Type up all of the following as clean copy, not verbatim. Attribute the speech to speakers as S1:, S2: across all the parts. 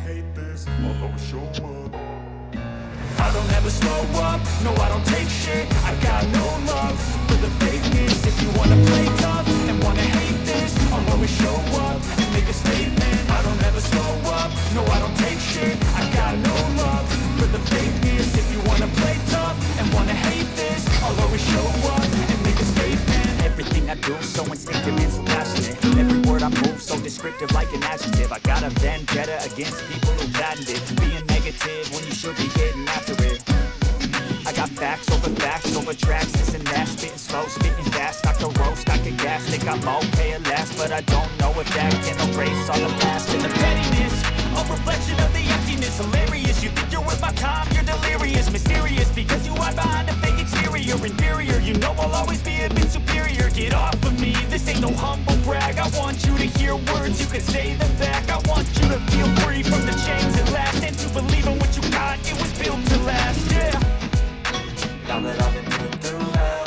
S1: hate this, I'll always show up. I don't ever slow up, no I don't take shit. I got no love for the fakeness. If you wanna play tough and wanna hate this, I'll always show up and make a statement. I don't ever slow up, no I don't take shit. I got no love for the fakeness. If you wanna play tough and wanna hate this, I'll always show up and make a statement. Everything I do so instinctive and so passionate. Every word I move so descriptive like an adjective. I got a vendetta against people who patented being negative when you should be getting after it. I got facts over tracks, this and that. Spitting slow, spitting fast, I can roast, I can gas. Think I'm okay at last, but I don't know if that can erase all the past. And the pettiness, a reflection of the emptiness. Hilarious, you think you're worth my time, you're delirious. Mysterious, because you hide behind a fake exterior. Inferior, you know I'll always be a bit superior. Get off of me, this ain't no humble brag. I want you to hear words, you can say them back. I want you to feel free from the chains at last, and to believe in what you got, it was built to last, yeah.
S2: Now that I've been put through hell,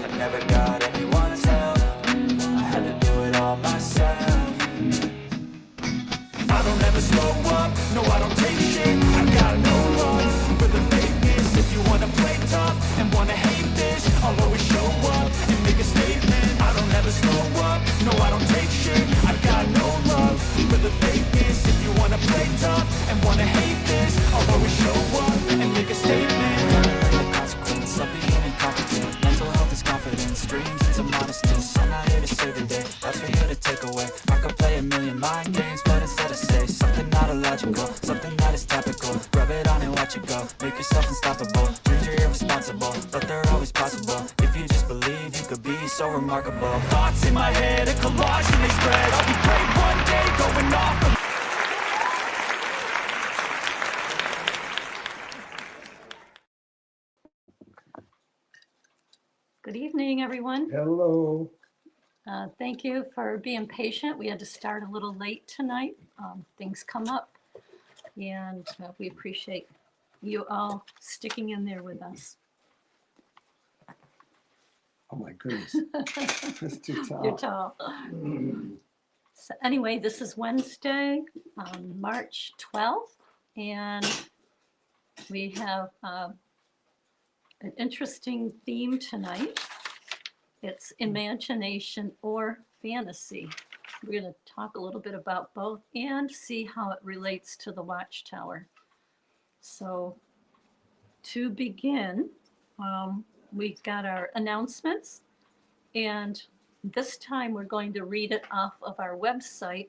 S2: I never got anyone's help. I had to do it all myself.
S1: I don't ever slow up, no I don't take shit. I got no love for the fakeness. If you wanna play tough and wanna hate this, I'll always show up and make a statement. I don't ever slow up, no I don't take shit. I got no love for the fakeness. If you wanna play tough and wanna hate this, I'll always show up and make a statement.
S2: Of being incompetent. Mental health is confidence, dreams into modestness. I'm not here to save the day, that's for you to take away. I could play a million mind games, but instead I say something not illogical, something that is topical. Rub it on and watch it go, make yourself unstoppable. Dreams are irresponsible, but they're always possible. If you just believe, you could be so remarkable.
S1: Thoughts in my head, a collage and they spread. I'll be great one day, going off.
S3: Good evening, everyone.
S4: Hello.
S3: Thank you for being patient. We had to start a little late tonight. Things come up, and we appreciate you all sticking in there with us.
S4: Oh my goodness. That's too tall.
S3: You're tall. So anyway, this is Wednesday, March 12th, and we have an interesting theme tonight. It's imagination or fantasy. We're going to talk a little bit about both and see how it relates to the Watchtower. So to begin, we've got our announcements, and this time we're going to read it off of our website.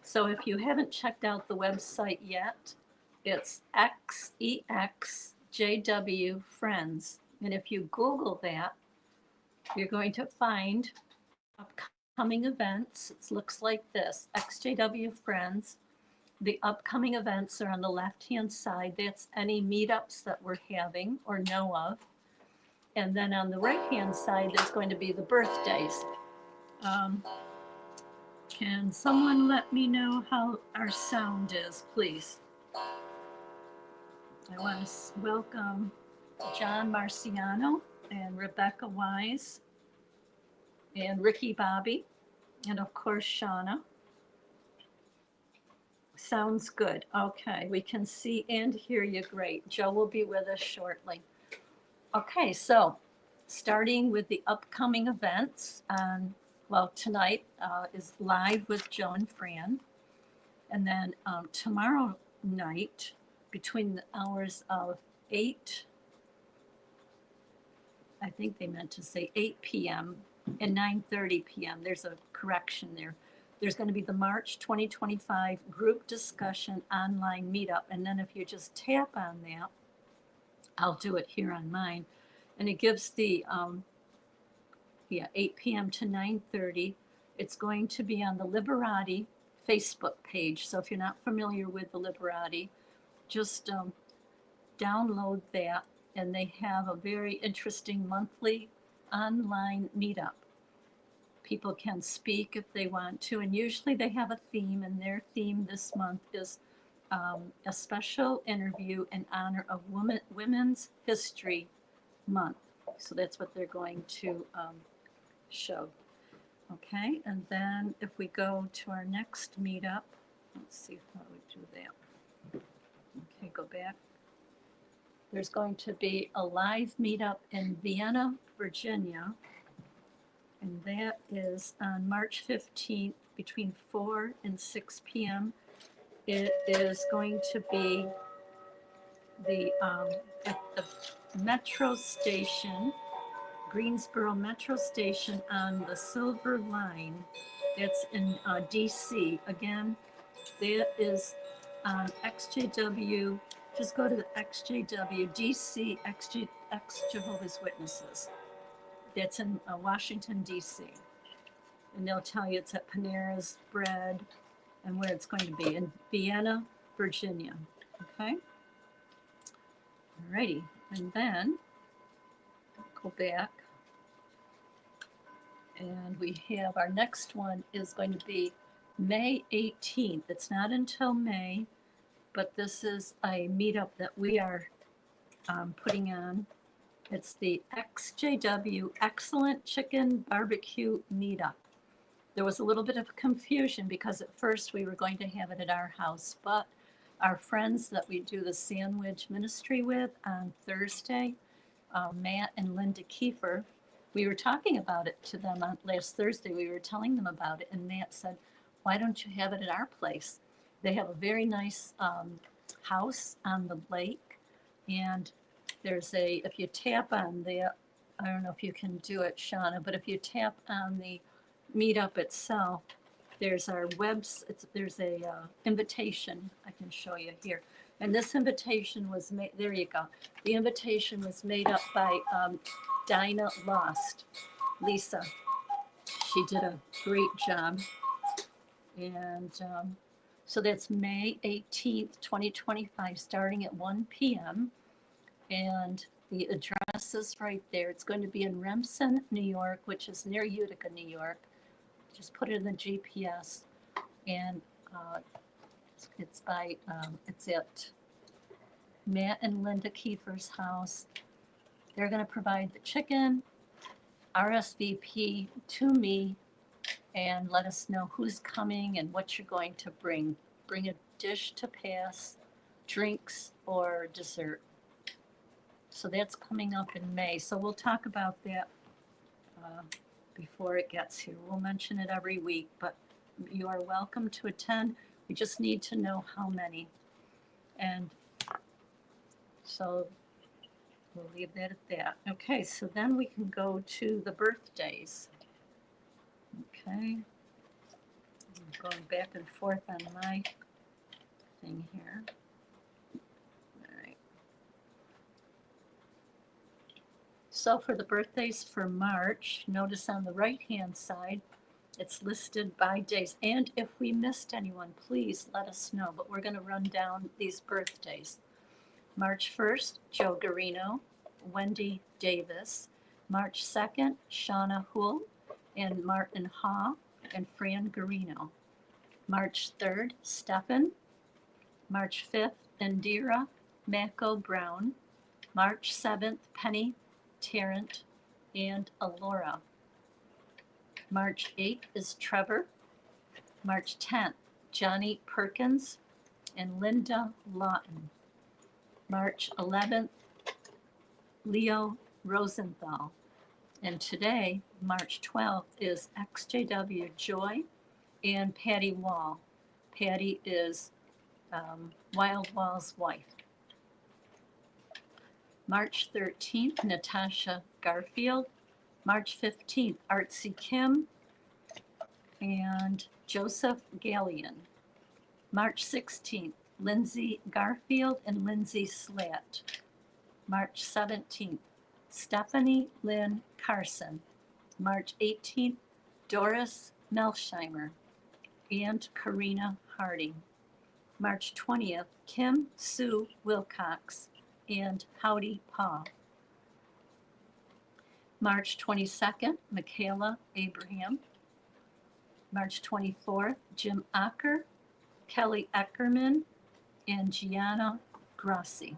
S3: So if you haven't checked out the website yet, it's ExJWFriends. And if you Google that, you're going to find upcoming events. It looks like this, ExJWFriends. The upcoming events are on the left-hand side. That's any meetups that we're having or know of. And then on the right-hand side, there's going to be the birthdays. Can someone let me know how our sound is, please? I want to welcome John Marciano and Rebecca Wise and Ricky Bobby, and of course, Shauna. Sounds good. Okay, we can see and hear you great. Joe will be with us shortly. Okay, so starting with the upcoming events, well, tonight is Live with Joe and Fran. And then tomorrow night, between the hours of 8, I think they meant to say 8 p.m. and 9:30 p.m. There's a correction there. There's going to be the March 2025 group discussion online meetup. And then if you just tap on that, I'll do it here on mine. And it gives the 8 p.m. to 9:30. It's going to be on the Liberati Facebook page. So if you're not familiar with the Liberati, just download that. And they have a very interesting monthly online meetup. People can speak if they want to, and usually they have a theme, and their theme this month is a special interview in honor of Women's History Month. So that's what they're going to show. Okay, and then if we go to our next meetup, let's see how we do that. go back. There's going to be a live meetup in Vienna, Virginia. And that is on March 15th between 4 and 6 p.m. It is going to be at the metro station, Greensboro Metro Station on the Silver Line. That's in DC. Again, that is on XJW. Just go to the XJW DC Ex Jehovah's Witnesses. That's in Washington, DC. And they'll tell you it's at Panera's Bread and where it's going to be in Vienna, Virginia. Okay? Alrighty. And then go back. And we have our next one is going to be May 18th. It's not until May, but this is a meetup that we are putting on. It's the ExJW Excellent Chicken Barbecue Meetup. There was a little bit of confusion because at first we were going to have it at our house, but our friends that we do the sandwich ministry with on Thursday, Matt and Linda Kiefer, we were talking about it to them on last Thursday. We were telling them about it, and Matt said, why don't you have it at our place? They have a very nice house on the lake, and there's if you tap on the, I don't know if you can do it, Shauna, but if you tap on the meetup itself, there's our there's a invitation I can show you here. And this invitation was made, there you go. The invitation was made up by Dinah Lost, Lisa. She did a great job. And so that's May 18th, 2025, starting at 1 p.m. And the address is right there. It's going to be in Remsen, New York, which is near Utica, New York. Just put it in the GPS. And it's at Matt and Linda Kiefer's house. They're going to provide the chicken, RSVP to me, and let us know who's coming and what you're going to bring. Bring a dish to pass, drinks, or dessert. So that's coming up in May. So we'll talk about that before it gets here. We'll mention it every week, but you are welcome to attend. We just need to know how many. And so we'll leave that at that. Okay, so then we can go to the birthdays. Okay. I'm going back and forth on my thing here. All right. So for the birthdays for March, notice on the right-hand side, it's listed by days. And if we missed anyone, please let us know. But we're going to run down these birthdays. March 1st, Joe Garino, Wendy Davis. March 2nd, Shauna Hull and Martin Ha and Fran Garino. March 3rd, Stefan. March 5th, Indira Mako Brown. March 7th, Penny Tarrant and Alora. March 8th is Trevor. March 10th, Johnny Perkins and Linda Lawton. March 11th, Leo Rosenthal. And today, March 12th, is ExJW Joy and Patty Wall. Patty is Wild Wall's wife. March 13th, Natasha Garfield. March 15th, Artsy Kim and Joseph Gallion. March 16th, Lindsay Garfield and Lindsay Slatt. March 17th, Stephanie Lynn Carson. March 18th, Doris Melsheimer and Karina Harding. March 20th, Kim Sue Wilcox and Howdy Paw. March 22nd, Michaela Abraham. March 24th, Jim Acker, Kelly Eckerman, and Gianna Grassi.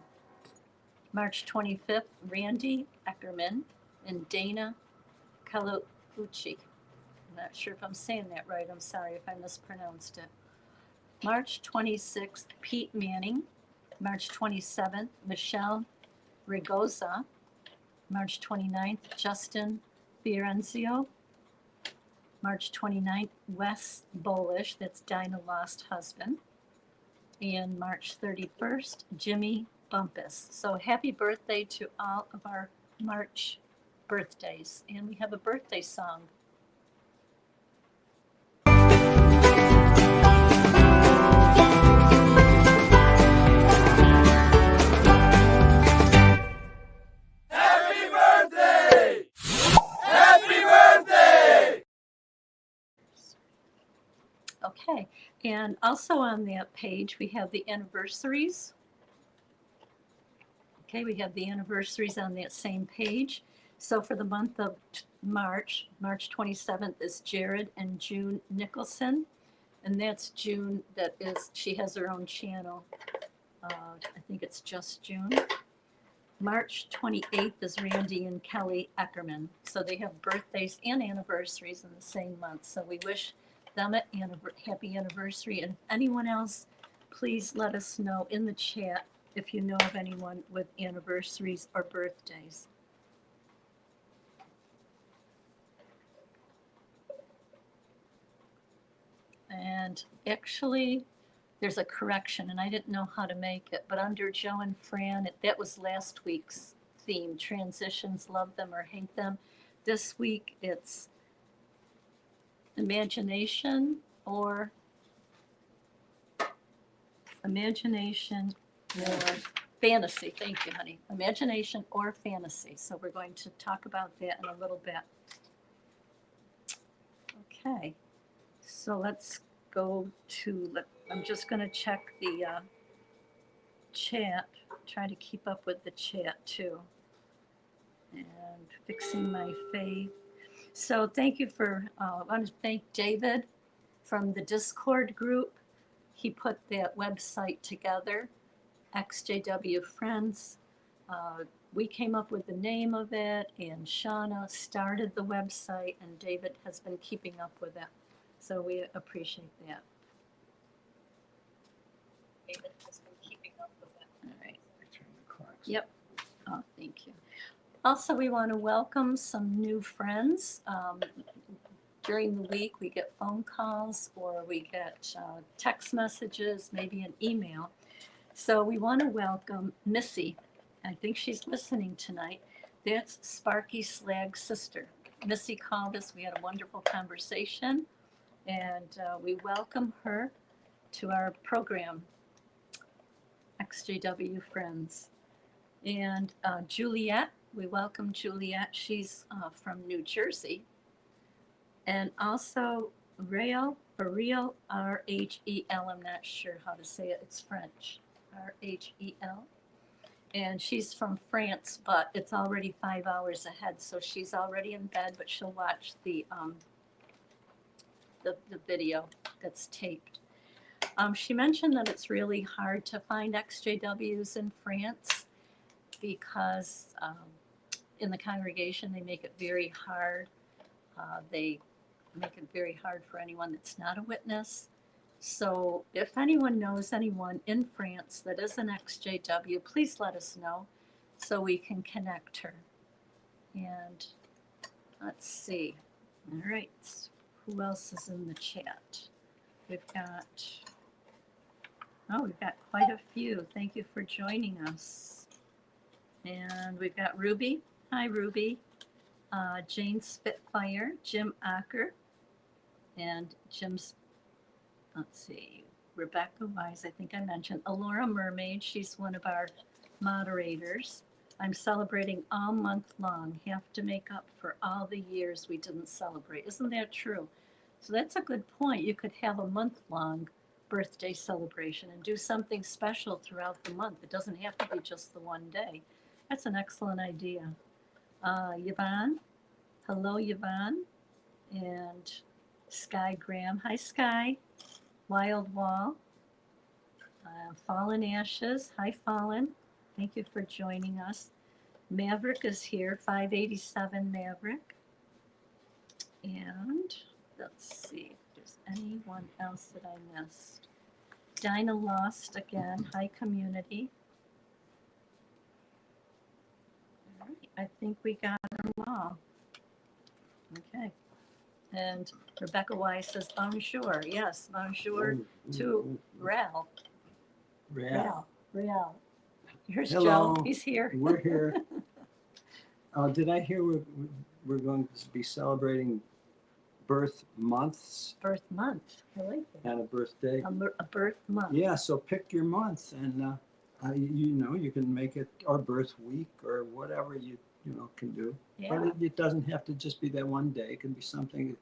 S3: March 25th, Randy Eckerman and Dana Calaucci. I'm not sure if I'm saying that right. I'm sorry if I mispronounced it. March 26th, Pete Manning, March 27th, Michelle Rigoza. March 29th, Justin Fiorencio. March 29th, Wes Bolish, that's Dinah Lost Husband. And March 31st, Jimmy Bumpus. So happy birthday to all of our March birthdays. And we have a birthday song.
S1: Happy birthday! Happy birthday!
S3: Okay, and also on that page, we have the anniversaries. Okay, we have the anniversaries on that same page. So for the month of March, March 27th is Jared and June Nicholson. And that's June, she has her own channel. I think it's just June. March 28th is Randy and Kelly Eckerman. So they have birthdays and anniversaries in the same month. So we wish them a happy anniversary. And if anyone else, please let us know in the chat if you know of anyone with anniversaries or birthdays. And actually, there's a correction, and I didn't know how to make it, but under Joe and Fran, that was last week's theme, transitions, love them or hate them. This week, it's imagination or fantasy. Thank you, honey. Imagination or fantasy. So we're going to talk about that in a little bit. Okay, so let's go to, I'm just going to check the chat, try to keep up with the chat too. And fixing my faith. So thank you I want to thank David from the Discord group. He put that website together, ExJWFriends. We came up with the name of it, and Shauna started the website, and David has been keeping up with it. So we appreciate that. David has been keeping up with it. All right.
S4: Turn the clocks.
S3: Yep. Oh, thank you. Also, we want to welcome some new friends. During the week, we get phone calls or we get text messages, maybe an email. So we want to welcome Missy. I think she's listening tonight. That's Sparky Slag's sister. Missy called us. We had a wonderful conversation, and we welcome her to our program, ExJWFriends. And Juliet, we welcome Juliet. She's from New Jersey. And also Rael, R-H-E-L, I'm not sure how to say it. It's French, R-H-E-L. And she's from France, but it's already 5 hours ahead. So she's already in bed, but she'll watch the video that's taped. She mentioned that it's really hard to find XJWs in France because in the congregation, they make it very hard. They make it very hard for anyone that's not a witness. So if anyone knows anyone in France that is an XJW, please let us know so we can connect her. And let's see. All right. Who else is in the chat? We've got quite a few. Thank you for joining us. And we've got Ruby. Hi, Ruby. Jane Spitfire, Jim Acker, and Rebecca Wise, I think I mentioned. Alora Mermaid, she's one of our moderators. I'm celebrating all month long. Have to make up for all the years we didn't celebrate. Isn't that true? So that's a good point. You could have a month-long birthday celebration and do something special throughout the month. It doesn't have to be just the one day. That's an excellent idea. Yvonne, hello Yvonne, and Sky Graham, hi Sky, Wild Wall, Fallen Ashes, hi Fallen, thank you for joining us. Maverick is here, 587 Maverick, and let's see if there's anyone else that I missed. Dinah lost again. Hi, community. All right, I think we got them all. Okay. And Rebecca Wise says bonjour. Yes, bonjour to Ral. Real. Here's
S4: Hello.
S3: Joe. He's here.
S4: We're here. Did I hear we're going to be celebrating birth months
S3: Birth month. I like that.
S4: and a birthday?
S3: A birth month.
S4: Yeah, so pick your month, and you can make it, or birth week, or whatever you can do.
S3: Yeah.
S4: But it doesn't have to just be that one day. It can be something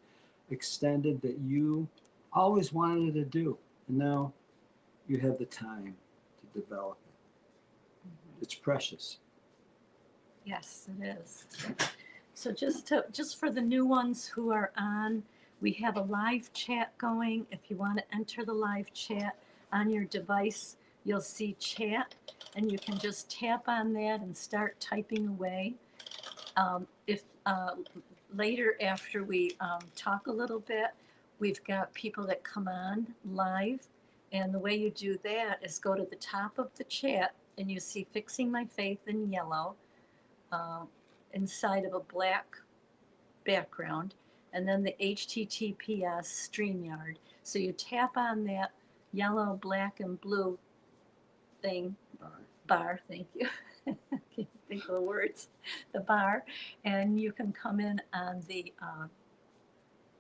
S4: extended that you always wanted to do, and now you have the time to develop it. It's precious.
S3: Yes, it is. So just for the new ones who are on, we have a live chat going. If you want to enter the live chat on your device, you'll see chat, and you can just tap on that and start typing away. If later, after we talk a little bit, we've got people that come on live, and the way you do that is go to the top of the chat, and you see Fixing My Faith in yellow inside of a black background, and then the HTTPS StreamYard. So you tap on that yellow, black, and blue thing, bar, thank you. I can't think of the words, the bar, and you can come in on the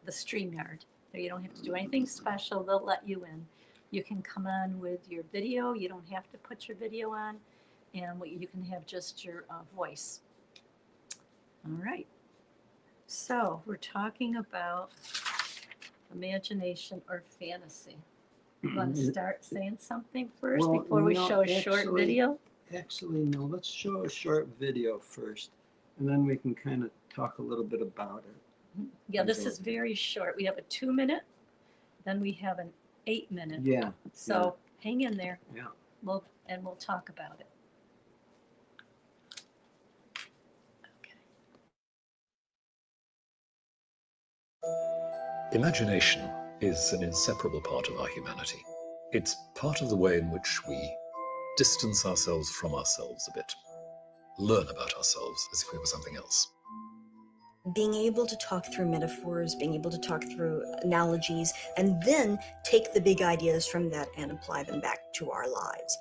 S3: StreamYard. So you don't have to do anything special, they'll let you in. You can come on with your video, you don't have to put your video on, and you can have just your voice. All right, so we're talking about imagination or fantasy. You want to start saying something first before we show a short video?
S4: Actually, no, let's show a short video first, and then we can kind of talk a little bit about it.
S3: Yeah, this is very short. We have a 2-minute, then we have an 8-minute.
S4: Yeah.
S3: So hang in there.
S4: Yeah.
S3: We'll talk about it.
S5: Imagination is an inseparable part of our humanity. It's part of the way in which we distance ourselves from ourselves a bit, learn about ourselves as if we were something else.
S6: Being able to talk through metaphors, being able to talk through analogies, and then take the big ideas from that and apply them back to our lives.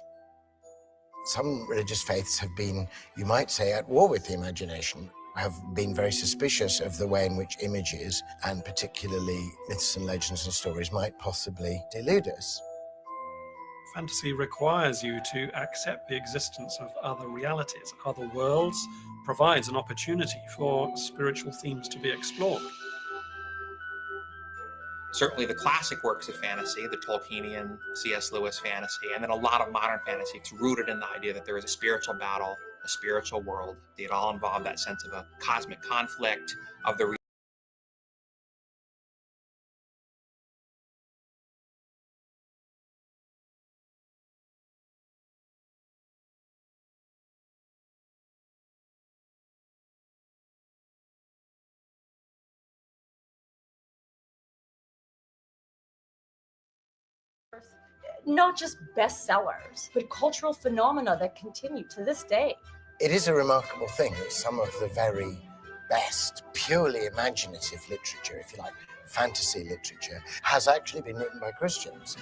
S7: Some religious faiths have been, you might say, at war with the imagination, have been very suspicious of the way in which images, and particularly myths and legends and stories, might possibly delude us.
S8: Fantasy requires you to accept the existence of other realities, other worlds, provides an opportunity for spiritual themes to be explored.
S9: Certainly the classic works of fantasy, the Tolkienian, C.S. Lewis fantasy, and then a lot of modern fantasy, it's rooted in the idea that there is a spiritual battle, a spiritual world. It all involve that sense of a cosmic conflict, of the
S10: not just bestsellers, but cultural phenomena that continue to this day.
S7: It is a remarkable thing that some of the very best, purely imaginative literature, if you like, fantasy literature, has actually been written by Christians.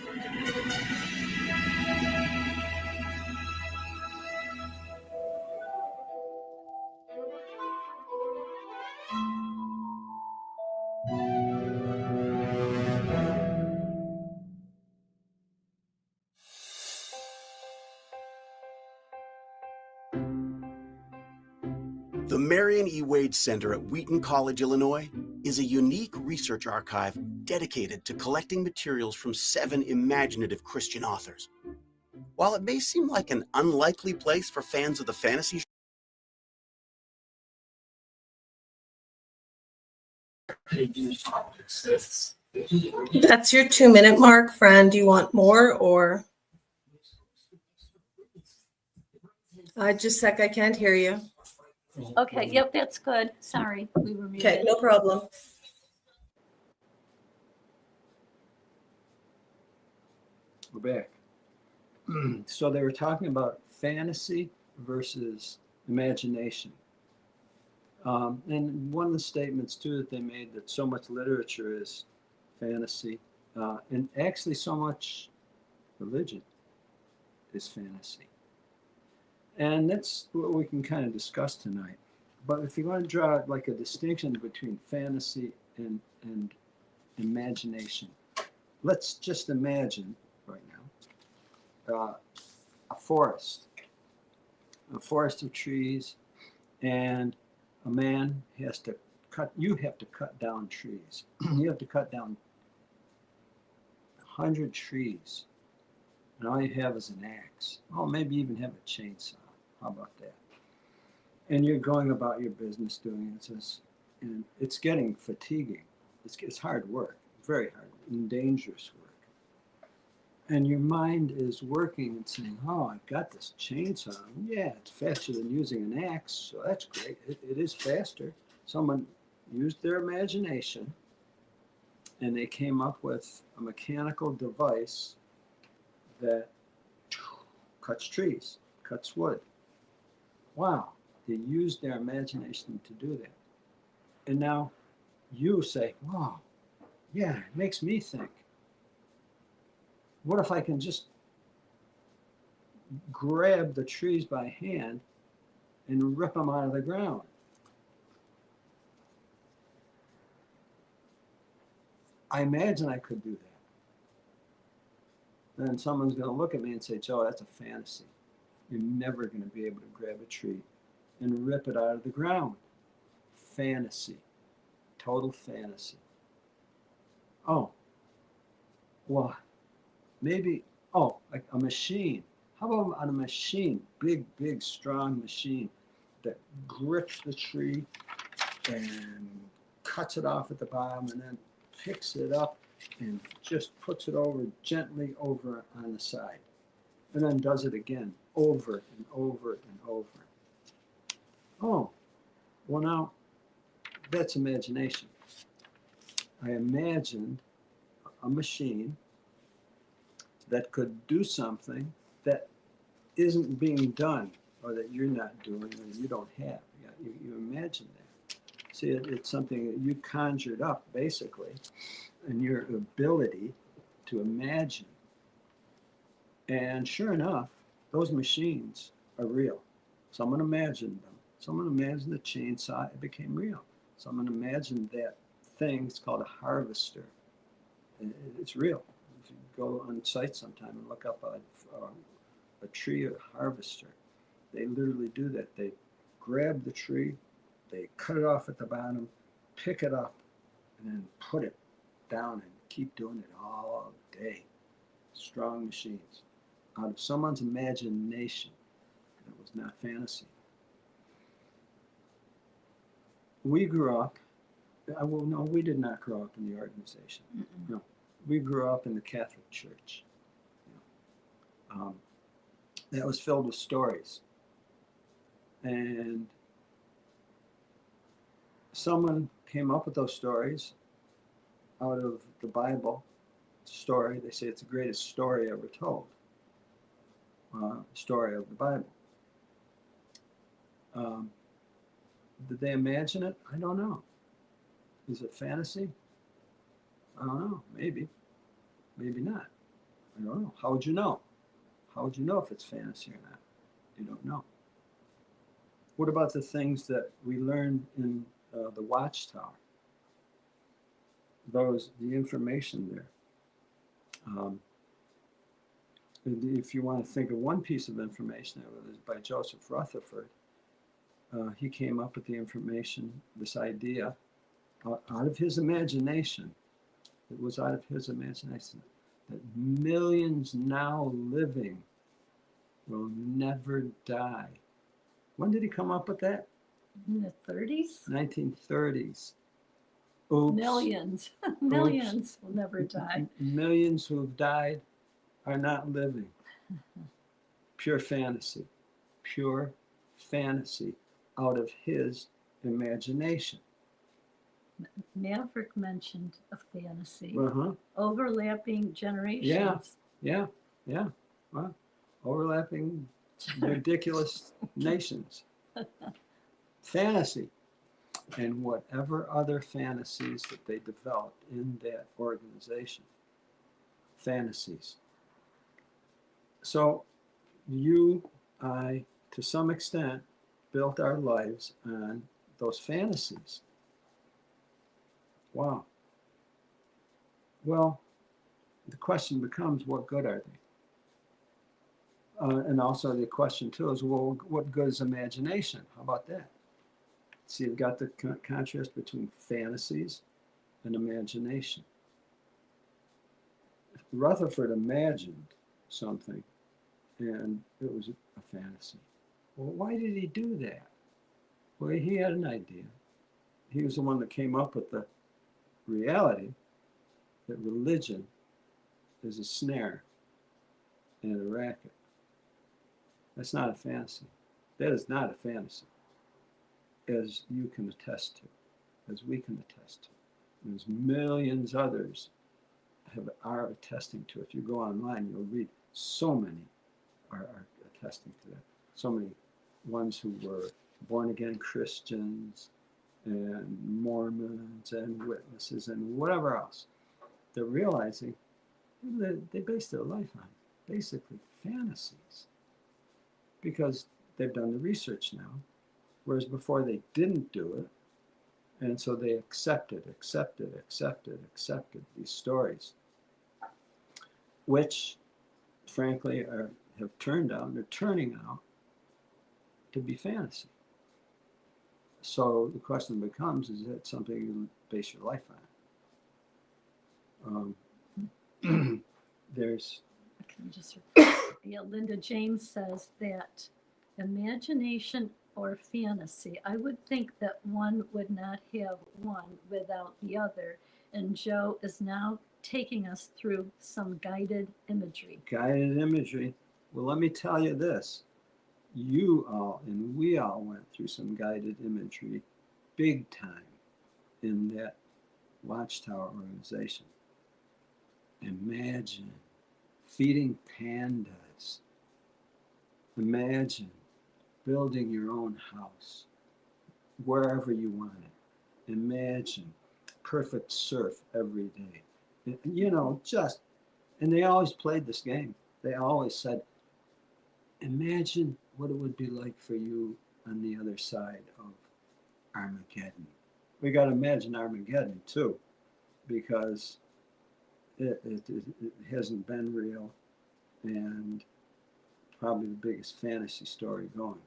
S11: The Marion E. Wade Center at Wheaton College, Illinois, is a unique research archive dedicated to collecting materials from 7 imaginative Christian authors. While it may seem like an unlikely place for fans of the fantasy
S10: That's your 2-minute mark, Fran. Do you want more or? Just a sec, I can't hear you.
S3: Okay, yep, that's good. Sorry, we were muted.
S10: Okay, no problem.
S4: We're back. So they were talking about fantasy versus imagination. And one of the statements too that they made, that so much literature is fantasy, and actually so much religion is fantasy. And that's what we can kind of discuss tonight. But if you want to draw like a distinction between fantasy and imagination, let's just imagine right now a forest of trees, and a man has to you have to cut down trees. You have to cut down 100 trees, and all you have is an axe. Oh, maybe even have a chainsaw. How about that? And you're going about your business doing it, and it's getting fatiguing. It's hard work, very hard, and dangerous work. And your mind is working and saying, oh, I've got this chainsaw. Yeah, it's faster than using an axe, so that's great. It is faster. Someone used their imagination, and they came up with a mechanical device that cuts trees, cuts wood. Wow, they used their imagination to do that. And now you say, wow, yeah, it makes me think. What if I can just grab the trees by hand and rip them out of the ground? I imagine I could do that. Then someone's going to look at me and say, Joe, that's a fantasy. You're never going to be able to grab a tree and rip it out of the ground. Fantasy. Total fantasy. Oh, well, maybe, like a machine. How about on a machine, big, strong machine that grips the tree and cuts it off at the bottom and then picks it up and just puts it gently over on the side, and then does it again, over and over and over. Oh, well now, that's imagination. I imagined a machine that could do something that isn't being done, or that you're not doing, or you don't have. You imagine that. See, it's something that you conjured up, basically, and your ability to imagine. And sure enough, those machines are real. Someone imagined them. Someone imagined the chainsaw, it became real. Someone imagined that thing, it's called a harvester. It's real. If you go on site sometime and look up a tree harvester, they literally do that. They grab the tree, they cut it off at the bottom, pick it up, and then put it down and keep doing it all day. Strong machines. Out of someone's imagination. That was not fantasy. We grew up, well, no, we did not grow up in the organization. No, we grew up in the Catholic Church. That was filled with stories. And someone came up with those stories out of the Bible story. They say it's the greatest story ever told. Story of the Bible. Did they imagine it? I don't know. Is it fantasy? I don't know. Maybe. Maybe not. I don't know. How would you know? How would you know if it's fantasy or not? You don't know. What about the things that we learned in the Watchtower? The information there. If you want to think of one piece of information, it was by Joseph Rutherford. He came up with the information, this idea, out of his imagination. It was out of his imagination that millions now living will never die. When did he come up with that?
S3: In the 30s?
S4: 1930s. Oops.
S3: Millions. Millions will never die.
S4: Millions who have died are not living. Pure fantasy. Pure fantasy out of his imagination.
S3: Maverick mentioned a fantasy.
S4: Uh-huh.
S3: Overlapping generations.
S4: Yeah. Well, overlapping ridiculous nations. Fantasy. And whatever other fantasies that they developed in that organization. Fantasies. So you, I, to some extent, built our lives on those fantasies. Wow. Well, the question becomes, what good are they? And also the question too is, well, what good is imagination? How about that? See, you've got the contrast between fantasies and imagination. Rutherford imagined something, and it was a fantasy. Well, why did he do that? Well, he had an idea. He was the one that came up with the reality that religion is a snare and a racket. That's not a fantasy. That is not a fantasy, as you can attest to, as we can attest to. And as millions others are attesting to. If you go online, you'll read so many are attesting to that. So many ones who were born again Christians and Mormons and witnesses and whatever else. They're realizing they base their life on basically fantasies because they've done the research now, whereas before they didn't do it. And so they accepted these stories, which frankly have turned out, they're turning out to be fantasy. So the question becomes, is that something you base your life on? There's...
S3: Linda James says that imagination or fantasy, I would think that one would not have one without the other. And Joe is now taking us through some guided imagery.
S4: Guided imagery. Well, let me tell you this. You all and we all went through some guided imagery big time in that Watchtower organization. Imagine feeding pandas. Imagine building your own house wherever you want it. Imagine perfect surf every day. You know, and they always played this game. They always said, imagine what it would be like for you on the other side of Armageddon. We got to imagine Armageddon too, because it hasn't been real and probably the biggest fantasy story going.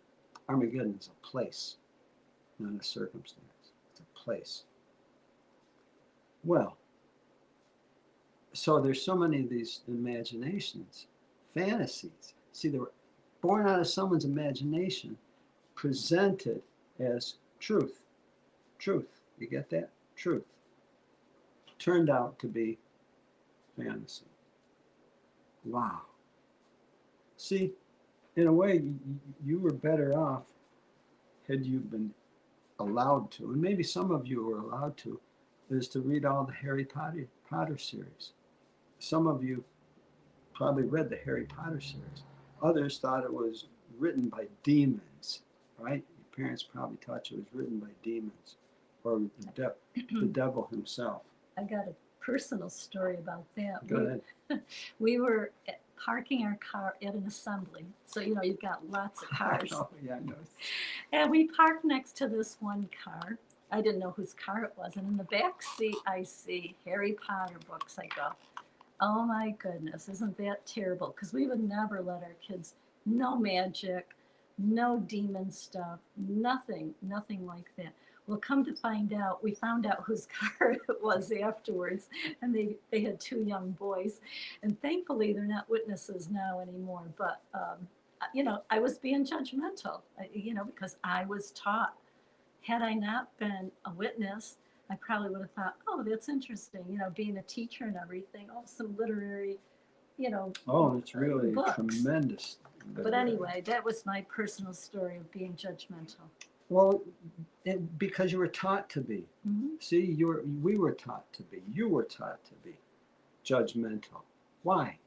S4: Armageddon is a place, not a circumstance. It's a place. Well, so there's so many of these imaginations, fantasies. See, they were born out of someone's imagination, presented as truth. Truth. You get that? Truth. Turned out to be fantasy. Wow. See, in a way, you were better off had you been allowed to, and maybe some of you were allowed to, is to read all the Harry Potter series. Some of you probably read the Harry Potter series. Others thought it was written by demons, right? Your parents probably taught you it was written by demons or the devil himself.
S3: I got a personal story about that.
S4: Go ahead.
S3: We were parking our car at an assembly. So, you know, you've got lots of cars.
S4: Oh, yeah, I know.
S3: And we parked next to this one car. I didn't know whose car it was. And in the back seat, I see Harry Potter books. I go, oh my goodness, isn't that terrible? Because we would never let our kids, no magic, no demon stuff, nothing like that. Well, come to find out, we found out whose car it was afterwards, and they had two young boys. And thankfully, they're not witnesses now anymore. But, you know, I was being judgmental, you know, because I was taught. Had I not been a witness, I probably would have thought, oh, that's interesting, you know, being a teacher and everything, oh, some literary, you know,
S4: oh, it's really
S3: books.
S4: Tremendous.
S3: But anyway, that was my personal story of being judgmental.
S4: Well, because you were taught to be.
S3: Mm-hmm.
S4: See, we were taught to be. You were taught to be judgmental. Why?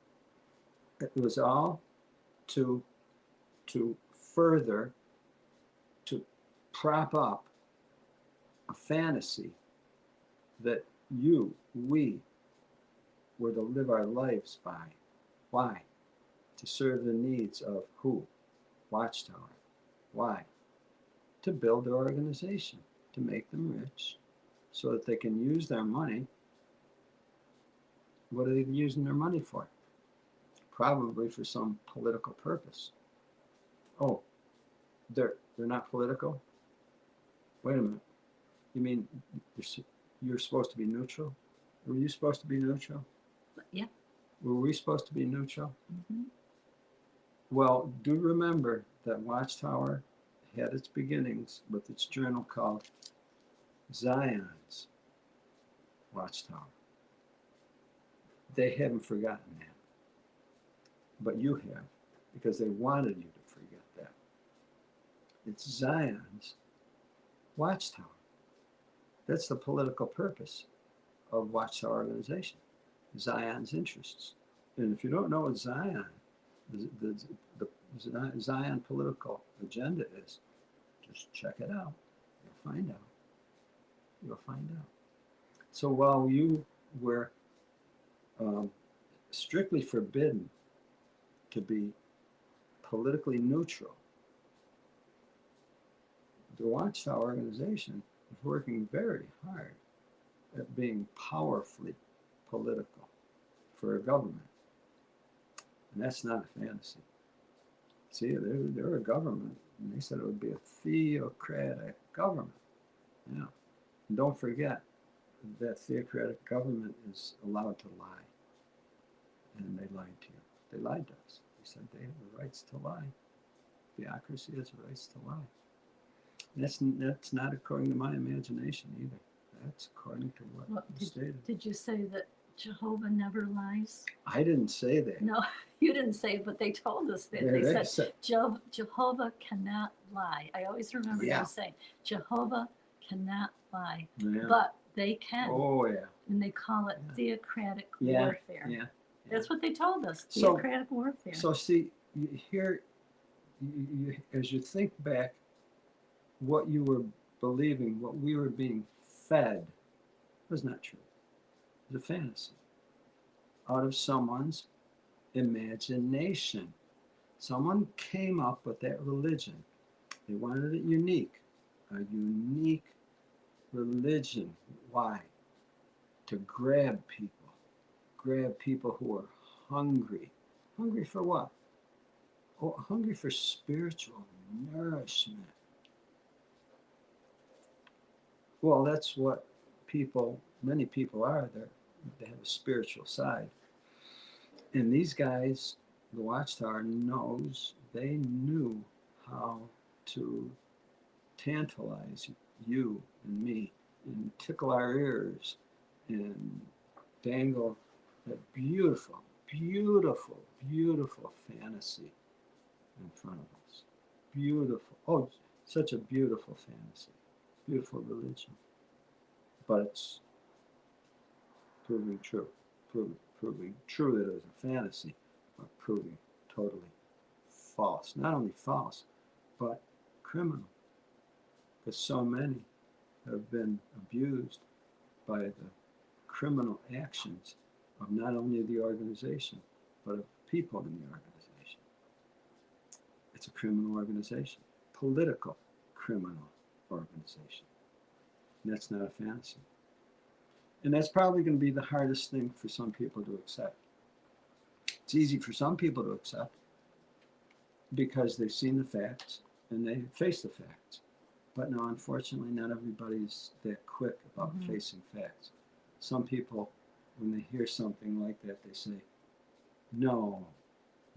S4: It was all to further, to prop up a fantasy that we were to live our lives by. Why? To serve the needs of who? Watchtower. Why? To build their organization, to make them rich, so that they can use their money. What are they using their money for? Probably for some political purpose. Oh, they're not political? Wait a minute. You mean you're supposed to be neutral? Were you supposed to be neutral?
S3: Yeah.
S4: Were we supposed to be neutral?
S3: Mm-hmm.
S4: Well, do remember that Watchtower had its beginnings with its journal called Zion's Watchtower. They haven't forgotten that. But you have, because they wanted you to forget that. It's Zion's Watchtower. That's the political purpose of Watchtower organization. Zion's interests. And if you don't know what Zion, the Zion political agenda is, just check it out. You'll find out. You'll find out. So while you were strictly forbidden to be politically neutral, the Watchtower organization is working very hard at being powerfully political for a government. And that's not a fantasy. See, they're a government, and they said it would be a theocratic government. Yeah. And don't forget that theocratic government is allowed to lie. And they lied to you. They lied to us. They said they have the rights to lie. Theocracy has the rights to lie. And that's not according to my imagination either. That's according to what was stated.
S3: Did you say that Jehovah never lies?
S4: I didn't say that.
S3: No, you didn't say it, but they told us that.
S4: Yeah,
S3: they said Jehovah cannot lie. I always remember them saying Jehovah cannot lie, but they can.
S4: Oh, yeah.
S3: And they call it theocratic warfare.
S4: Yeah.
S3: That's what they told us, theocratic warfare.
S4: So see, here, as you think back, what you were believing, what we were being fed, was not true. It was a fantasy out of someone's imagination. Someone came up with that religion. They wanted it unique, a unique religion. Why? To grab people who are hungry. Hungry for what? Oh, hungry for spiritual nourishment. Well, that's what many people are. They have a spiritual side. And these guys, the Watchtower they knew how to tantalize you and me and tickle our ears and dangle that beautiful, beautiful, beautiful fantasy in front of us. Beautiful. Oh, such a beautiful fantasy. Beautiful religion. But it's proving true. Proving true that it was a fantasy, but proving totally false. Not only false, but criminal. Because so many have been abused by the criminal actions of not only the organization, but of people in the organization. It's a criminal organization, political criminal organization. And that's not a fantasy. And that's probably going to be the hardest thing for some people to accept. It's easy for some people to accept because they've seen the facts and they face the facts. But no, unfortunately, not everybody's that quick about facing facts. Some people, when they hear something like that, they say, no,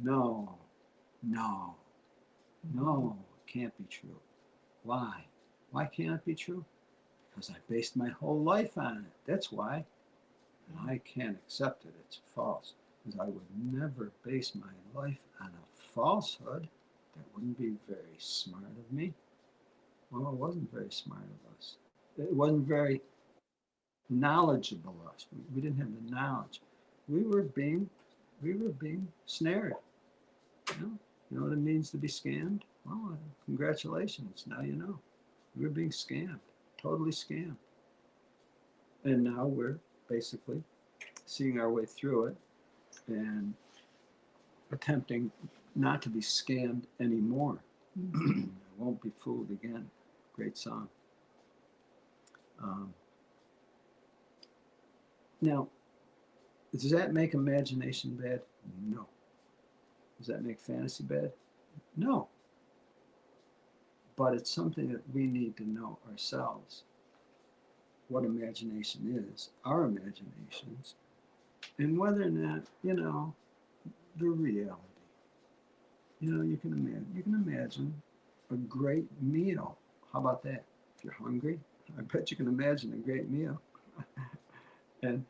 S4: no, no, no, it can't be true. Why? Why can't it be true? Because I based my whole life on it. That's why. And I can't accept it. It's false. Because I would never base my life on a falsehood. That wouldn't be very smart of me. Well, it wasn't very smart of us. It wasn't very knowledgeable of us. We didn't have the knowledge. We were being snared. You know? You know what it means to be scammed? Well, congratulations. Now you know. We're being scammed, totally scammed. And now we're basically seeing our way through it and attempting not to be scammed anymore. I won't be fooled again. Great song. Now, does that make imagination bad? No. Does that make fantasy bad? No. But it's something that we need to know ourselves, what imagination is, our imaginations, and whether or not, you know, the reality. You know, you can imagine a great meal. How about that? If you're hungry, I bet you can imagine a great meal. and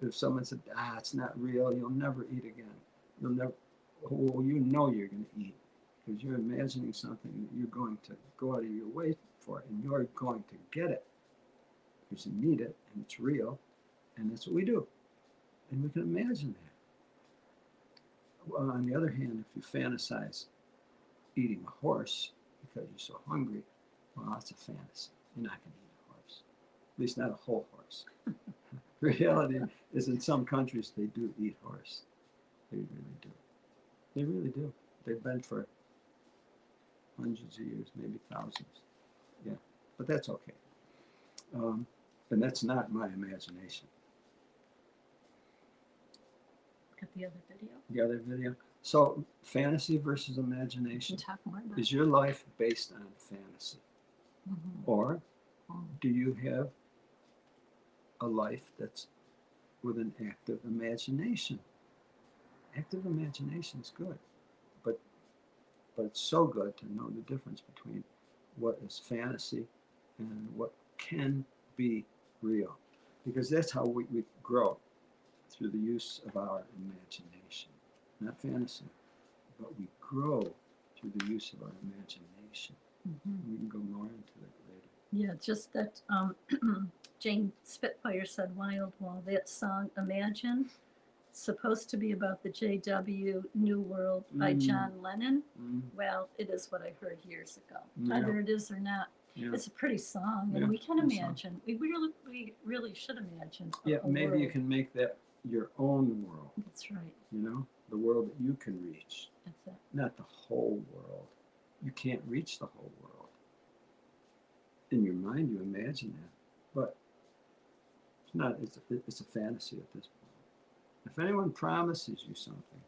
S4: if someone said, it's not real, you'll never eat again. You'll never, well, you know you're going to eat because you're imagining something that you're going to go out of your way for, and you're going to get it because you need it, and it's real, and that's what we do. And we can imagine that. Well, on the other hand, if you fantasize eating a horse because you're so hungry, well, that's a fantasy. You're not going to eat a horse, at least not a whole horse. Reality is, in some countries, they do eat horse. They really do. They really do. They've been for hundreds of years, maybe thousands. Yeah, but that's okay. And that's not my imagination.
S3: Got the other video.
S4: The other video. So, fantasy versus imagination.
S3: Talk more about
S4: Is your life based on fantasy?
S3: Mm-hmm.
S4: Or do you have a life that's with an active imagination? Active imagination is good, but it's so good to know the difference between what is fantasy and what can be real, because that's how we grow, through the use of our imagination. Not fantasy, but we grow through the use of our imagination. Mm-hmm. We can go more into that later.
S3: Yeah, just that Jane Spitfire said Wild Wall, that song Imagine, supposed to be about the JW New World by John Lennon. Well, it is what I heard years ago. Whether it is or not, it's a pretty song, and we can imagine. We really should imagine.
S4: Maybe
S3: world.
S4: you can make that your own world.
S3: That's right.
S4: You know, the world that you can reach.
S3: That's it.
S4: Not the whole world. You can't reach the whole world. In your mind, you imagine that, but it's not. It's a fantasy at this point. If anyone promises you something,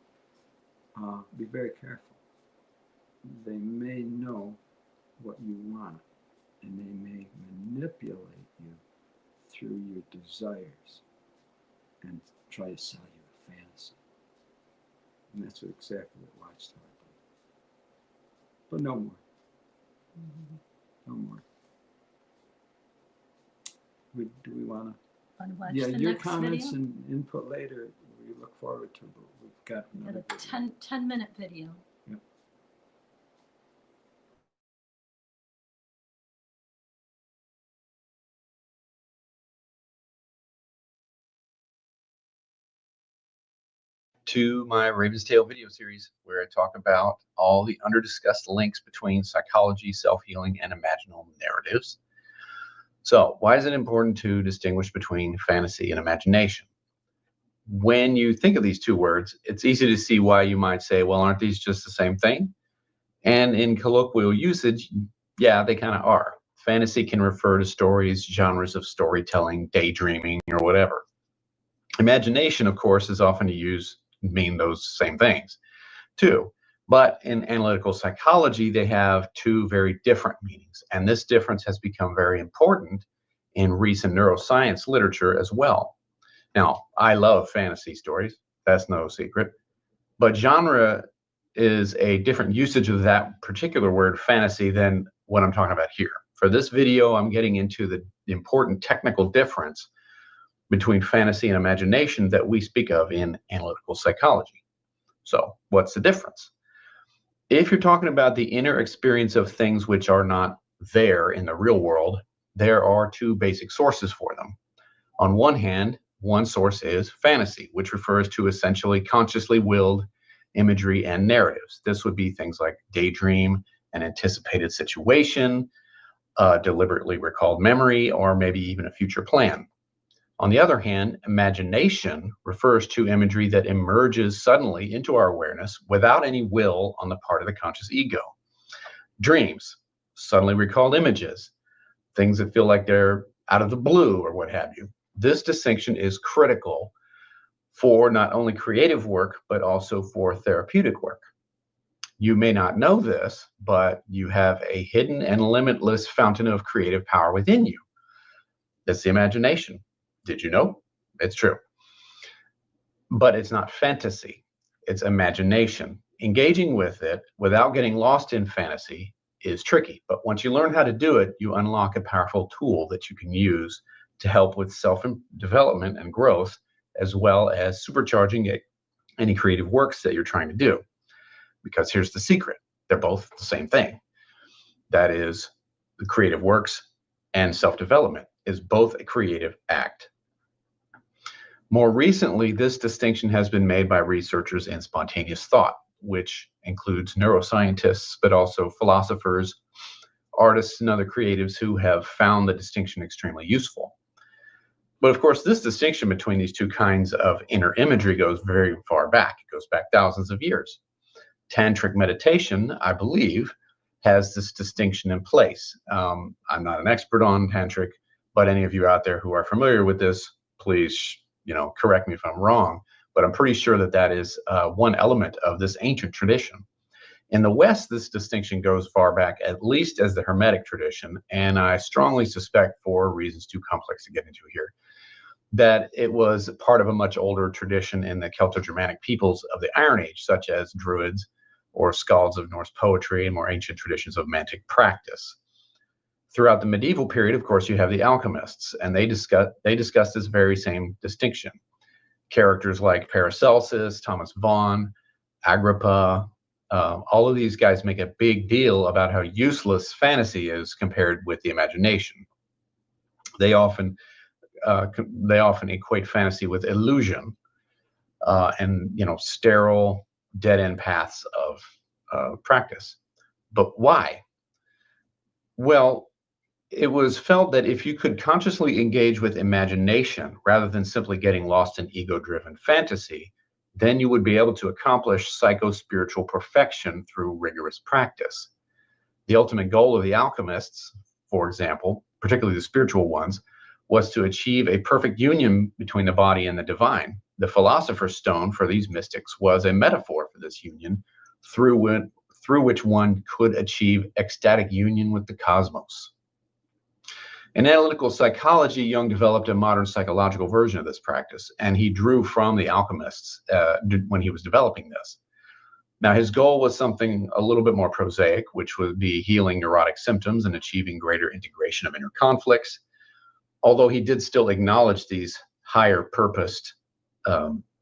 S4: be very careful. They may know what you want, and they may manipulate you through your desires and try to sell you a fantasy. And that's exactly what Watchtower did. But no more. No more. Do we want to?
S3: Watch
S4: Yeah,
S3: the
S4: your
S3: next
S4: comments
S3: video.
S4: and input later, we look forward to, but we've got another
S3: Got a
S4: video.
S3: 10-minute video.
S4: Yep.
S12: To my Raven's Tale video series, where I talk about all the underdiscussed links between psychology, self-healing, and imaginal narratives. So, why is it important to distinguish between fantasy and imagination? When you think of these two words, it's easy to see why you might say, well, aren't these just the same thing? And in colloquial usage, yeah, they kind of are. Fantasy can refer to stories, genres of storytelling, daydreaming, or whatever. Imagination, of course, is often used mean those same things too. But in analytical psychology, they have two very different meanings. And this difference has become very important in recent neuroscience literature as well. Now, I love fantasy stories. That's no secret. But genre is a different usage of that particular word, fantasy, than what I'm talking about here. For this video, I'm getting into the important technical difference between fantasy and imagination that we speak of in analytical psychology. So, what's the difference? If you're talking about the inner experience of things which are not there in the real world, there are two basic sources for them. On one hand, one source is fantasy, which refers to essentially consciously willed imagery, and narratives. This would be things like daydream, an anticipated situation, deliberately recalled memory, or maybe even a future plan. On the other hand, imagination refers to imagery that emerges suddenly into our awareness without any will on the part of the conscious ego. Dreams, suddenly recalled images, things that feel like they're out of the blue or what have you. This distinction is critical for not only creative work, but also for therapeutic work. You may not know this, but you have a hidden and limitless fountain of creative power within you. It's the imagination. Did you know? It's true. But it's not fantasy. It's imagination. Engaging with it without getting lost in fantasy is tricky. But once you learn how to do it, you unlock a powerful tool that you can use to help with self-development and growth, as well as supercharging any creative works that you're trying to do. Because here's the secret. They're both the same thing. That is, the creative works and self-development is both a creative act. More recently, this distinction has been made by researchers in spontaneous thought, which includes neuroscientists, but also philosophers, artists, and other creatives who have found the distinction extremely useful. But of course, this distinction between these two kinds of inner imagery goes very far back. It goes back thousands of years. Tantric meditation, I believe, has this distinction in place. I'm not an expert on tantric, but any of you out there who are familiar with this, please, correct me if I'm wrong. But I'm pretty sure that that is one element of this ancient tradition. In the West, this distinction goes far back, at least as the Hermetic tradition, and I strongly suspect, for reasons too complex to get into here, that it was part of a much older tradition in the Celto-Germanic peoples of the Iron Age, such as Druids or skalds of Norse poetry and more ancient traditions of mantic practice. Throughout the medieval period, of course, you have the alchemists, and they discuss this very same distinction. Characters like Paracelsus, Thomas Vaughan, Agrippa, all of these guys make a big deal about how useless fantasy is compared with the imagination. They often equate fantasy with illusion and sterile, dead-end paths of practice. But why? Well, it was felt that if you could consciously engage with imagination rather than simply getting lost in ego-driven fantasy, then you would be able to accomplish psycho-spiritual perfection through rigorous practice. The ultimate goal of the alchemists, for example, particularly the spiritual ones, was to achieve a perfect union between the body and the divine. The philosopher's stone for these mystics was a metaphor for this union, through which one could achieve ecstatic union with the cosmos. In analytical psychology, Jung developed a modern psychological version of this practice, and he drew from the alchemists when he was developing this. Now, his goal was something a little bit more prosaic, which would be healing neurotic symptoms and achieving greater integration of inner conflicts, although he did still acknowledge these higher purposed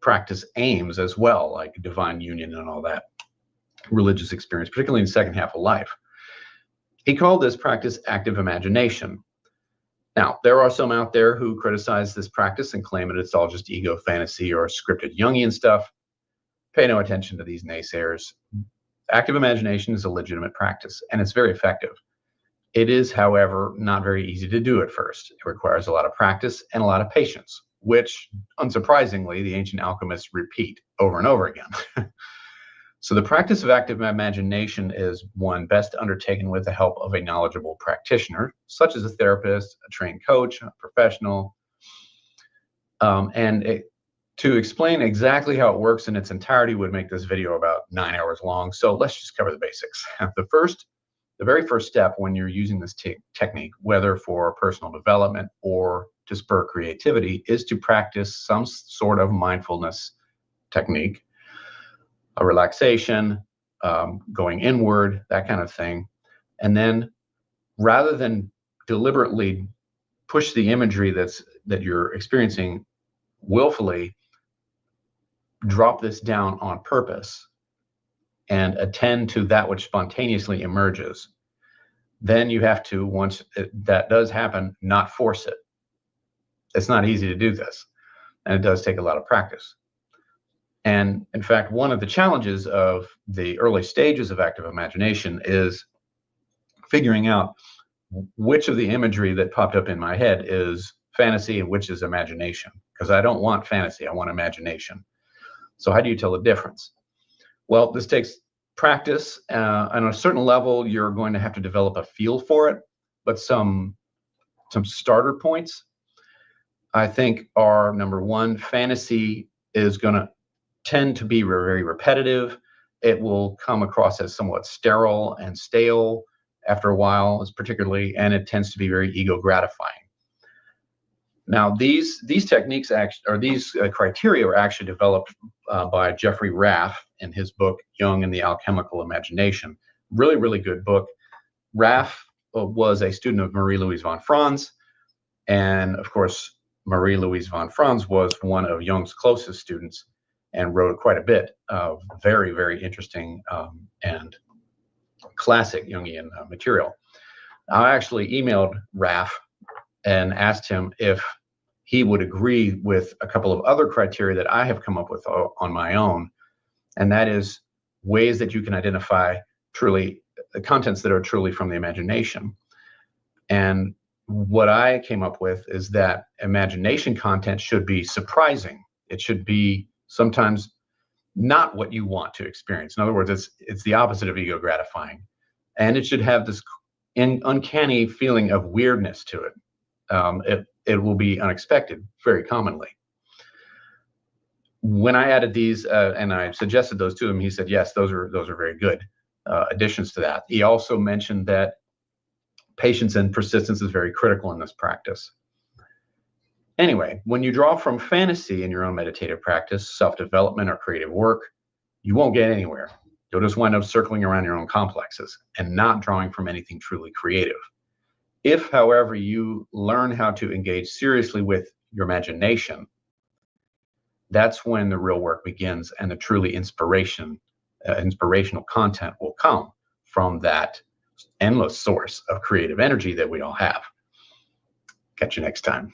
S12: practice aims as well, like divine union and all that religious experience, particularly in the second half of life. He called this practice active imagination. Now, there are some out there who criticize this practice and claim that it's all just ego fantasy or scripted Jungian stuff. Pay no attention to these naysayers. Active imagination is a legitimate practice, and it's very effective. It is, however, not very easy to do at first. It requires a lot of practice and a lot of patience, which, unsurprisingly, the ancient alchemists repeat over and over again. So the practice of active imagination is one best undertaken with the help of a knowledgeable practitioner, such as a therapist, a trained coach, a professional. To explain exactly how it works in its entirety would make this video about 9 hours long. So let's just cover the basics. The very first step when you're using this technique, whether for personal development or to spur creativity, is to practice some sort of mindfulness technique, a relaxation, going inward, that kind of thing. And then rather than deliberately push the imagery that you're experiencing willfully, drop this down on purpose and attend to that which spontaneously emerges. Then you have to, once that does happen, not force it. It's not easy to do this, and it does take a lot of practice. And in fact, one of the challenges of the early stages of active imagination is figuring out which of the imagery that popped up in my head is fantasy and which is imagination, because I don't want fantasy, I want imagination. So how do you tell the difference? Well, this takes practice. On a certain level, you're going to have to develop a feel for it, but some starter points, I think, are number one, fantasy is going to tend to be very repetitive. It will come across as somewhat sterile and stale after a while, and it tends to be very ego gratifying. Now, these techniques these criteria were actually developed by Jeffrey Raff in his book Jung and the Alchemical Imagination. Really, really good book. Raff was a student of Marie-Louise von Franz, and of course, Marie-Louise von Franz was one of Jung's closest students and wrote quite a bit of very, very interesting and classic Jungian material. I actually emailed Raff and asked him if he would agree with a couple of other criteria that I have come up with on my own, and that is ways that you can identify truly the contents that are truly from the imagination. And what I came up with is that imagination content should be surprising. It should be sometimes not what you want to experience. In other words, it's the opposite of ego gratifying, and it should have this uncanny feeling of weirdness to it. It will be unexpected very commonly. When I added these and I suggested those to him, he said, yes, those are very good additions to that. He also mentioned that patience and persistence is very critical in this practice. Anyway, when you draw from fantasy in your own meditative practice, self-development, or creative work, you won't get anywhere. You'll just wind up circling around your own complexes and not drawing from anything truly creative. If, however, you learn how to engage seriously with your imagination, that's when the real work begins and the truly inspirational content will come from that endless source of creative energy that we all have. Catch you next time.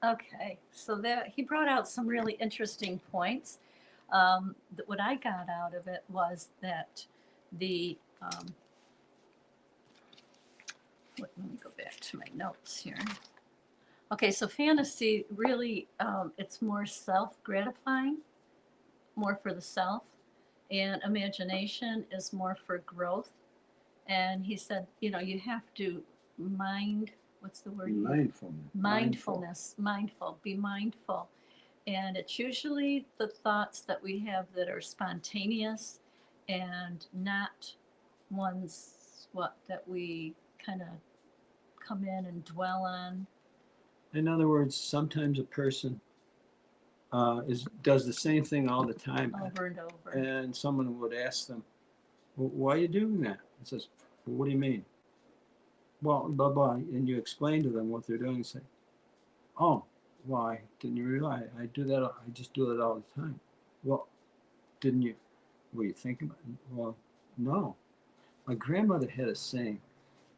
S3: Okay, so there he brought out some really interesting points. What I got out of it was that let me go back to my notes here. Okay, so fantasy really, it's more self-gratifying, more for the self, and imagination is more for growth. And he said, you have to what's the word? Mindful, be mindful. And it's usually the thoughts that we have that are spontaneous and not ones that we kind of come in and dwell on.
S4: In other words, sometimes a person does the same thing all the time.
S3: Over and over.
S4: And someone would ask them, well, why are you doing that? It says, well, what do you mean? Well, blah, blah. And you explain to them what they're doing and say, oh, why didn't you realize I do that? I just do it all the time. Well, didn't you? Were you thinking about it? Well, no. My grandmother had a saying,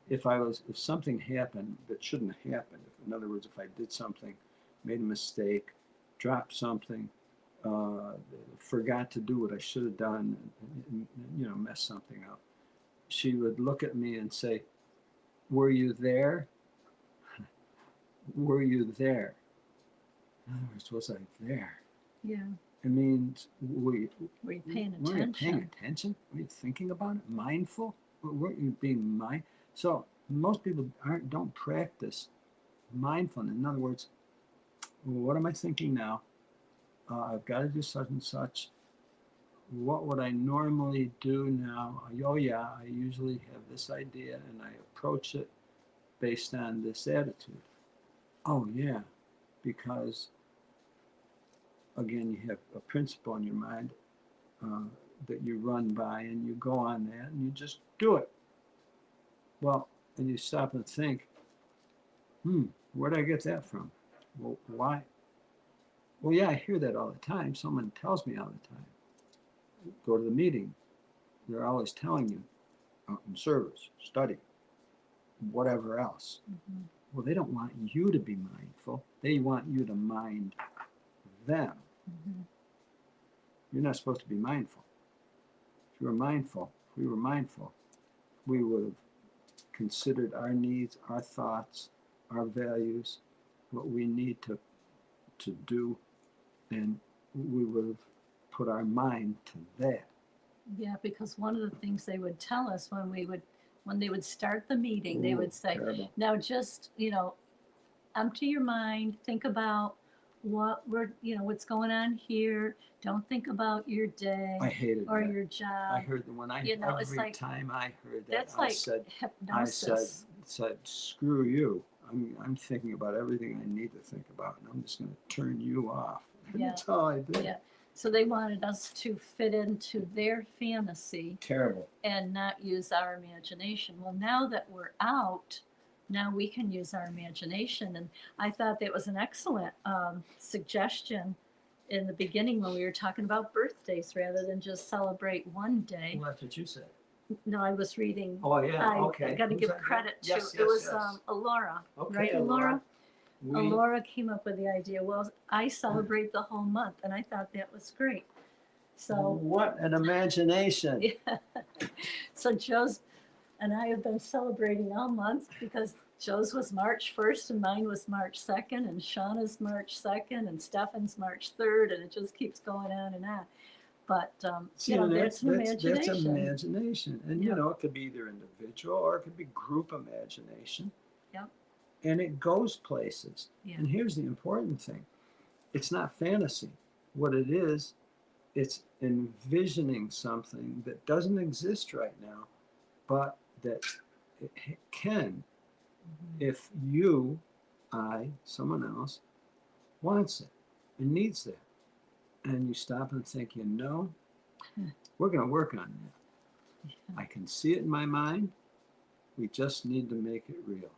S4: if something happened that shouldn't have happened, in other words, if I did something, made a mistake, dropped something, forgot to do what I should have done, and messed something up, she would look at me and say, were you there? Were you there? In other words, was I there?
S3: Yeah.
S4: It means, were you
S3: paying attention?
S4: Were you paying attention? Were you thinking about it? Mindful? Weren't you being mindful? So most people don't practice mindfulness. In other words, what am I thinking now? I've got to do such and such. What would I normally do now? Oh yeah, I usually have this idea and I approach it based on this attitude. Oh yeah, because again, you have a principle in your mind that you run by, and you go on that and you just do it. Well, and you stop and think, where did I get that from? Well, why? Well, yeah, I hear that all the time. Someone tells me all the time. Go to the meeting. They're always telling you, in service, study, whatever else. Well, they don't want you to be mindful. They want you to mind them.
S3: Mhm.
S4: You're not supposed to be mindful. If you were mindful, if we were mindful, we would have considered our needs, our thoughts, our values, what we need to do, and we would have put our mind to that.
S3: Yeah, because one of the things they would tell us when they would start the meeting, they
S4: Ooh,
S3: would say,
S4: terrible.
S3: now just, empty your mind, think about what's going on here. Don't think about your day
S4: I hated
S3: or
S4: that.
S3: your job.
S4: I heard that when
S3: it's
S4: every
S3: like,
S4: time I heard that,
S3: that's
S4: I
S3: like
S4: said,
S3: hypnosis.
S4: screw you. I'm thinking about everything I need to think about, and I'm just going to turn you off.
S3: Yeah.
S4: That's all I did.
S3: Yeah. So they wanted us to fit into their fantasy
S4: Terrible.
S3: and not use our imagination. Well, now that we're out, now we can use our imagination. And I thought that was an excellent suggestion in the beginning when we were talking about birthdays rather than just celebrate one day.
S4: Well, that's what you said.
S3: No, I was reading.
S4: Oh, yeah,
S3: I
S4: okay.
S3: got to
S4: Who's
S3: give
S4: that?
S3: credit to,
S4: Yes,
S3: it was
S4: yes.
S3: Alora,
S4: Okay,
S3: right, Alora?
S4: We,
S3: Alora came up with the idea, well, I celebrate the whole month, and I thought that was great. So,
S4: what an imagination.
S3: yeah. So Joe's and I have been celebrating all month because Joe's was March 1st and mine was March 2nd and Shauna's March 2nd and Stefan's March 3rd, and it just keeps going on and on. But,
S4: See,
S3: that's an imagination.
S4: That's imagination. And,
S3: Yeah.
S4: it could be either individual or it could be group imagination.
S3: Yep.
S4: And it goes places.
S3: Yeah.
S4: And here's the important thing. It's not fantasy. What it is, it's envisioning something that doesn't exist right now, but that it can, if you, someone else, wants it and needs that. And you stop and think, we're going to work on that.
S3: Yeah.
S4: I can see it in my mind. We just need to make it real.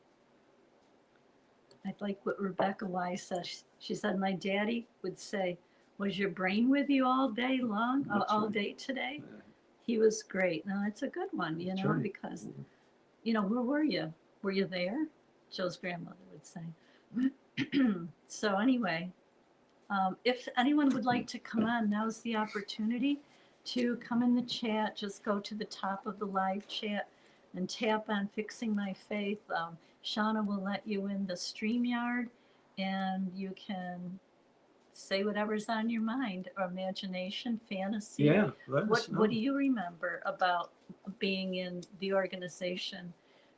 S3: I like what Rebecca Wise says. She said, my daddy would say, was your brain with you all day long,
S4: That's
S3: all
S4: right.
S3: day today?
S4: Yeah.
S3: He was great. Now, it's a good one,
S4: That's right.
S3: because, where were you? Were you there? Joe's grandmother would say. So anyway, if anyone would like to come on, now's the opportunity to come in the chat. Just go to the top of the live chat and tap on Fixing My Faith. Shauna will let you in the StreamYard, and you can say whatever's on your mind, or imagination, fantasy.
S4: Yeah. Let us know.
S3: What do you remember about being in the organization?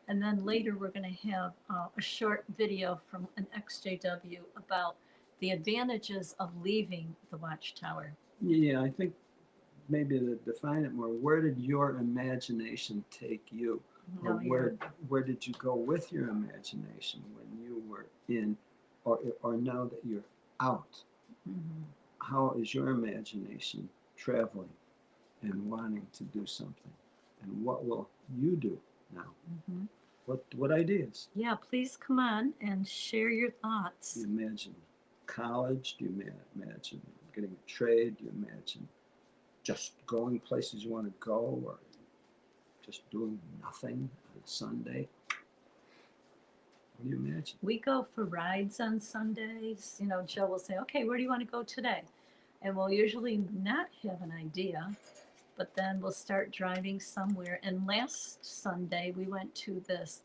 S3: And then later we're going to have a short video from an ExJW about the advantages of leaving the Watchtower.
S4: Yeah, I think maybe to define it more, where did your imagination take you? Or where did you go with your imagination when you were in, or now that you're out?
S3: Mm-hmm.
S4: How is your imagination traveling and wanting to do something? And what will you do now?
S3: Mm-hmm.
S4: What ideas?
S3: Yeah, please come on and share your thoughts.
S4: Do you imagine college? Do you imagine getting a trade? Do you imagine just going places you want to go, or just doing nothing on Sunday? What do you imagine?
S3: We go for rides on Sundays. Joe will say, okay, where do you want to go today? And we'll usually not have an idea, but then we'll start driving somewhere. And last Sunday we went to this,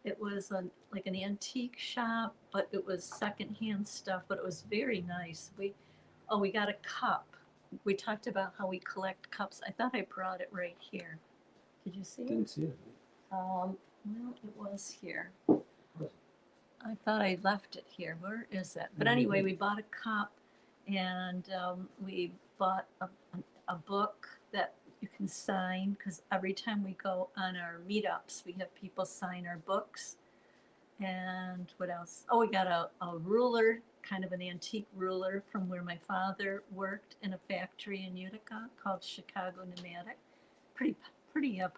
S3: it was like an antique shop, but it was secondhand stuff, but it was very nice. We got a cup. We talked about how we collect cups. I thought I brought it right here. Did you see it?
S4: Didn't see it.
S3: Well, it was here. I thought I left it here. Where is it? But anyway, we bought a cup, and we bought a book that you can sign, because every time we go on our meetups, we have people sign our books. And what else? Oh, we got a ruler, kind of an antique ruler from where my father worked in a factory in Utica called Chicago Pneumatic. Pretty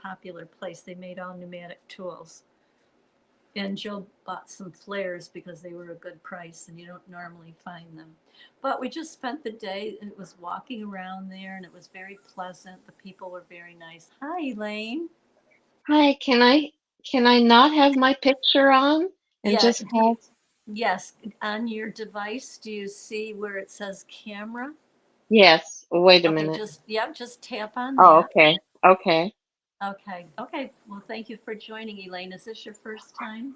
S3: popular place. They made all pneumatic tools. And Joe bought some flares because they were a good price and you don't normally find them. But we just spent the day, and it was walking around there, and it was very pleasant. The people were very nice. Hi, Elaine.
S13: Hi, can I Can I not have my picture on and
S3: Yeah,
S13: just have?
S3: yes, on your device, do you see where it says camera?
S13: Yes. Wait a
S3: Okay,
S13: minute.
S3: just tap on
S13: Oh,
S3: that.
S13: okay. Okay.
S3: Okay. Well, thank you for joining, Elaine. Is this your first time?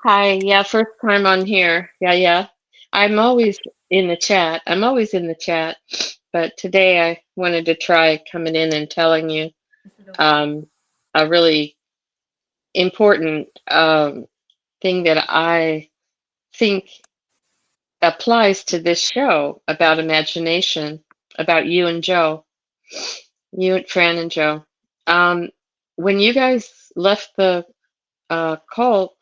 S13: Hi. Yeah, first time on here. Yeah. I'm always in the chat. I'm always in the chat, but today I wanted to try coming in and telling you
S3: Is it okay?
S13: a really important thing that I think applies to this show about imagination, about you and Joe, you and Fran and Joe. When you guys left the cult,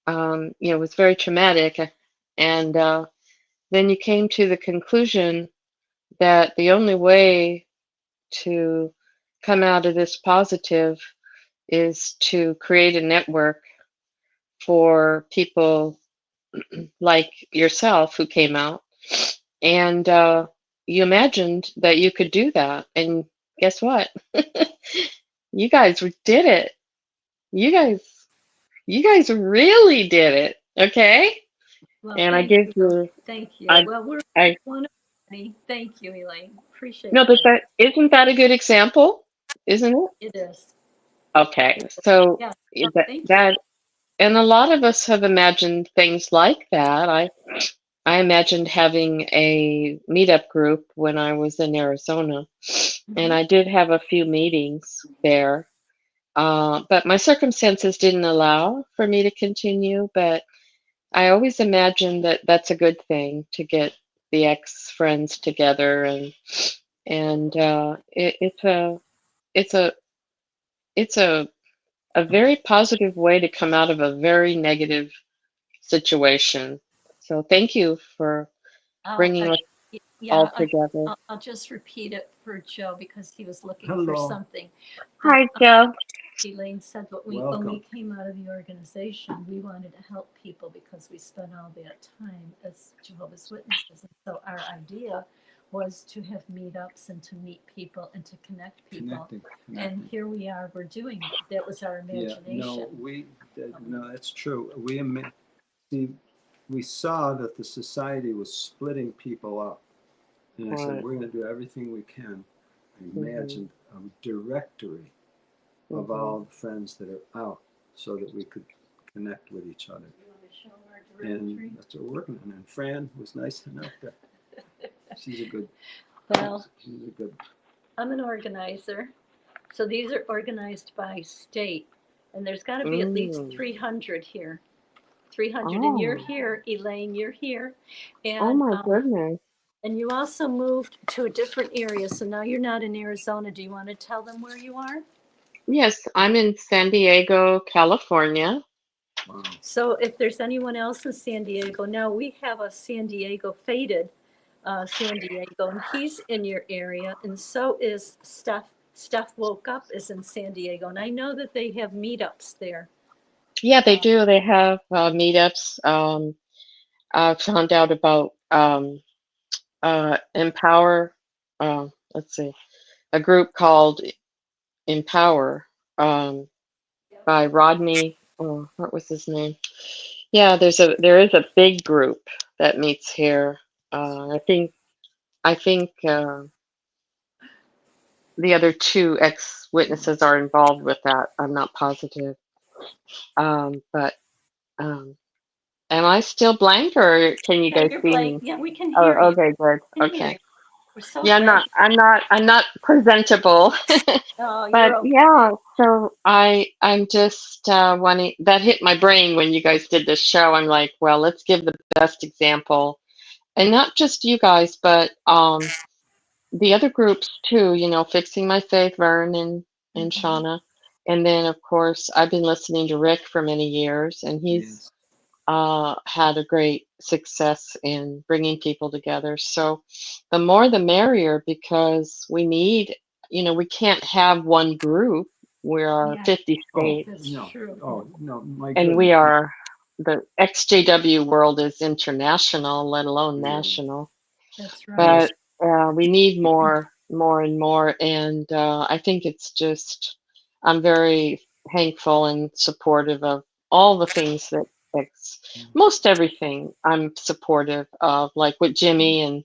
S13: it was very traumatic, and then you came to the conclusion that the only way to come out of this positive is to create a network for people like yourself who came out. And you imagined that you could do that. And guess what? You guys did it. You guys, you guys really did it. Okay?
S3: Well,
S13: And I
S3: thank
S13: give
S3: you.
S13: you,
S3: Thank you.
S13: I,
S3: Well, we're
S13: I,
S3: one of many. Thank you, Elaine. Appreciate
S13: no, but
S3: that.
S13: isn't that a good example? Isn't it?
S3: It is.
S13: Okay.
S3: It is.
S13: So
S3: Yeah. Well,
S13: that,
S3: thank you.
S13: that, and a lot of us have imagined things like that. I imagined having a meetup group when I was in Arizona, and I did have a few meetings there. But my circumstances didn't allow for me to continue. But I always imagined that that's a good thing to get the ex-friends together, and it's a it's a very positive way to come out of a very negative situation. So thank you for
S3: Oh,
S13: bringing us all
S3: yeah.
S13: together.
S3: I'll just repeat it for Joe because he was looking for
S4: Hello.
S3: something.
S13: Hi, Joe.
S3: Elaine said, but when we
S4: Welcome.
S3: came out of the organization, we wanted to help people because we spent all that time as Jehovah's Witnesses. And so our idea was to have meetups and to meet people and to connect people.
S4: Connecting.
S3: And here we are, we're doing it. That was our imagination.
S4: No, that's true. See, we saw that the society was splitting people up. And I said,
S13: Right.
S4: we're going to do everything we can. I imagined a directory of all the friends that are out so that we could connect with each other.
S3: You want to show our directory?
S4: And that's what we're working on. And Fran was nice enough to, she's a good,
S3: Well,
S4: she's a good,
S3: I'm an organizer. So these are organized by state. And there's got to be at least 300 here. 300. And you're
S13: Oh,
S3: here, Elaine, you're here.
S13: oh
S3: And
S13: my goodness.
S3: and you also moved to a different area. So now you're not in Arizona. Do you want to tell them where you are?
S13: Yes, I'm in San Diego, California.
S4: wow.
S3: So if there's anyone else in San Diego, now we have a San Diego faded San Diego, and he's in your area, and so is Steph. Steph Woke Up is in San Diego, and I know that they have meetups there.
S13: Yeah, they do. They have meetups. I found out about Empower. Let's see, a group called Empower by Rodney. Oh, what was his name? Yeah, there is a big group that meets here. I think the other two ex-witnesses are involved with that. I'm not positive. But am I still blank, or can you
S3: No,
S13: guys
S3: you're
S13: see
S3: blank.
S13: me?
S3: Yeah, we can hear
S13: Oh,
S3: you.
S13: okay, good.
S3: We can hear
S13: Okay.
S3: you. We're so
S13: Yeah,
S3: glad.
S13: I'm not presentable.
S3: Oh,
S13: But
S3: you're okay.
S13: yeah, so I'm just wanting that hit my brain when you guys did this show. I'm like, well, let's give the best example, and not just you guys, but the other groups too. Fixing My Faith, Vern and Shauna, and then of course I've been listening to Rick for many years, and he's
S4: Yes.
S13: had a great success in bringing people together. So the more the merrier, because we can't have one group. We are
S3: Yeah,
S13: 50
S4: Oh,
S13: states,
S3: that's
S4: no.
S3: true.
S4: Oh, no, my
S13: and
S4: goodness.
S13: the XJW world is international, let alone
S4: Yeah.
S13: national.
S3: That's right.
S4: Yes.
S13: But we need more and more. And I think it's just, I'm very thankful and supportive of all the things that most everything I'm supportive of, like what Jimmy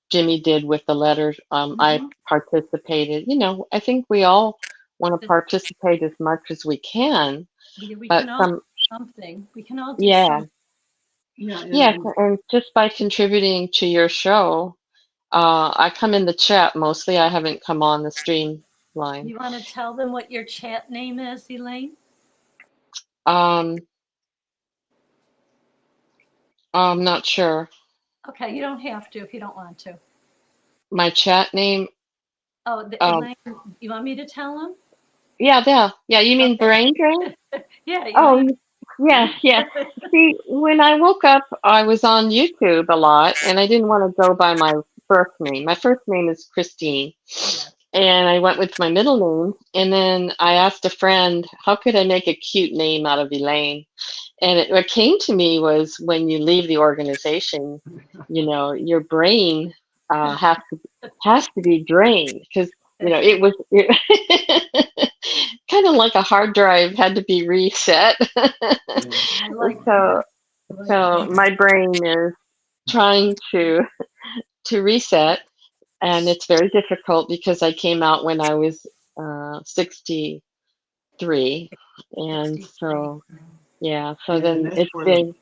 S13: did with the letter. I participated. I think we all want to participate as much as we can,
S3: We
S13: but
S3: can all do something. We can all do
S13: yeah,
S3: something.
S13: yes, and just by contributing to your show, I come in the chat mostly. I haven't come on the stream line.
S3: You want to tell them what your chat name is, Elaine?
S13: I'm not sure.
S3: Okay, you don't have to if you don't want to.
S13: My chat name.
S3: Oh, Elaine, you want me to tell them?
S13: Yeah. You mean brain drain?
S3: Yeah, Elaine.
S13: Oh, yeah. See, when I woke up, I was on YouTube a lot, and I didn't want to go by my birth name. My first name is Christine, and I went with my middle name. And then I asked a friend, how could I make a cute name out of Elaine? And what came to me was, when you leave the organization, your brain has to be drained, because it was kind of like a hard drive had to be reset.
S3: I like
S13: so my brain is trying to reset, and it's very difficult because I came out when I was 63, and so so then
S4: that's
S13: it's
S4: where
S13: been.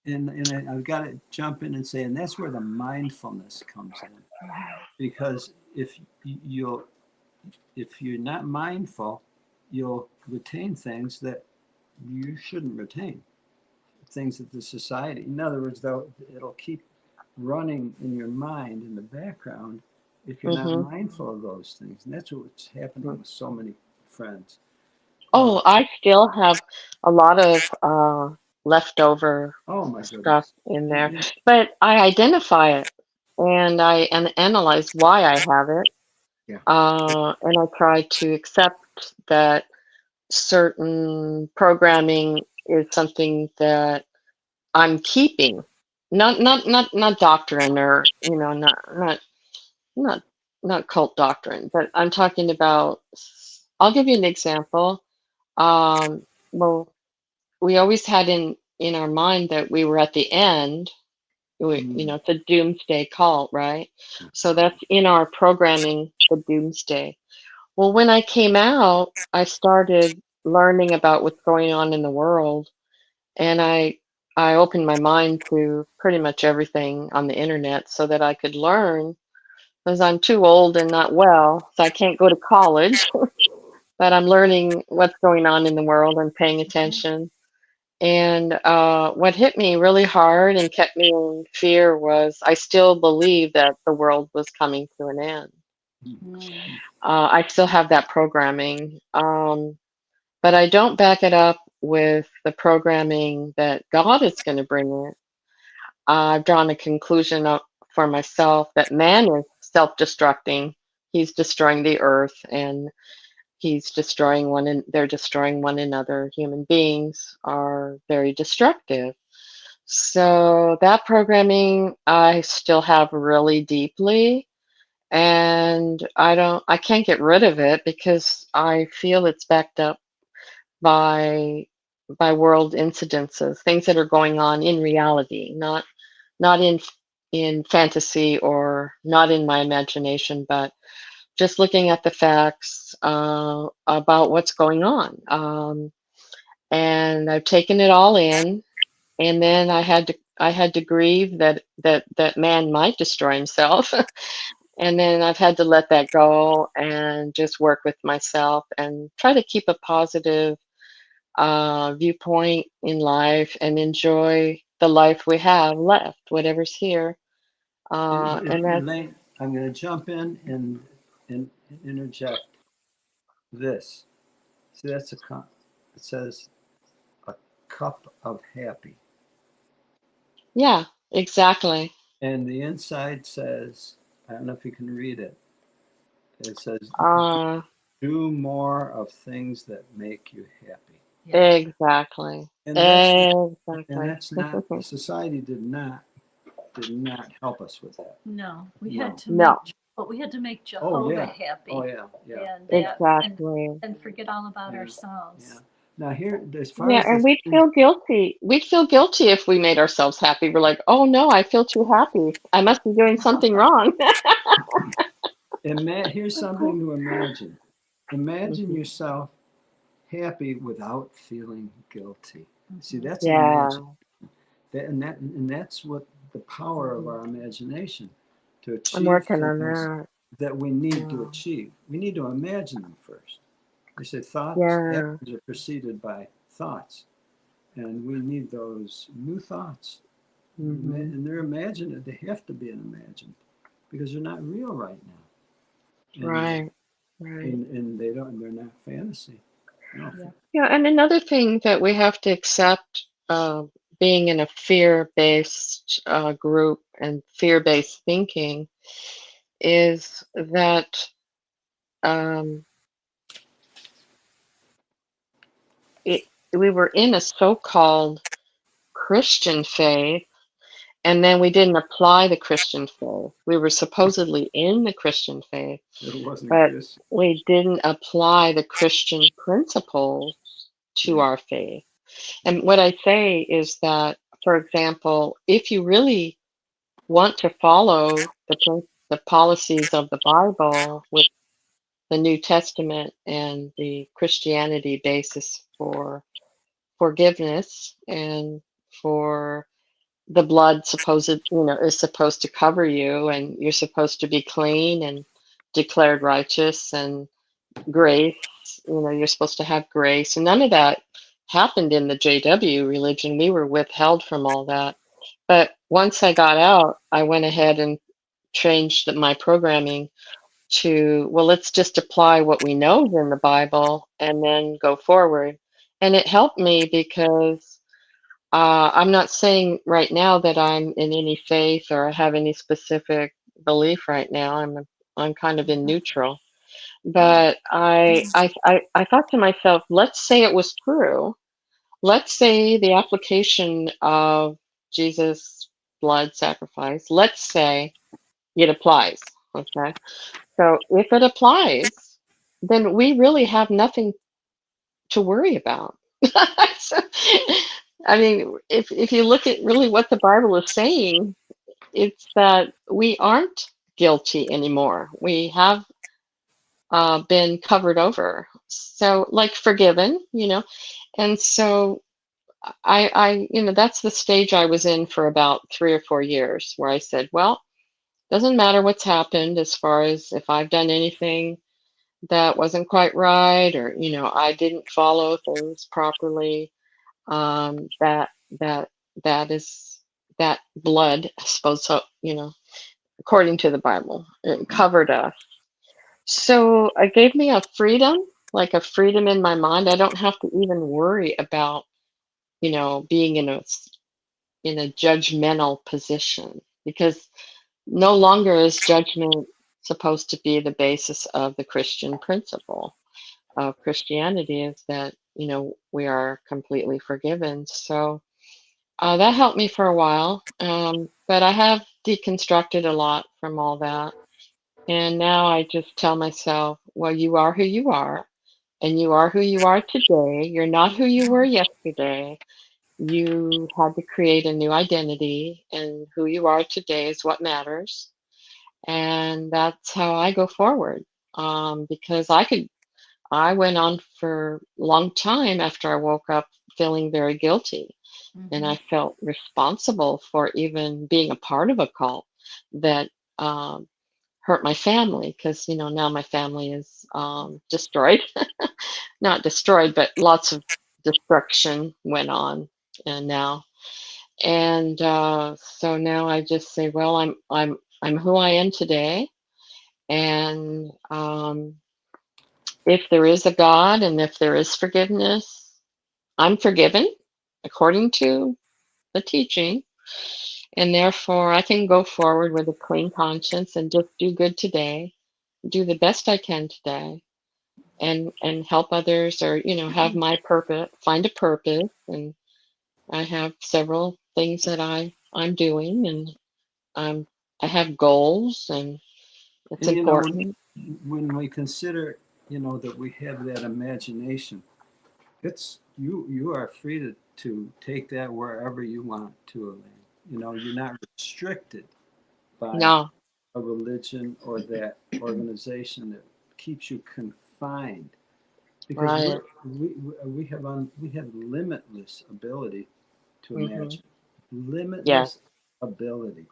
S4: And I've got to jump in and say, and that's where the mindfulness comes in, because if you're not mindful, you'll retain things that you shouldn't retain, things that the society. In other words, though, it'll keep running in your mind in the background if you're not mindful of those things, and that's what's happening with so many friends.
S13: Oh, I still have a lot of leftover stuff in there, but I identify it, and I analyze why I have it, and I try to accept that certain programming is something that I'm keeping, not doctrine, or not cult doctrine, but I'm talking about. I'll give you an example. Well, we always had in our mind that we were at the end. It's a doomsday cult, right? So that's in our programming, the doomsday. Well, when I came out, I started learning about what's going on in the world, and I opened my mind to pretty much everything on the internet so that I could learn, because I'm too old and not well, so I can't go to college. But I'm learning what's going on in the world and paying attention. And what hit me really hard and kept me in fear was, I still believe that the world was coming to an end. I still have that programming, but I don't back it up with the programming that God is going to bring in. I've drawn a conclusion for myself that man is self-destructing. He's destroying the earth, and he's destroying they're destroying one another. Human beings are very destructive. So that programming I still have really deeply, and I can't get rid of it because I feel it's backed up by world incidences, things that are going on in reality, not in fantasy, or not in my imagination, but just looking at the facts about what's going on. And I've taken it all in, and then I had to grieve that man might destroy himself. And then I've had to let that go and just work with myself and try to keep a positive viewpoint in life and enjoy the life we have left, whatever's here. And that's.
S4: Elaine, I'm going to jump in and interject this. See, that's a cup. It says a cup of happy.
S13: Yeah, exactly.
S4: And the inside says, I don't know if you can read it. It says, do more of things that make you happy.
S13: Exactly.
S4: And that's not, society did not help us with that.
S3: No, we had to
S13: No.
S3: But we had to make
S4: Oh,
S3: Jehovah
S4: yeah.
S3: happy.
S4: Oh, yeah, yeah.
S3: And
S13: Exactly.
S3: and forget all about
S4: Yeah.
S3: ourselves.
S4: Yeah. Now here, as far
S13: Yeah,
S4: as
S13: and
S4: the
S13: we'd feel guilty. We'd feel guilty if we made ourselves happy. We're like, oh no, I feel too happy. I must be doing something wrong.
S4: here's something to imagine. Imagine
S13: Mhm.
S4: yourself happy without feeling guilty. See, that's an
S13: Yeah.
S4: imagine. And that's what the power of our imagination to
S13: I'm
S4: achieve
S13: working on
S4: things
S13: that.
S4: that we need to
S13: Yeah.
S4: achieve. We need to imagine them first. They say thoughts,
S13: Yeah.
S4: actions are preceded by thoughts, and we need those new thoughts.
S13: Hmm.
S4: And they're imagined. They have to be imagined because they're not real right now.
S13: Right. Right.
S4: And they don't. They're not fantasy. No.
S3: Yeah.
S13: Yeah, and another thing that we have to accept, being in a fear-based group and fear-based thinking, is that um, we were in a so-called Christian faith, and then we didn't apply the Christian faith. We were supposedly in the Christian faith,
S4: It wasn't
S13: but
S4: this.
S13: we didn't apply the Christian principles to
S4: Yeah.
S13: our faith. And what I say is that, for example, if you really want to follow the policies of the Bible with the New Testament and the Christianity basis for forgiveness and for the blood is supposed to cover you, and you're supposed to be clean and declared righteous, and grace, you're supposed to have grace, and none of that happened in the JW religion. We were withheld from all that. But once I got out, I went ahead and changed my programming to, well, let's just apply what we know is in the Bible and then go forward. And it helped me because I'm not saying right now that I'm in any faith or have any specific belief right now. I'm kind of in neutral. But I thought to myself, let's say it was true. Let's say the application of Jesus' blood sacrifice, let's say it applies. Okay. So if it applies, then we really have nothing to worry about. So, I mean, if you look at really what the Bible is saying, it's that we aren't guilty anymore. We have been covered over. So, like, forgiven, and so that's the stage I was in for about 3 or 4 years, where I said, well, doesn't matter what's happened as far as if I've done anything that wasn't quite right, or I didn't follow things properly. That that that is that blood, I suppose, so according to the Bible, it covered us. So it gave me a freedom, like a freedom in my mind. I don't have to even worry about being in a judgmental position, because no longer is judgment supposed to be the basis of the Christian principle of Christianity, is that we are completely forgiven. So that helped me for a while, but I have deconstructed a lot from all that, and now I just tell myself, well, you are who you are, and you are who you are today. You're not who you were yesterday. You had to create a new identity, and who you are today is what matters. And that's how I go forward. Because I went on for a long time after I woke up feeling very guilty. And I felt responsible for even being a part of a cult that hurt my family, because, now my family is destroyed. Not destroyed, but lots of destruction went on. And so now I just say, well, I'm who I am today, and if there is a God and if there is forgiveness, I'm forgiven according to the teaching, and therefore I can go forward with a clean conscience and just do good today, do the best I can today, and help others, or have my purpose, find a purpose. And I have several things that I'm doing, and I have goals, and It's
S4: And
S13: important.
S4: when we consider, that we have that imagination, it's you are free to take that wherever you want to, Elaine. You're not restricted by
S13: No,
S4: a religion or that organization that keeps you confined, because
S13: right.
S4: we have limitless ability to
S13: Hmm.
S4: imagine,
S13: Yes.
S4: limitless ability.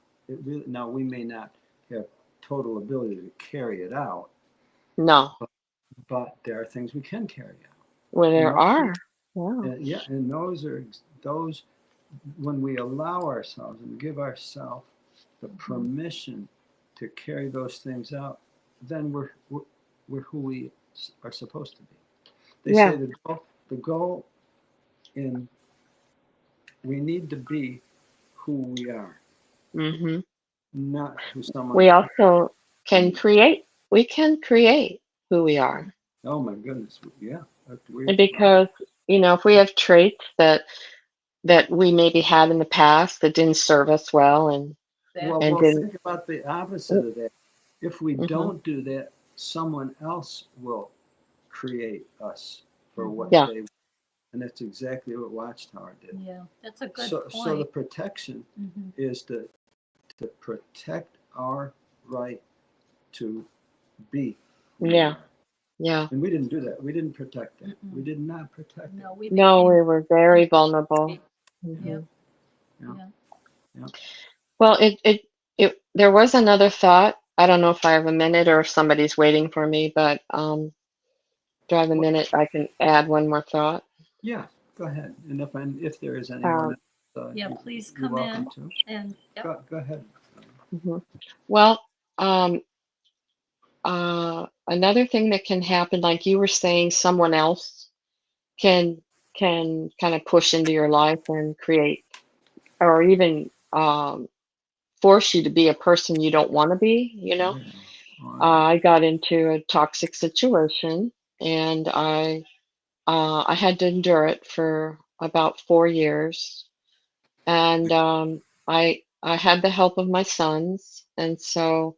S4: Now we may not have total ability to carry it out,
S13: No.
S4: but there are things we can carry out.
S13: Well,
S4: And
S13: there
S4: those,
S13: are. Yeah.
S4: and those when we allow ourselves and give ourselves the permission to carry those things out, then we're who we are supposed to be. They
S13: Yeah.
S4: say the goal in we need to be who we are,
S13: Hmm.
S4: not who someone.
S13: We also can create. We can create who we are.
S4: Oh my goodness, yeah,
S13: And because, if we have traits that we maybe had in the past that didn't serve us well and
S4: well,
S13: didn't.
S4: think about the opposite of that. If we
S13: Hmm.
S4: don't do that, someone else will create us for what
S13: Yeah.
S4: they want. And that's exactly what Watchtower did.
S3: Yeah, that's a good
S4: So the
S3: point.
S4: protection
S3: Mhm.
S4: is to protect our right to be who we
S13: Yeah.
S4: are.
S13: Yeah.
S4: And we didn't do that. We didn't protect that. We
S3: Mm-mm.
S4: did not protect
S3: No,
S4: it.
S3: we
S13: No,
S3: became.
S13: we were very vulnerable.
S3: Yeah,
S13: Hmm.
S4: Yeah.
S3: yeah.
S4: Yeah.
S13: Well, there was another thought. I don't know if I have a minute or if somebody's waiting for me, but do I have a
S4: What,
S13: minute? I can add one more thought.
S4: yeah, go ahead. And if there is anyone
S13: Um,
S4: else,
S3: Yeah, please
S4: you're
S3: come
S4: welcome
S3: in
S4: to.
S3: and, yep.
S4: Go ahead.
S13: mhm. Well, another thing that can happen, like you were saying, someone else can kind of push into your life and create, or even force you to be a person you don't want to be.
S4: Oh, yeah. Oh, yeah.
S13: I got into a toxic situation, and I had to endure it for about 4 years, and I had the help of my sons, and so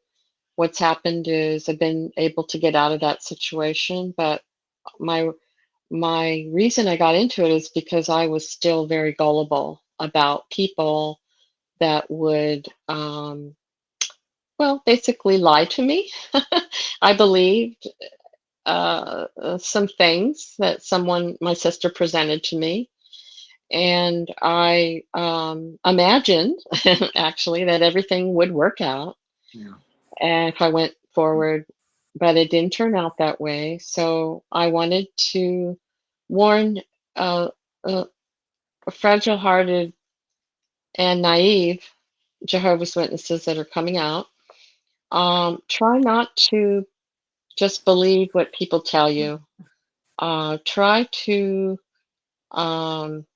S13: what's happened is I've been able to get out of that situation. But my my reason I got into it is because I was still very gullible about people that would well, basically lie to me. I believed some things that my sister presented to me. And I imagined actually that everything would work out
S4: Yeah.
S13: and if I went forward, but it didn't turn out that way. So I wanted to warn uh, uh, fragile hearted and naive Jehovah's Witnesses that are coming out. Try not to just believe what people tell you. Try to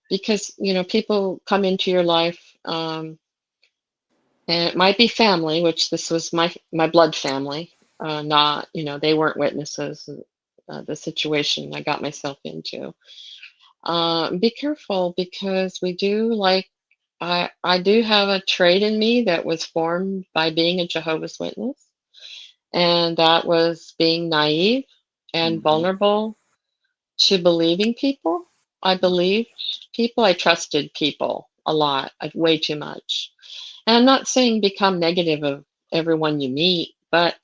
S13: because people come into your life, and it might be family, which this was my blood family. Not they weren't witnesses. The situation I got myself into. Be careful because we do I do have a trait in me that was formed by being a Jehovah's Witness, and that was being naive and
S4: Mm-hmm.
S13: vulnerable to believing people. I
S4: Yeah.
S13: believed people. I trusted people a lot, way too much. And I'm not saying become negative of everyone you meet, but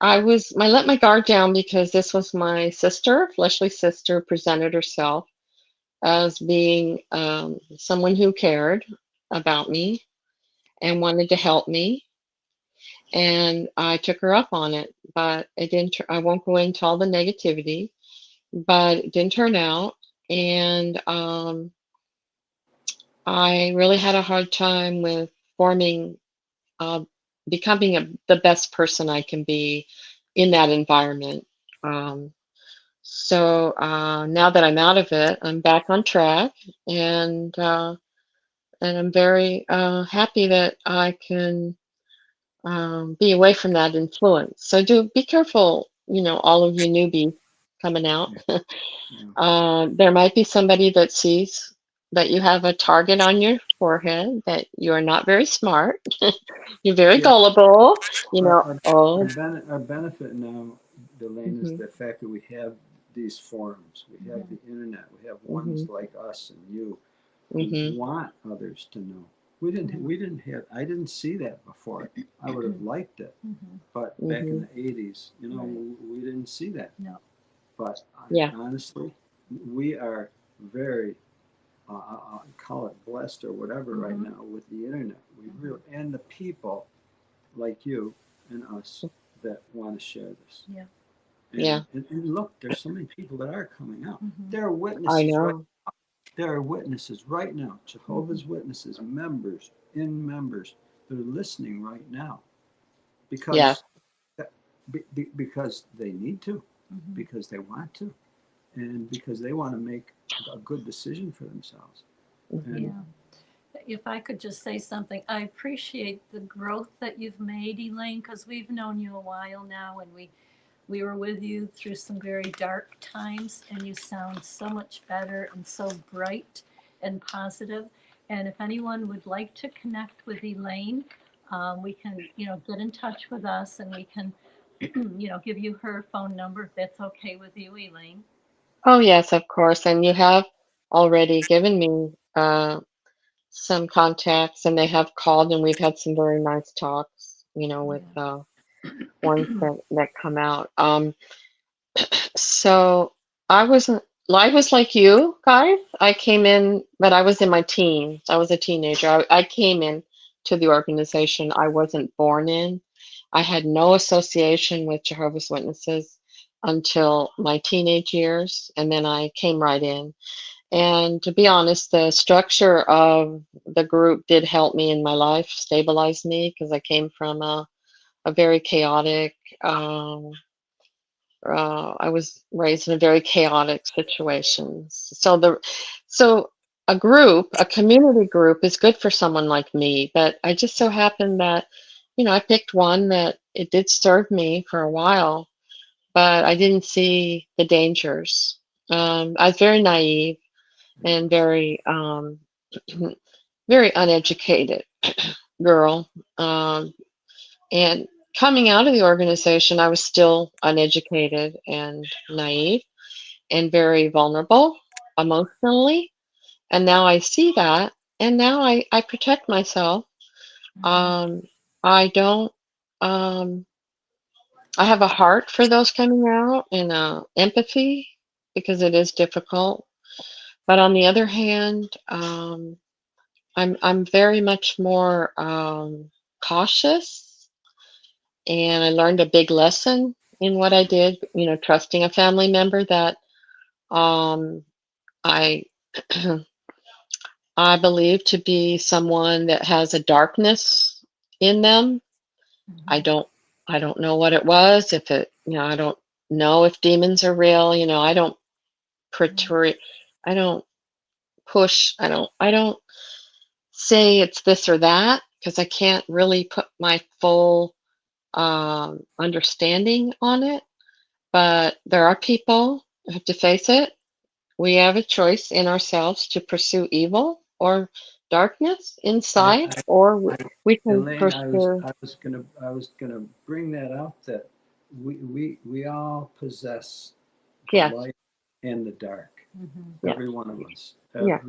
S13: I let my guard down because this was my sister, fleshly sister, presented herself as being someone who cared about me and wanted to help me. And I took her up on it, but it didn't. I won't go into all the negativity, but it didn't turn out. And I really had a hard time with forming, uh, becoming the best person I can be in that environment. So now that I'm out of it, I'm back on track, and I'm very happy that I can be away from that influence. So do be careful, all of you newbies coming out.
S4: Yeah.
S13: There might be somebody that sees that you have a target on your forehead, that you are not very smart. You're very gullible,
S4: Our benefit now, Delane, is
S13: Mhm.
S4: the fact that we have these forums, we have the internet, we have ones
S13: Mhm.
S4: like us and you who
S13: Mhm.
S4: want others to know. I didn't see that before. I would have liked it, but back in
S13: Mhm.
S4: the 80s, we didn't see that.
S3: No.
S4: But
S13: Yeah.
S4: honestly, we are very, call it blessed or whatever right now with the internet. We really, and the people like you and us that want to share this.
S3: Yeah.
S13: Yeah.
S4: And look, there's so many people that are coming out. There are
S13: I
S4: witnesses right.
S13: know.
S4: There are witnesses right now. Jehovah's Witnesses, members, members. They're listening right now
S13: Yeah.
S4: because because they need to, because they want to, and because they want to make a good decision for themselves. And
S3: Yeah. If I could just say something, I appreciate the growth that you've made, Elaine, because we've known you a while now, and we were with you through some very dark times, and you sound so much better and so bright and positive. And if anyone would like to connect with Elaine, we can, get in touch with us, and we can, give you her phone number if that's okay with you, Elaine.
S13: Oh, yes, of course. And you have already given me some contacts, and they have called, and we've had some very nice talks, with ones that come out. So I was like you guys. I came in, but I was in my teens. I was a teenager. I came in to the organization I wasn't born in. I had no association with Jehovah's Witnesses until my teenage years, and then I came right in. And to be honest, the structure of the group did help me in my life, stabilize me, because I came from a very chaotic, I was raised in a very chaotic situation. So a community group is good for someone like me, but I just so happened that, I picked one that it did serve me for a while, but I didn't see the dangers. I was very naive and very, very uneducated girl. And coming out of the organization, I was still uneducated and naive and very vulnerable emotionally. And now I see that, and now I protect myself. I don't, um, I have a heart for those coming out and empathy because it is difficult. But on the other hand, I'm very much more cautious, and I learned a big lesson in what I did. Trusting a family member that I I believe to be someone that has a darkness in them. I don't I don't know what it was. If it I don't know if demons are real. I don't portray. I don't push. I don't say it's this or that because I can't really put my full understanding on it. But there are people who have to face it. We have a choice in ourselves to pursue evil or darkness inside, or we can
S4: Elaine,
S13: pursue.
S4: I was gonna bring that up that we all possess the
S13: Yes,
S4: light and the dark.
S13: yes,
S4: Every one of us.
S13: yeah.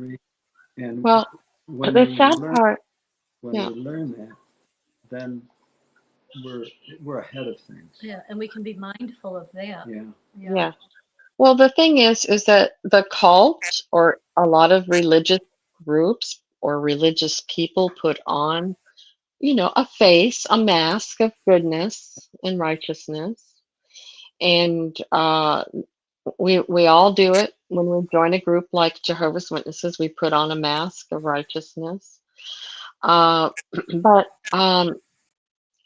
S4: And
S13: Well,
S4: when
S13: the
S4: we
S13: sad
S4: learn
S13: part,
S4: when
S13: yeah,
S4: we learn that, then we're ahead of things.
S3: Yeah, and we can be mindful of that.
S4: Yeah.
S3: Yeah.
S13: yeah. Well, the thing is that the cult or a lot of religious groups or religious people put on, a face, a mask of goodness and righteousness. And we all do it when we join a group like Jehovah's Witnesses. We put on a mask of righteousness. Uh, but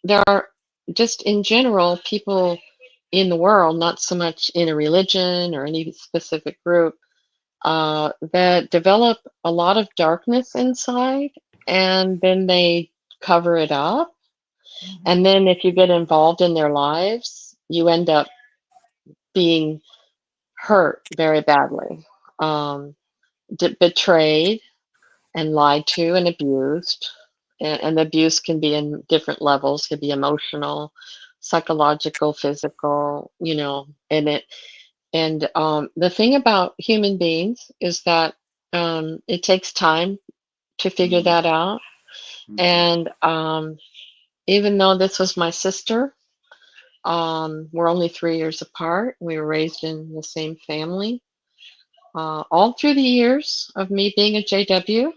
S13: there are just in general people in the world, not so much in a religion or any specific group, that develop a lot of darkness inside, and then they cover it up. And then if you get involved in their lives, you end up being hurt very badly, betrayed, and lied to and abused. And the abuse can be in different levels, could be emotional, psychological, physical, you know, and the thing about human beings is that it takes time to figure that out. And even though this was my sister, we're only 3 years apart. We were raised in the same family. All through the years of me being a JW,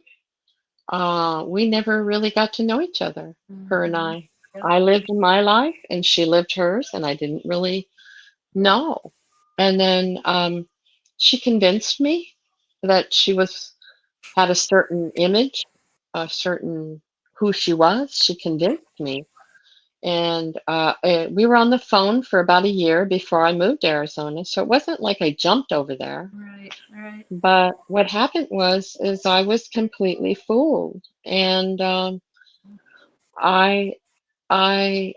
S13: we never really got to know each other, her and I. I lived my life and she lived hers, and I didn't really know. And then she convinced me that she had a certain image, a certain who she was. She convinced me. And we were on the phone for about a year before I moved to Arizona. So it wasn't like I jumped over there.
S3: Right, right.
S13: But what happened is I was completely fooled. And I I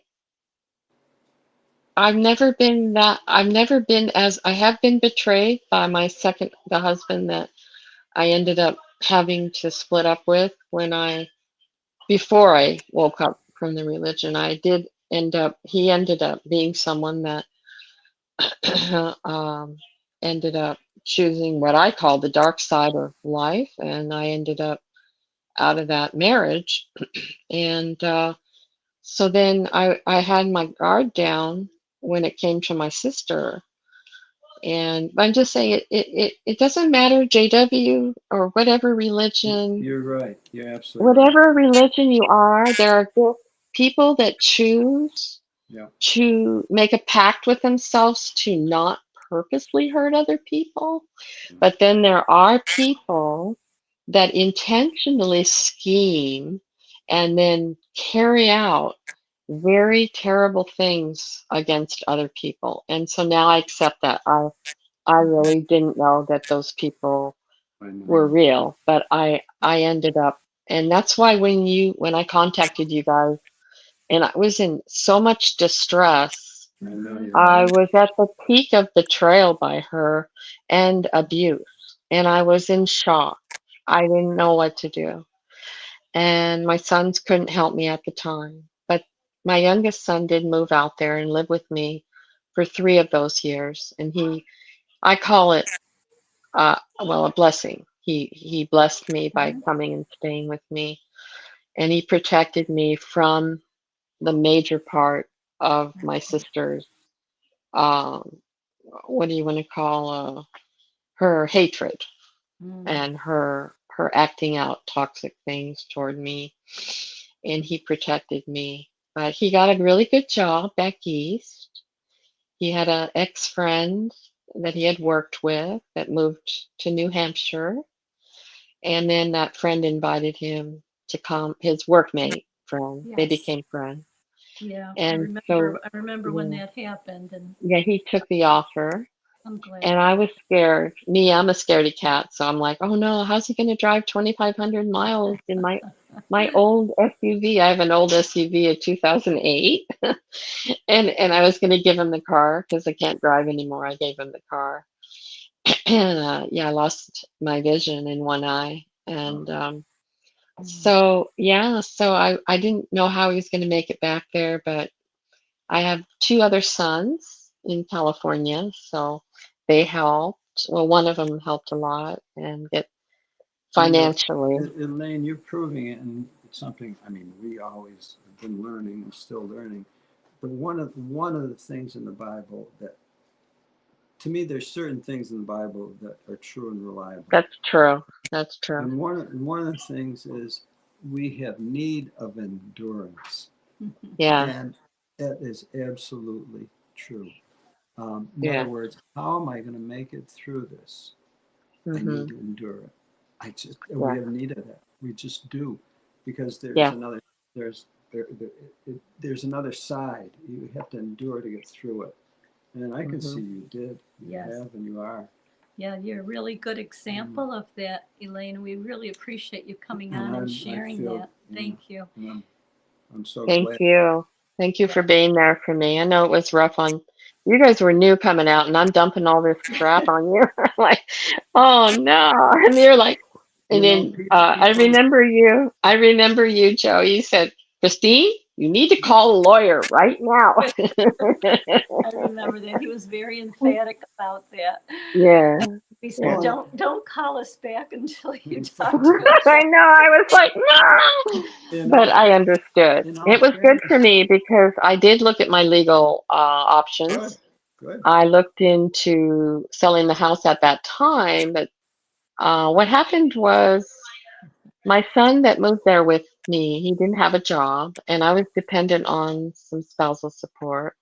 S13: I've never been as I have been betrayed by the husband that I ended up having to split up with before I woke up from the religion. He ended up being someone that ended up choosing what I call the dark side of life. And I ended up out of that marriage. And so then I had my guard down when it came to my sister. And I'm just saying it doesn't matter, JW or whatever religion.
S4: You're right. You're absolutely right.
S13: Whatever religion you are, there are just people that choose to make a pact with themselves to not purposely hurt other people. But then there are people that intentionally scheme and then carry out very terrible things against other people. And so now I accept that. I really didn't know that those people were real, but I ended up, and that's why when I contacted you guys, and I was in so much distress, I was at the peak of betrayal by her and abuse, and I was in shock. I didn't know what to do, and my sons couldn't help me at the time, but my youngest son did move out there and live with me for 3 of those years, and I call it a blessing. He blessed me by coming and staying with me, and he protected me from the major part of my sister's what do you want to call her hatred and her acting out toxic things toward me, and he protected me. But he got a really good job back east. He had an ex-friend that he had worked with that moved to New Hampshire. And then that friend invited him to come, his workmate friend. They
S3: Yes.
S13: became friends.
S3: Yeah,
S13: And
S3: I remember when
S13: yeah,
S3: that happened, and
S13: yeah, he took the offer.
S3: I'm glad.
S13: And I was scared. I'm a scaredy cat. So I'm like, oh no, how's he going to drive 2,500 miles in my old SUV? I have an old SUV, a 2008. And I was going to give him the car because I can't drive anymore. I gave him the car. And I lost my vision in one eye. And so I didn't know how he was going to make it back there, but I have 2 other sons in California, so they helped. Well, one of them helped a lot and get financially.
S4: Elaine, you're proving it, and it's something, I mean, we always have been learning and still learning. But one of the things in the Bible that, to me, there's certain things in the Bible that are true and reliable.
S13: That's true. That's true.
S4: And one of the things is we have need of endurance.
S13: Yeah.
S4: And that is absolutely true. In
S13: Yeah.
S4: other words, how am I going to make it through this? I need to endure it. We have need of that. We just do, because there's another side. You have to endure to get through it. And I can see you did. You have, and you are.
S3: Yeah, you're a really good example of that, Elaine. We really appreciate you coming on and sharing that. Thank you.
S4: I'm so
S13: Thank
S4: glad.
S13: you. Thank you for being there for me. I know it was rough on you guys. Were new coming out, and I'm dumping all this crap on you. Like, oh no. And you're like, And
S4: You know,
S13: then I remember you, Joe. You said, Christine, you need to call a lawyer right now.
S3: I remember that. He was very emphatic about that.
S13: Yeah.
S3: He said,
S13: Yeah.
S3: don't call us back until you talk to a
S13: I
S3: judge.
S13: know. I was like, no.
S4: You
S13: But
S4: know,
S13: I understood.
S4: in all
S13: It was good for
S4: fairness,
S13: me because I did look at my legal options.
S4: good.
S13: I looked into selling the house at that time, but what happened was my son that moved there with me, he didn't have a job, and I was dependent on some spousal support.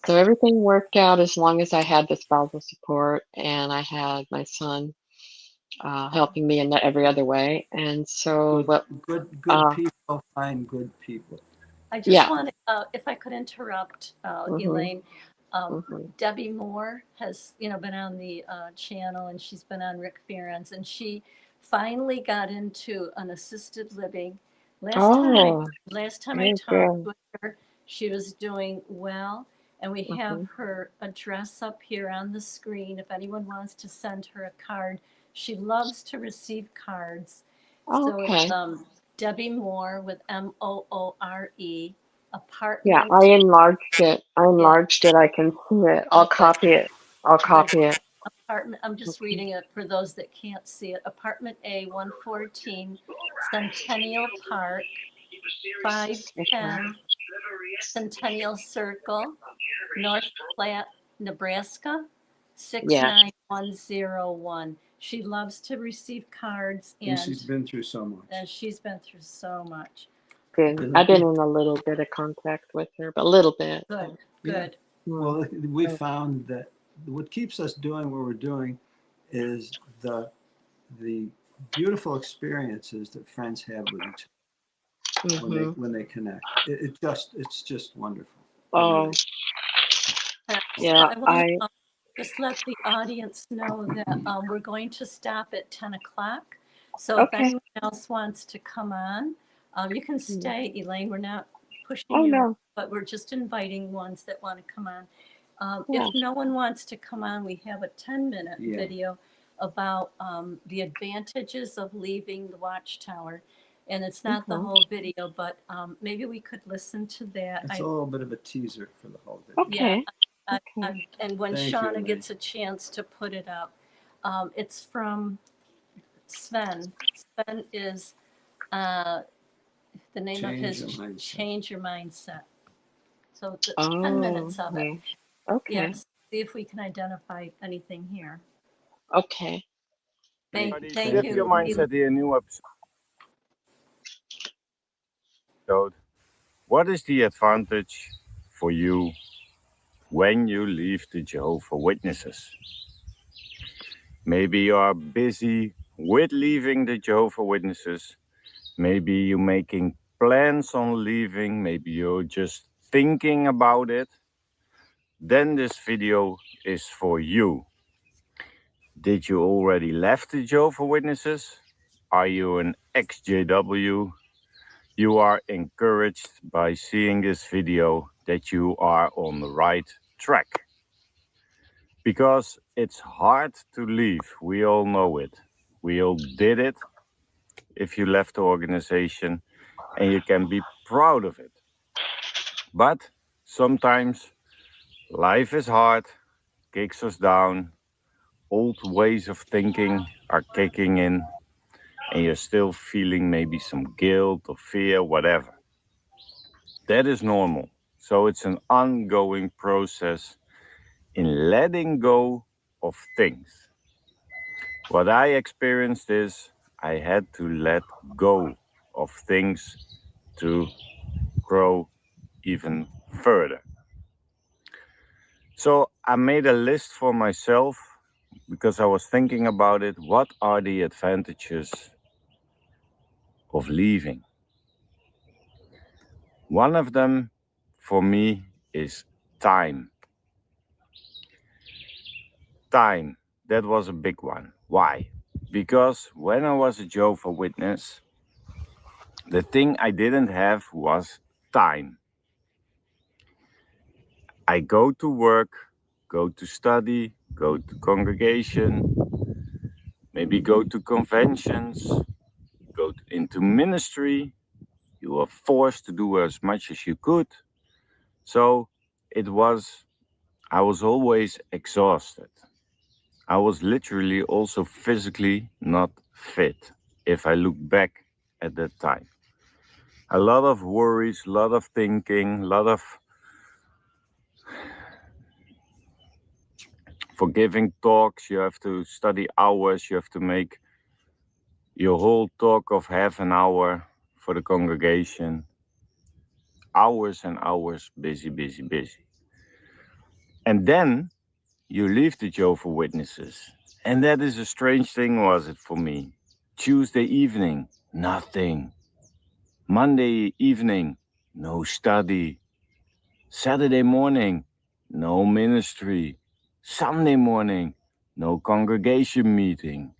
S13: So everything worked out as long as I had the spousal support and I had my son helping me in every other way. And so,
S4: Good people find good people.
S3: I just
S13: yeah.
S3: want, if I could interrupt,
S13: Mhm.
S3: Elaine.
S13: Mhm.
S3: Debbie Moore has, been on the channel, and she's been on Rick Farron's, and she finally got into an assisted living. Last time I
S13: Oh,
S3: last time I
S13: very
S3: talked
S13: good.
S3: with her, she was doing well, and we have
S13: Mhm.
S3: her address up here on the screen. If anyone wants to send her a card, she loves to receive cards.
S13: Oh,
S3: So it's
S13: okay.
S3: Debbie Moore with Moore,
S13: Yeah, I
S3: apartment.
S13: enlarged it.
S3: Yeah,
S13: I can see it. I'll
S3: oh, good.
S13: copy it. I'll
S3: Good.
S13: copy it.
S3: Apartment, I'm just
S13: Okay.
S3: reading it for those that can't see it. Apartment A, 114, Centennial Park, 510 Centennial Circle, North Platte, Nebraska,
S13: Yeah,
S3: 69101. She loves to receive cards,
S4: And she's
S3: and
S4: been through so much.
S3: she's been through so much.
S13: good. I've been in a little bit of contact with her, but a little bit.
S3: Good,
S4: Yeah.
S3: good.
S4: Well, we
S13: Good.
S4: found that what keeps us doing what we're doing is the beautiful experiences that friends have with each other
S13: Mhm.
S4: when they connect. It's just wonderful.
S13: Oh,
S3: So
S13: yeah.
S3: I want to just let the audience know that we're going to stop at 10 o'clock. So if
S13: Okay.
S3: anyone else wants to come on, you can stay, Elaine. We're not pushing
S13: Oh
S3: you,
S13: no.
S3: but we're just inviting ones that want to come on.
S13: Yeah.
S3: If no one wants to come on, we have a 10-minute
S4: Yeah.
S3: video about the advantages of leaving the watchtower. And it's not the
S13: Okay.
S3: whole video, but maybe we could listen to that.
S4: It's a little bit of a teaser for the whole video.
S3: Yeah,
S13: Okay. Okay.
S3: and when
S4: Thank you,
S3: Shauna
S4: Elaine.
S3: gets a chance to put it up, it's from Sven. Sven is the name of
S4: Change
S3: his
S4: your mindset.
S3: Change Your Mindset. So 10
S13: Oh,
S3: minutes of it.
S13: okay. Okay.
S3: Yes, see if we can identify anything here.
S13: Okay.
S3: Thank
S14: Shift
S3: you.
S14: Your Mindset in a new episode. What is the advantage for you when you leave the Jehovah's Witnesses? Maybe you are busy with leaving the Jehovah's Witnesses. Maybe you're making plans on leaving. Maybe you're just thinking about it. Then this video is for you. Did you already left the Jehovah's Witnesses? Are you an ex-JW? You are encouraged by seeing this video that you are on the right track. Because it's hard to leave, we all know it. We all did it if you left the organization, and you can be proud of it. But sometimes life is hard, kicks us down, old ways of thinking are kicking in, and you're still feeling maybe some guilt or fear, whatever. That is normal. So it's an ongoing process in letting go of things. What I experienced is I had to let go of things to grow even further. So I made a list for myself because I was thinking about it. What are the advantages of leaving? One of them for me is time. Time, that was a big one. Why? Because when I was a Jehovah's Witness, the thing I didn't have was time. I go to work, go to study, go to congregation, maybe go to conventions, go into ministry. You were forced to do as much as you could. So I was always exhausted. I was literally also physically not fit if I look back at that time. A lot of worries, a lot of thinking, a lot of for giving talks. You have to study hours. You have to make your whole talk of half an hour for the congregation. Hours and hours, busy, busy, busy. And then you leave the Jehovah's Witnesses. And that is a strange thing, was it for me? Tuesday evening, nothing. Monday evening, no study. Saturday morning, no ministry. Sunday morning, no congregation meeting.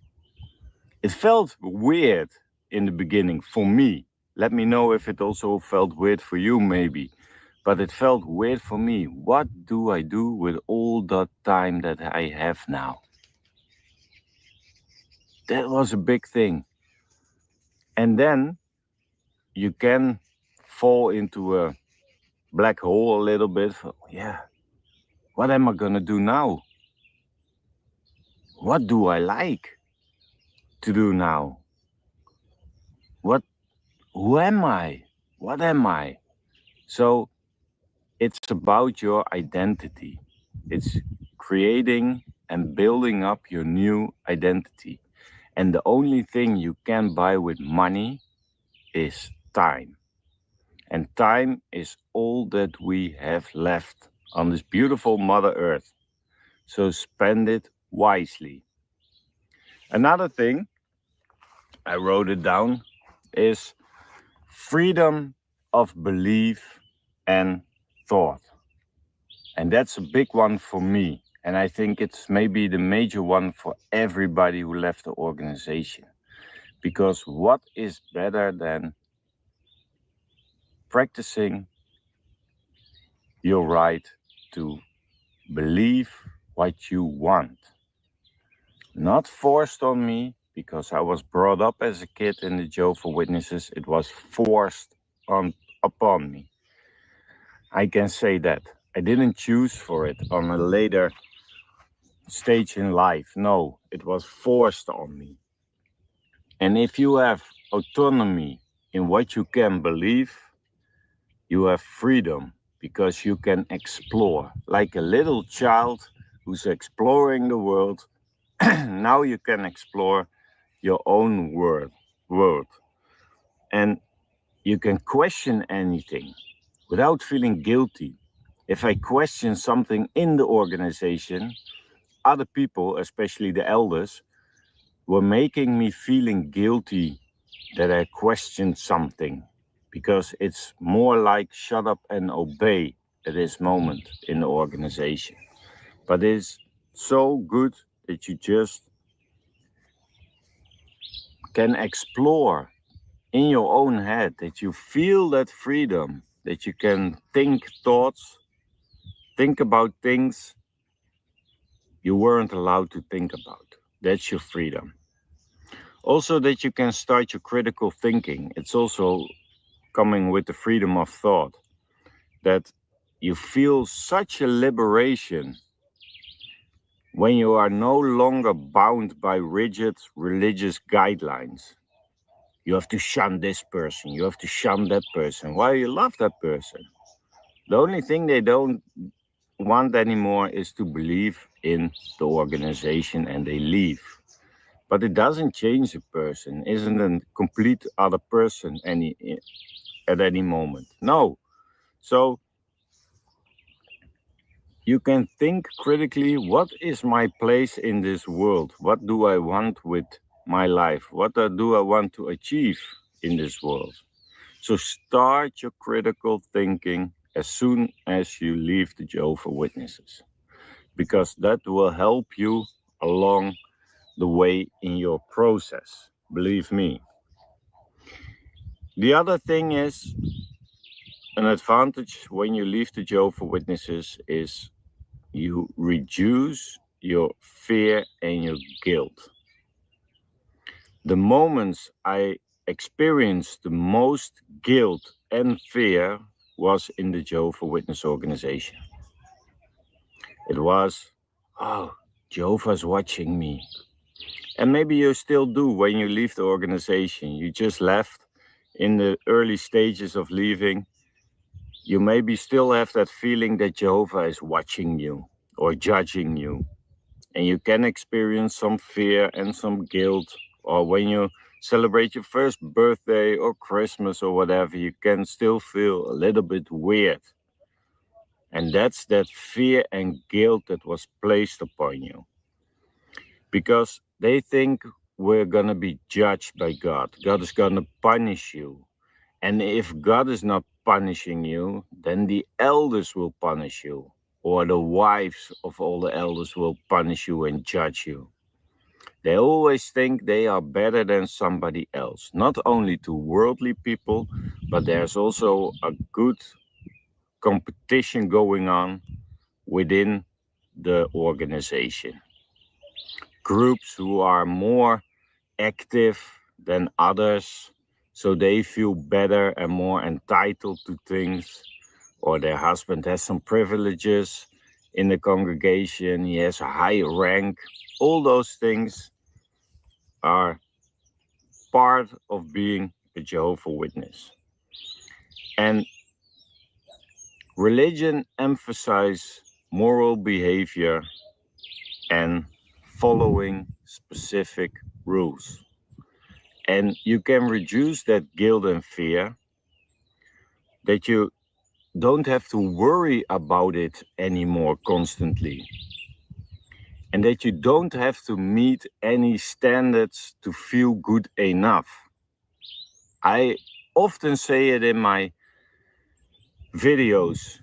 S14: It felt weird in the beginning for me. Let me know if it also felt weird for you, maybe. But it felt weird for me. What do I do with all that time that I have now? That was a big thing. And then you can fall into a black hole a little bit. Yeah, what am I gonna do now? What do I like to do now? Who am I? What am I? So it's about your identity. It's creating and building up your new identity. And the only thing you can buy with money is time. And time is all that we have left on this beautiful Mother Earth. So spend it wisely. Another thing, I wrote it down, is freedom of belief and thought. And that's a big one for me. And I think it's maybe the major one for everybody who left the organization. Because what is better than practicing your right to believe what you want? Not forced on me, because I was brought up as a kid in the Jehovah's Witnesses. It was forced upon me. I can say that. I didn't choose for it on a later stage in life. No, it was forced on me. And if you have autonomy in what you can believe, you have freedom, because you can explore. Like a little child who's exploring the world, now you can explore your own world. And you can question anything without feeling guilty. If I question something in the organization, other people, especially the elders, were making me feeling guilty that I questioned something, because it's more like shut up and obey at this moment in the organization. But it's so good that you just can explore in your own head, that you feel that freedom, that you can think thoughts, think about things you weren't allowed to think about. That's your freedom. Also, that you can start your critical thinking. It's also coming with the freedom of thought, that you feel such a liberation when you are no longer bound by rigid religious guidelines. You have to shun this person, you have to shun that person. Why you love that person? The only thing they don't want anymore is to believe in the organization, and they leave. But it doesn't change a person, isn't a complete other person at any moment. No. So you can think critically, what is my place in this world? What do I want with my life? What do I want to achieve in this world? So start your critical thinking as soon as you leave the Jehovah's Witnesses, because that will help you along the way in your process, believe me. The other thing is, an advantage when you leave the Jehovah's Witnesses is you reduce your fear and your guilt. the moments I experienced the most guilt and fear was in the Jehovah's Witness organization. It was, oh, Jehovah's watching me. And maybe you still do when you leave the organization. You just left in the early stages of leaving. You maybe still have that feeling that Jehovah is watching you or judging you. And you can experience some fear and some guilt. Or when you celebrate your first birthday or Christmas or whatever, you can still feel a little bit weird. And that's that fear and guilt that was placed upon you. Because they think we're going to be judged by God. God is going to punish you. And if God is not punishing you, then the elders will punish you. Or the wives of all the elders will punish you and judge you. They always think they are better than somebody else. Not only to worldly people, but there's also a good competition going on within the organization. Groups who are more active than others, so they feel better and more entitled to things, or their husband has some privileges in the congregation, he has a high rank. All those things are part of being a Jehovah's Witness. And religion emphasizes moral behavior and following specific rules. And you can reduce that guilt and fear, that you don't have to worry about it anymore constantly. And that you don't have to meet any standards to feel good enough. I often say it in my videos.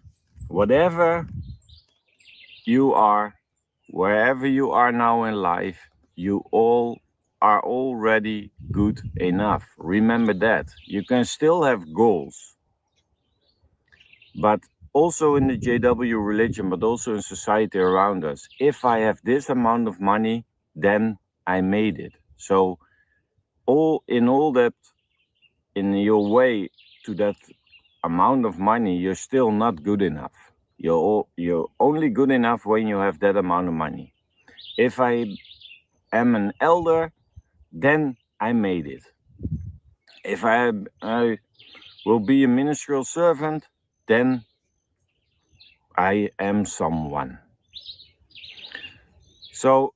S14: Whatever you are, wherever you are now in life, you all are already good enough. Remember that. You can still have goals. But also in the JW religion, but also in society around us, if I have this amount of money, then I made it. So in your way to that amount of money, you're still not good enough. You're only good enough when you have that amount of money. If I am an elder, then I made it. If I will be a ministerial servant, then I am someone. So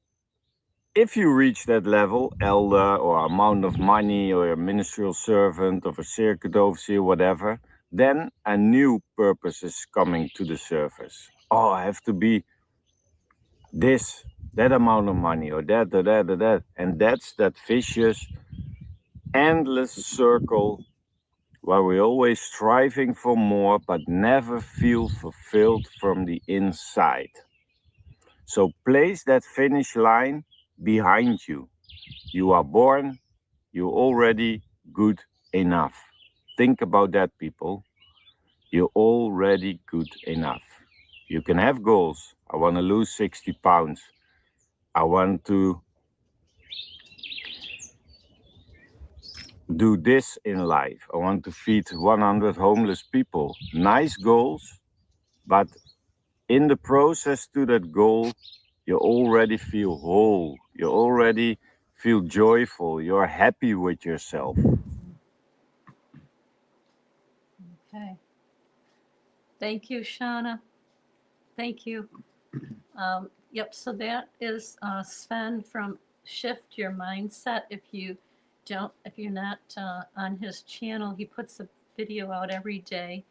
S14: if you reach that level, elder or amount of money or a ministerial servant of a circuit overseer, whatever, then a new purpose is coming to the surface. Oh, I have to be that amount of money or that, or that, or that. And that's that vicious, endless circle where we're always striving for more but never feel fulfilled from the inside. So place that finish line behind you. You are born, you're already good enough. Think about that, people. You're already good enough. You can have goals. I want to lose 60 pounds. I want to do this in life. I want to feed 100 homeless people. Nice goals, but in the process to that goal, you already feel whole. You already feel joyful. You're happy with yourself.
S3: Okay. Thank you, Shauna. Thank you. Yep, so that is Sven from Shift Your Mindset. If you're not on his channel, he puts a video out every day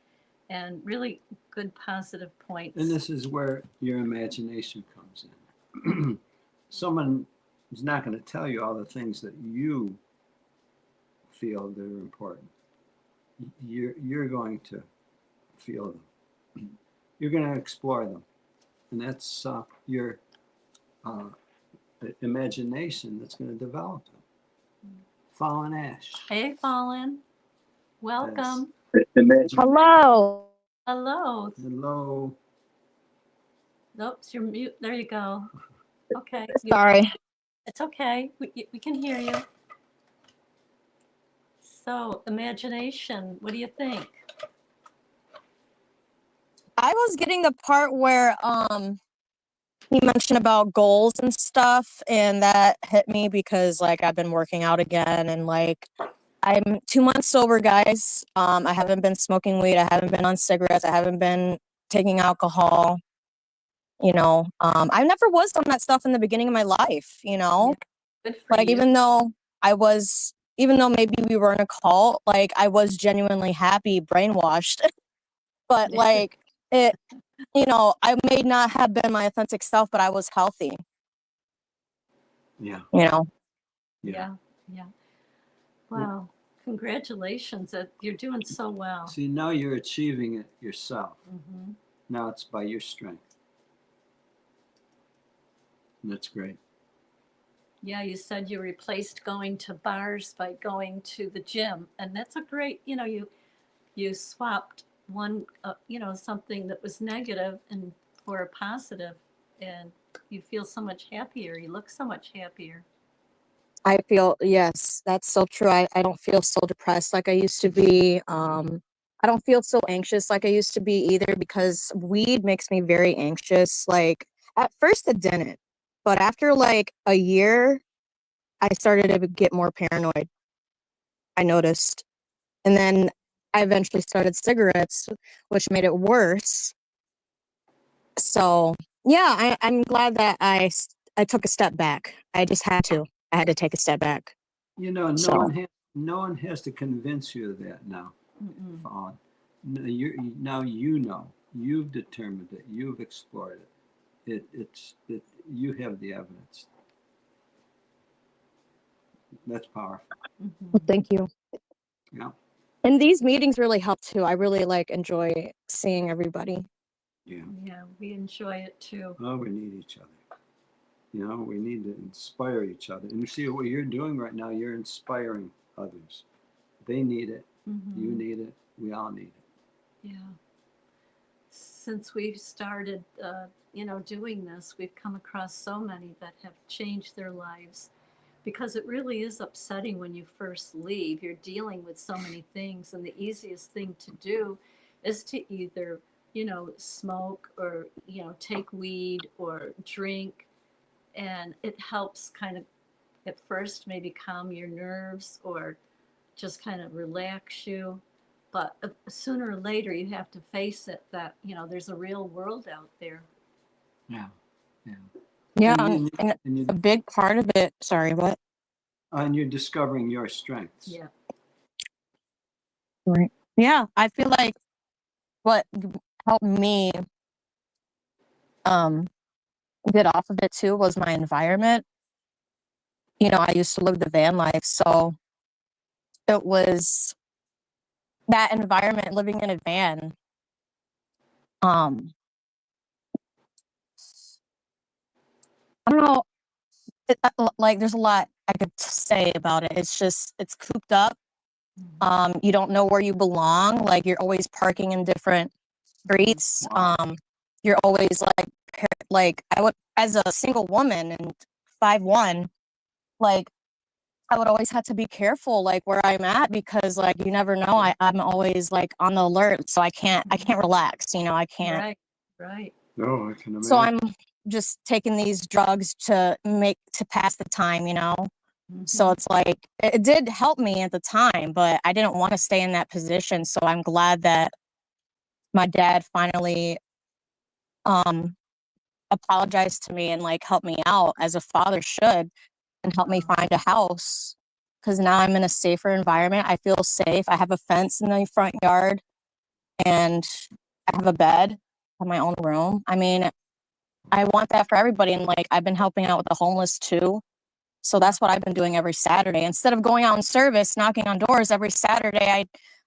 S3: and really good positive points.
S4: And this is where your imagination comes in. Someone is not going to tell you all the things that you feel that are important. You're going to feel them. You're going to explore them. And that's your imagination that's going to develop them. Fallen Ash.
S3: Hey, Fallen. Welcome.
S15: Hello.
S3: Hello.
S4: Hello.
S3: Oops, you're mute. There you go. Okay.
S15: Sorry.
S3: It's okay. We can hear you. So, imagination, what do you think?
S15: I was getting the part where he mentioned about goals and stuff, and that hit me because like I've been working out again, and like I'm 2 months sober, guys. I haven't been smoking weed, I haven't been on cigarettes, I haven't been taking alcohol. You know, I never was on that stuff in the beginning of my life, you know?
S3: Good for
S15: Like
S3: you.
S15: even though maybe we were in a cult, like I was genuinely happy, brainwashed. But like it, you know, I may not have been my authentic self, but I was healthy,
S4: Yeah.
S15: you know?
S3: Yeah. Yeah. Wow. Congratulations. You're doing so well.
S4: See, now you're achieving it yourself.
S3: Mhm.
S4: Now it's by your strength. And that's great.
S3: Yeah, you said you replaced going to bars by going to the gym, and that's a great, you swapped one, something that was negative and for a positive, and you feel so much happier. You look so much happier.
S15: I feel, yes, that's so true. I don't feel so depressed like I used to be. I don't feel so anxious like I used to be either because weed makes me very anxious. Like at first it didn't, but after like a year, I started to get more paranoid. I noticed. And then I eventually started cigarettes, which made it worse. So yeah, I'm glad that I took a step back. I just had to. I had to take a step back.
S4: You know, no
S15: So
S4: one has to convince you of that now,
S3: Mm-mm.
S4: Fawn. Now you know. You've determined it. You've explored it. You have the evidence. That's powerful.
S15: well, thank you.
S4: Yeah.
S15: And these meetings really help too. I really like enjoy seeing everybody.
S4: Yeah.
S3: Yeah, we enjoy it too.
S4: Oh, we need each other. You know, we need to inspire each other. And you see what you're doing right now, you're inspiring others. They need it.
S3: Mhm.
S4: You need it. We all need it.
S3: Yeah. Since we've started, doing this, we've come across so many that have changed their lives because it really is upsetting when you first leave. You're dealing with so many things, and the easiest thing to do is to either, smoke or, take weed or drink. And it helps kind of at first maybe calm your nerves or just kind of relax you. But sooner or later, you have to face it that, there's a real world out there.
S4: Yeah. Yeah.
S15: Yeah,
S4: And
S15: a big part of it. Sorry, what?
S4: And you're discovering your strengths.
S3: Yeah.
S15: Right. Yeah, I feel like what helped me get off of it too was my environment. You know, I used to live the van life, so it was that environment living in a van. I don't know. Like, there's a lot I could say about it. It's cooped up. You don't know where you belong. Like, you're always parking in different streets. You're always like I would, as a single woman and 5'1", like I would always have to be careful like where I'm at because like you never know. I'm always like on the alert, so I can't relax. You know, I can't.
S3: Right. Right.
S4: No, I can imagine.
S15: So I'm just taking these drugs to pass the time. You know. So it's like it did help me at the time, but I didn't want to stay in that position. So I'm glad that my dad finally apologized to me and like helped me out as a father should and helped me find a house because now I'm in a safer environment. I feel safe. I have a fence in the front yard and I have a bed, I have my own room. I mean, I want that for everybody. And like I've been helping out with the homeless too. So that's what I've been doing every Saturday. Instead of going out in service, knocking on doors every Saturday,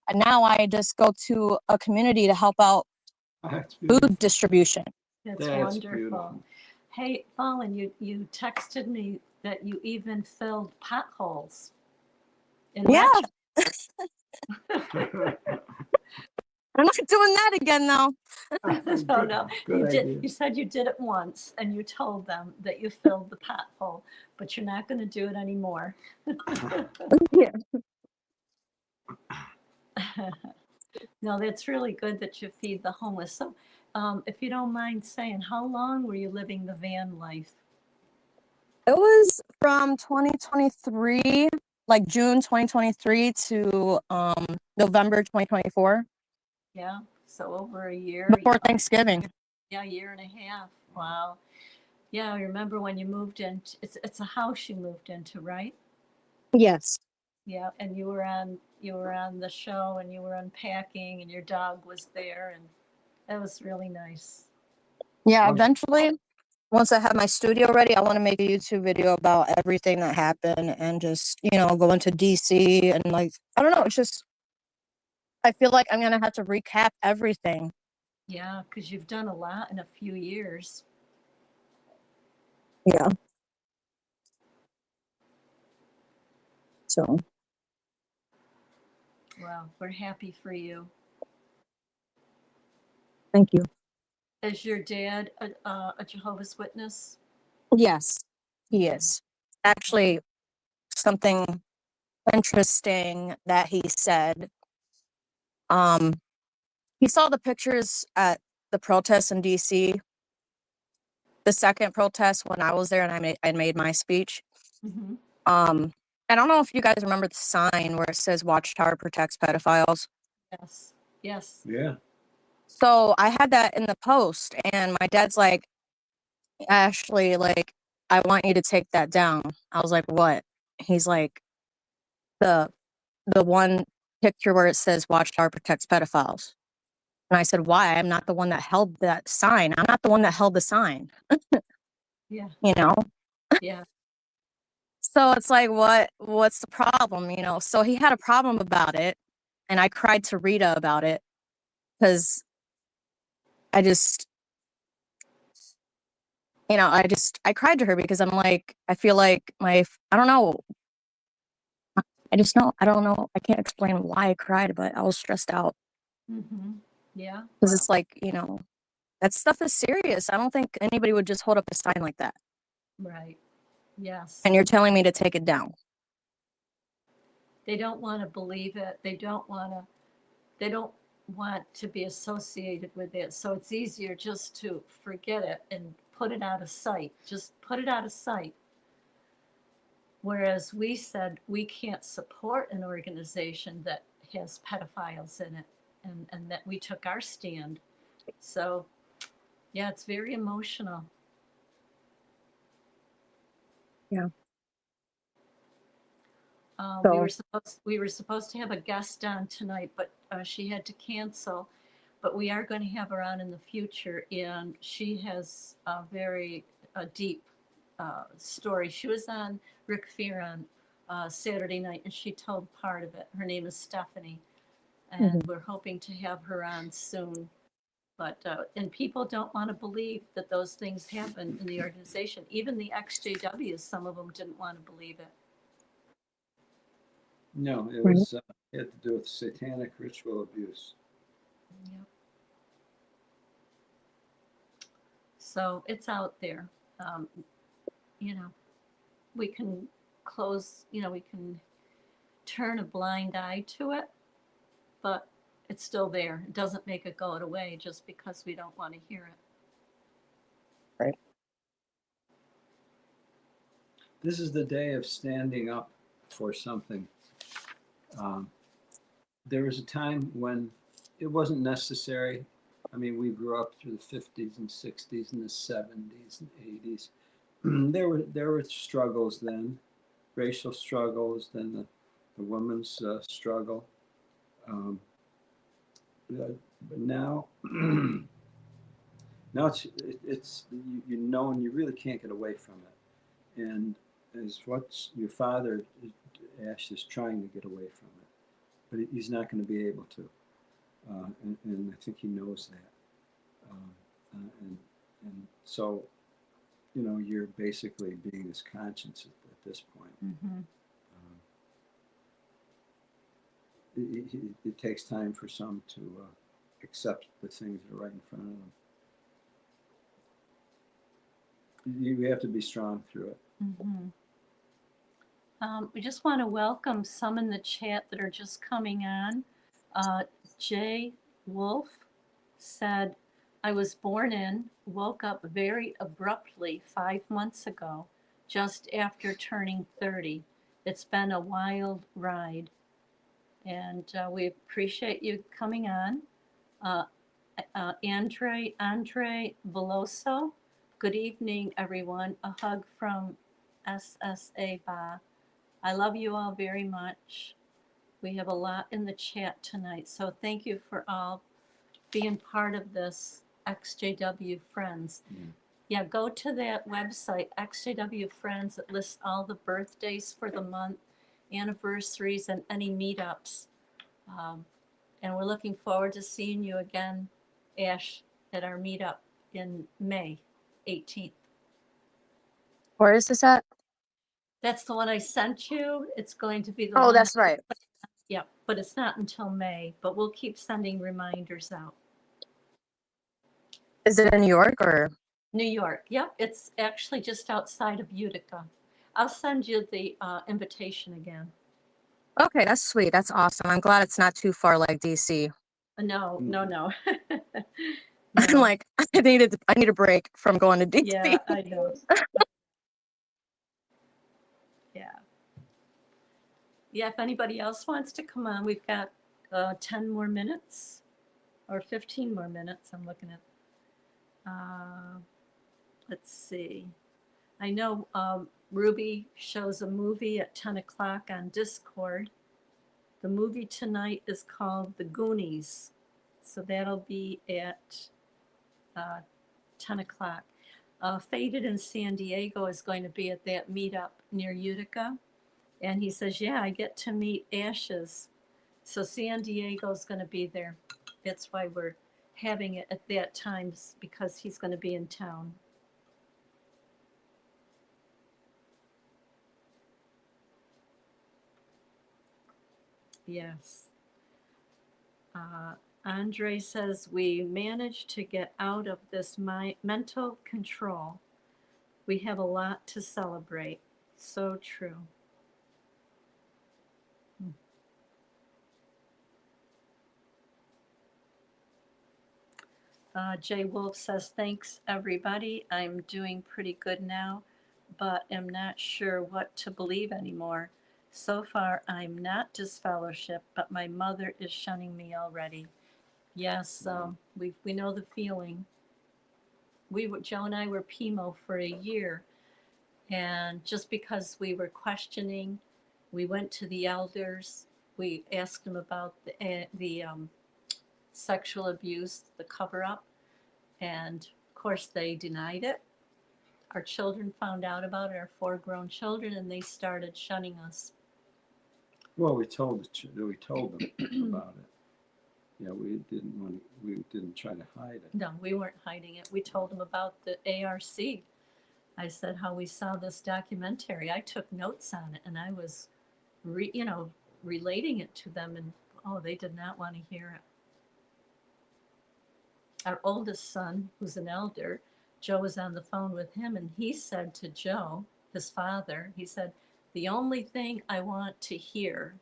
S15: I just go to a community to help out food distribution.
S3: That's wonderful. Beautiful. Hey, Fallen, you texted me that you even filled potholes.
S15: Yeah. I'm not doing that again, though.
S3: No. You said you did it once, and you told them that you filled the pothole, but you're not going to do it anymore.
S15: Yeah.
S3: No, that's really good that you feed the homeless. So, if you don't mind saying, how long were you living the van life?
S15: It was from 2023, like June 2023 to November 2024,
S3: Yeah, so over a year.
S15: before Thanksgiving.
S3: Yeah, year and a half. Wow. Yeah, I remember when you moved in. It's a house you moved into, right?
S15: Yes.
S3: Yeah, and you were on the show and you were unpacking and your dog was there and that was really nice.
S15: Yeah, eventually, once I have my studio ready, I want to make a YouTube video about everything that happened and just, go into DC and like, I don't know, it's just, I feel like I'm going to have to recap everything.
S3: Yeah, because you've done a lot in a few years.
S15: Yeah. So,
S3: Well, we're happy for you.
S15: thank you.
S3: Is your dad a Jehovah's Witness?
S15: Yes, he is. Actually, something interesting that he said. He saw the pictures at the protest in DC, the second protest when I was there and I made my speech.
S3: Mm-hmm.
S15: I don't know if you guys remember the sign where it says Watchtower protects pedophiles.
S3: Yes. Yes.
S4: Yeah.
S15: So I had that in the post and my dad's like, Ashley, like, I want you to take that down. I was like, what? He's like, the one picture where it says Watchtower protects pedophiles. And I said, why? I'm not the one that held that sign. I'm not the one that held the sign.
S3: Yeah.
S15: You know?
S3: Yeah.
S15: So it's like, what's the problem? So he had a problem about it. And I cried to Rita about it because I just, I cried to her because I'm like, I feel like I don't know. I don't know. I can't explain why I cried, but I was stressed out
S3: Mm-hmm. Yeah.
S15: because it's like, that stuff is serious. I don't think anybody would just hold up a sign like that.
S3: Right. Yes.
S15: And you're telling me to take it down.
S3: They don't want to believe it. They don't want to be associated with it. So it's easier just to forget it and put it out of sight. Just put it out of sight. Whereas we said we can't support an organization that has pedophiles in it, and that we took our stand. So, yeah, it's very emotional.
S15: Yeah.
S3: We were supposed to have a guest on tonight, but she had to cancel. But we are going to have her on in the future, and she has a very deep story. She was on Rick Fear on Saturday night, and she told part of it. Her name is Stephanie, and we're hoping to have her on soon. But and people don't want to believe that those things happen in the organization. Even the ExJWs, some of them didn't want to believe it.
S4: No, it was it had to do with satanic ritual abuse.
S3: Yep. So it's out there. You know, we can we can turn a blind eye to it, but it's still there. It doesn't make it go away just because we don't want to hear it.
S15: Right.
S4: This is the day of standing up for something. There was a time when it wasn't necessary. I mean, we grew up through the 50s and 60s and the 70s and 80s. There were struggles then, racial struggles, then the women's struggle. But now, now it's and you really can't get away from it. And as what your father, Ash, is trying to get away from it, but he's not going to be able to. And I think he knows that. And so, you're basically being his conscience at this point.
S3: Mm-hmm.
S4: It takes time for some to accept the things that are right in front of them. You have to be strong through it.
S3: Mm-hmm. We just want to welcome some in the chat that are just coming on. Jay Wolf said, I was born in, woke up very abruptly 5 months ago, just after turning 30. It's been a wild ride. And we appreciate you coming on. Andre Veloso, good evening, everyone. A hug from SSA Ba. I love you all very much. We have a lot in the chat tonight, so thank you for all being part of this ExJW Friends. Yeah, go to that website, ExJW Friends. It lists all the birthdays for the month, anniversaries, and any meetups. And we're looking forward to seeing you again, Ash, at our meetup in May 18th.
S15: Where is this at?
S3: That's the one I sent you. It's going to be the
S15: Oh,
S3: one.
S15: that's right.
S3: Yeah, but it's not until May, but we'll keep sending reminders out.
S15: Is it in New York or?
S3: New York. Yep, it's actually just outside of Utica. I'll send you the invitation again.
S15: Okay, that's sweet. That's awesome. I'm glad it's not too far like DC.
S3: No.
S15: I'm like, I need a break from going to DC.
S3: Yeah, I know. Yeah, if anybody else wants to come on, we've got 10 more minutes or 15 more minutes. I'm looking at, let's see. I know Ruby shows a movie at 10 o'clock on Discord. The movie tonight is called The Goonies. So that'll be at 10 o'clock. Faded in San Diego is going to be at that meetup near Utica. And he says, yeah, I get to meet Ashes. So San Diego's going to be there. That's why we're having it at that time, because he's going to be in town. Yes. Andre says, we managed to get out of this mental control. We have a lot to celebrate. So true. Jay Wolf says, thanks, everybody. I'm doing pretty good now, but am not sure what to believe anymore. So far, I'm not disfellowship, but my mother is shunning me already. Yes, we know the feeling. Joe and I were PMO for a year, and just because we were questioning, we went to the elders. We asked them about the sexual abuse, the cover-up, and of course they denied it. Our children found out about it, our 4 grown children, and they started shunning us.
S4: Well, we told them about it. Yeah, we didn't try to hide it.
S3: No, we weren't hiding it. We told them about the ARC. I said how we saw this documentary. I took notes on it, and I was, relating it to them, and they did not want to hear it. Our oldest son, who's an elder, Joe was on the phone with him, and he said to Joe, his father, he said, the only thing I want to hear,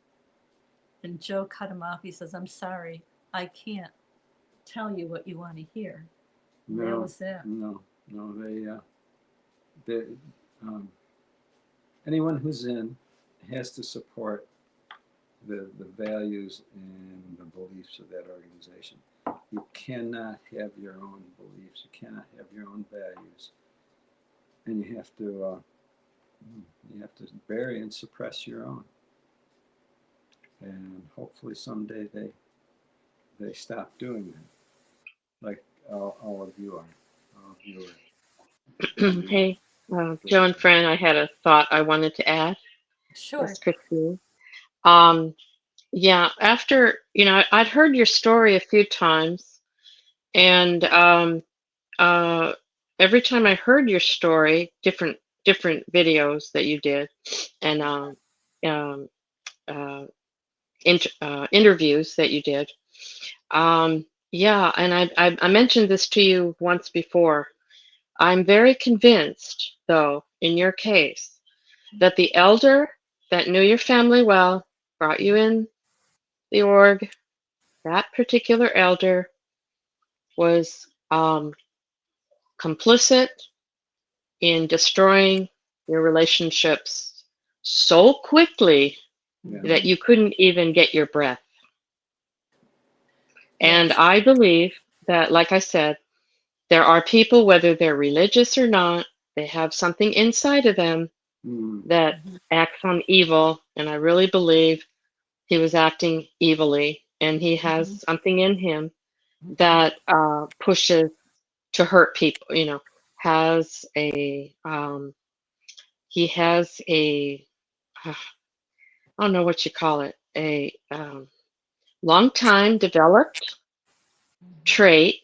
S3: and Joe cut him off. He says, I'm sorry, I can't tell you what you want to hear.
S4: No,
S3: that was it.
S4: No, they anyone who's in has to support the values and the beliefs of that organization. You cannot have your own beliefs. You cannot have your own values, and you have to bury and suppress your own. And hopefully someday they stop doing that, like all of you are. All of you are.
S13: Hey, Joe and Fran, I had a thought I wanted to add.
S3: Sure.
S13: That's Christine. Yeah, after, I'd heard your story a few times, and every time I heard your story, different videos that you did, and interviews that you did. Yeah, and I mentioned this to you once before. I'm very convinced, though, in your case, that the elder that knew your family well, brought you in the org, that particular elder was complicit in destroying your relationships so quickly that you couldn't even get your breath. And
S3: Yes.
S13: I believe that, like I said, there are people, whether they're religious or not, they have something inside of them that acts on evil. And I really believe he was acting evilly, and he has something in him that pushes to hurt people, you know, has a, he has a, I don't know what you call it, a long time developed trait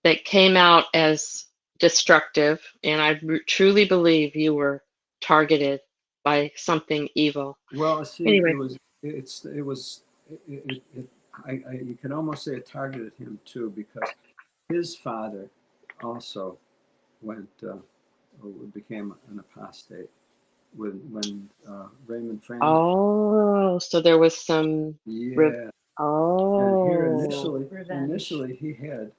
S13: that came out as destructive. And I truly believe you were targeted by something evil.
S4: Well, see,
S13: Anyway.
S4: You can almost say it targeted him too, because his father also became an apostate when Raymond Fran.
S13: Oh, so there was some.
S4: Yeah.
S13: Oh.
S4: And here
S3: Revenge.
S4: initially he had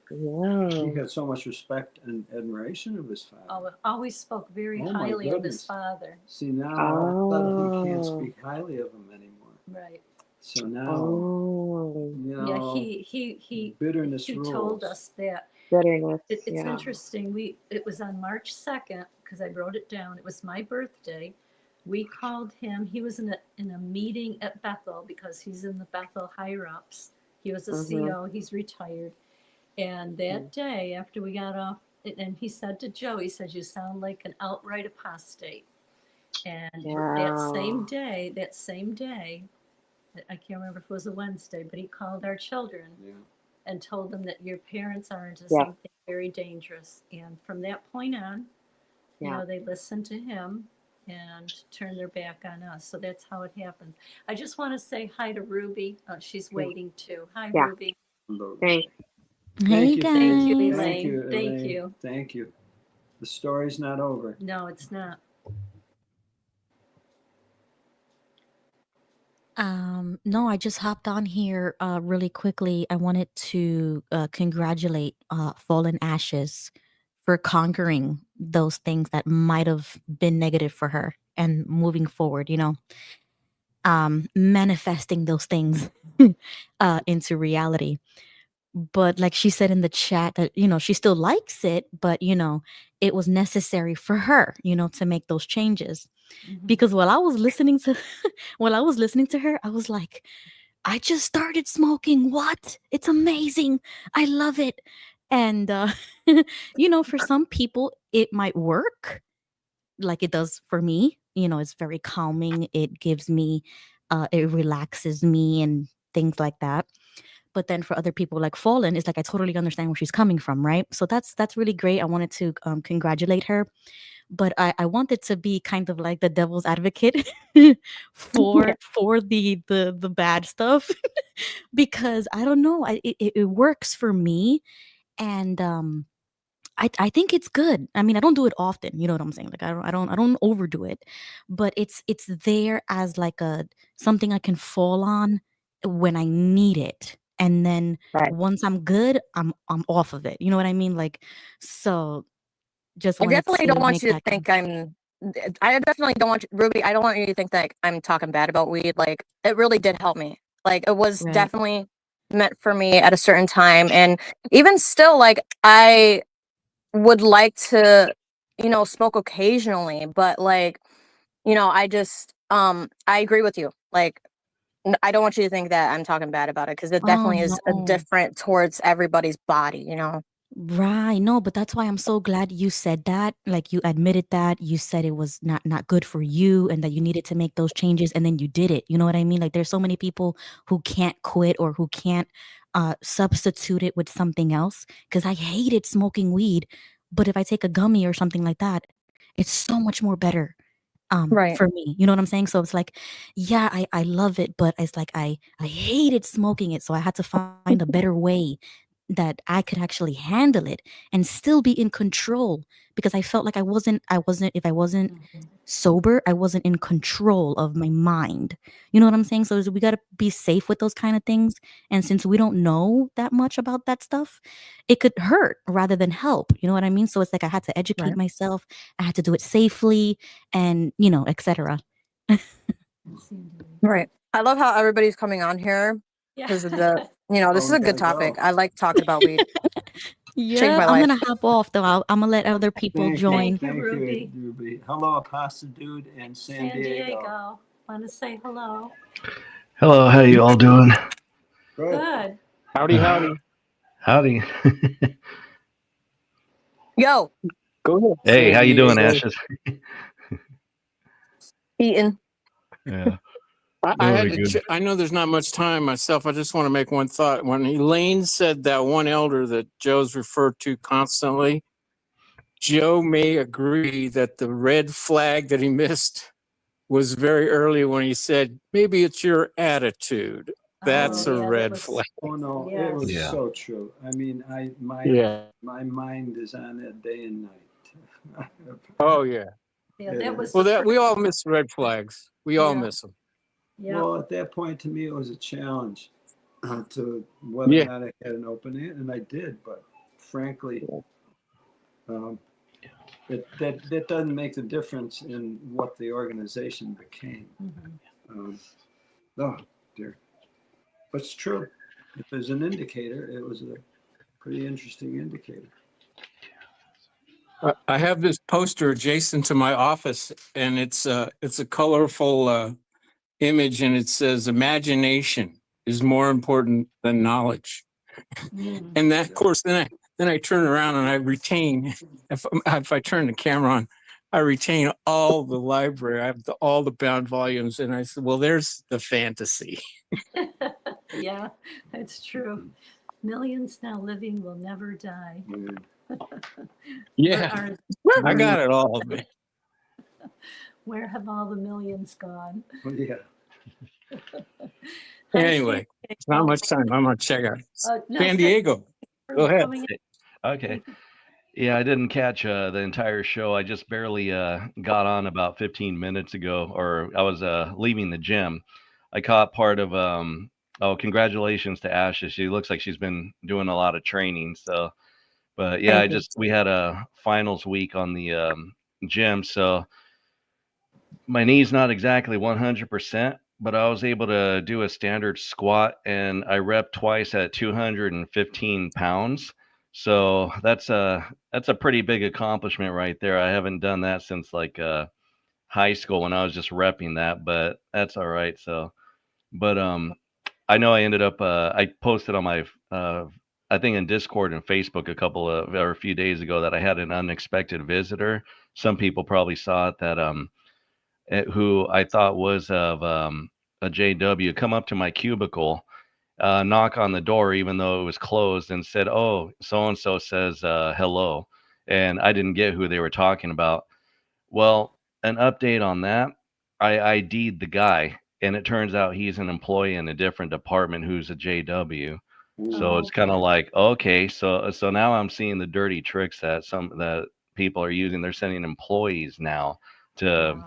S4: so much respect and admiration of his father.
S3: Always spoke very
S4: my
S3: highly of
S4: goodness.
S3: his father.
S4: See, now all of a sudden he can't speak highly of him anymore.
S3: Right.
S4: So now,
S3: Yeah, he
S4: bitterness
S3: he
S4: rules.
S3: told us that.
S13: Bitterness.
S3: It's interesting. It was on March 2nd, because I wrote it down. It was my birthday. We called him. He was in a meeting at Bethel, because he's in the Bethel higher ups. He was a CO. He's retired. And that day, after we got off, and he said to Joe, he said, "You sound like an outright apostate." And that same day, I can't remember if it was a Wednesday, but he called our children and told them that your parents are into something very dangerous. And from that point on, you know, they listened to him and turned their back on us. So that's how it happens. I just want to say hi to Ruby. She's waiting too. Hi, Ruby.
S13: Thanks.
S15: Hey,
S4: you,
S15: guys.
S3: Thank you,
S4: Thank
S3: Elaine.
S4: you,
S3: Thank
S4: Elaine.
S3: you.
S4: Thank you. The story's not over.
S3: No, it's not.
S15: No, I just hopped on here really quickly. I wanted to congratulate Fallen Ashes for conquering those things that might have been negative for her and moving forward, you know, manifesting those things into reality. But like she said in the chat that, you know, she still likes it, but, you know, it was necessary for her, you know, to make those changes. Because while I was listening to her, I was like, I just started smoking. What? It's amazing. I love it. And you know, for some people it might work like it does for me. You know, it's very calming. It gives me it relaxes me and things like that. But then for other people like Fallen, it's like I totally understand where she's coming from, right? So that's really great. I wanted to congratulate her. But I wanted to be kind of like the devil's advocate for the bad stuff because I don't know, it works for me, and I think it's good. I mean, I don't do it often. You know what I'm saying? Like I don't overdo it, but it's there as like a something I can fall on when I need it, and then once I'm good, I'm off of it. You know what I mean? Like so. Just I wanted definitely to don't want make you to that think I definitely don't want you, Ruby. I don't want you to think that I'm talking bad about weed. Like it really did help me. Like it was
S13: Right.
S15: definitely meant for me at a certain time, and even still, like I would like to, you know, smoke occasionally, but like, you know, I just I agree with you. Like I don't want you to think that I'm talking bad about it because it Oh definitely is a no. different towards everybody's body, you know. Right. No, but that's why I'm so glad you said that. Like you admitted that. You said it was not good for you and that you needed to make those changes and then you did it. You know what I mean? Like there's so many people who can't quit or who can't substitute it with something else because I hated smoking weed, but if I take a gummy or something like that, it's so much more better Right. for me. You know what I'm saying? So it's like, yeah, I love it, but it's like I hated smoking it, so I had to find a better way that I could actually handle it and still be in control because I felt like I wasn't if I wasn't
S16: sober, I wasn't in control of my mind. You know what I'm saying? So we got to be safe with those kind of things. And since we don't know that much about that stuff, it could hurt rather than help. You know what I mean? So it's like I had to educate myself. I had to do it safely and, etc.
S15: Right. I love how everybody's coming on here because of the, this is a good topic. I like talking about weed. Changed
S16: Yeah,
S15: my
S16: I'm
S15: life.
S16: going to hop off though. I'm going to let other people join.
S4: Thank you, Ruby. Hello, Apostle Dude and San Diego.
S3: Want to say hello?
S17: Hello, how you all doing?
S3: Good.
S18: Howdy, howdy.
S17: Howdy.
S15: Yo.
S18: Go ahead.
S17: Hey, how you doing,
S18: Diego.
S17: Ashes?
S15: Eating.
S17: Yeah.
S18: I had to. I know there's not much time myself. I just want to make one thought. When Elaine said that one elder that Joe's referred to constantly, Joe may agree that the red flag that he missed was very early when he said, "Maybe it's your attitude." That's a red flag.
S4: Oh no, it was so true. I mean, my mind is on it day and night.
S18: Oh yeah.
S3: Yeah, that was.
S18: Well, we all miss red flags. We all miss them.
S3: Yeah.
S4: Well, at that point, to me, it was a challenge to whether or not I had an open ear, and I did. But frankly, that doesn't make the difference in what the organization became. Oh dear, but it's true. If there's an indicator, it was a pretty interesting indicator.
S18: I have this poster adjacent to my office, and it's a colorful image, and it says, "Imagination is more important than knowledge." And that, of course, then I turn around and I retain. If I turn the camera on, I retain all the library. I have all the bound volumes, and I said, "Well, there's the fantasy."
S3: Yeah, that's true. Millions now living will never die.
S18: Yeah, I got it all, man.
S3: Where have all the millions gone?
S4: Yeah.
S18: Anyway, it's not much time. I'm gonna check out
S3: No,
S18: San Diego. Go ahead.
S17: Okay. Yeah, I didn't catch the entire show. I just barely got on about 15 minutes ago, or I was leaving the gym. I caught part of congratulations to Ashes. She looks like she's been doing a lot of training. So, but yeah, we had a finals week on the gym, so my knee's not exactly 100%, but I was able to do a standard squat, and I rep twice at 215 pounds. So that's a pretty big accomplishment right there. I haven't done that since like high school when I was just repping that, but that's all right. So, but I know I ended up I posted on my I think in Discord and Facebook a few days ago that I had an unexpected visitor. Some people probably saw it, that who I thought was of a JW, come up to my cubicle, knock on the door even though it was closed, and said, "Oh, so and so says hello," and I didn't get who they were talking about. Well, an update on that: I ID'd the guy, and it turns out he's an employee in a different department who's a JW. So it's kind of like, okay, so now I'm seeing the dirty tricks that people are using. They're sending employees now to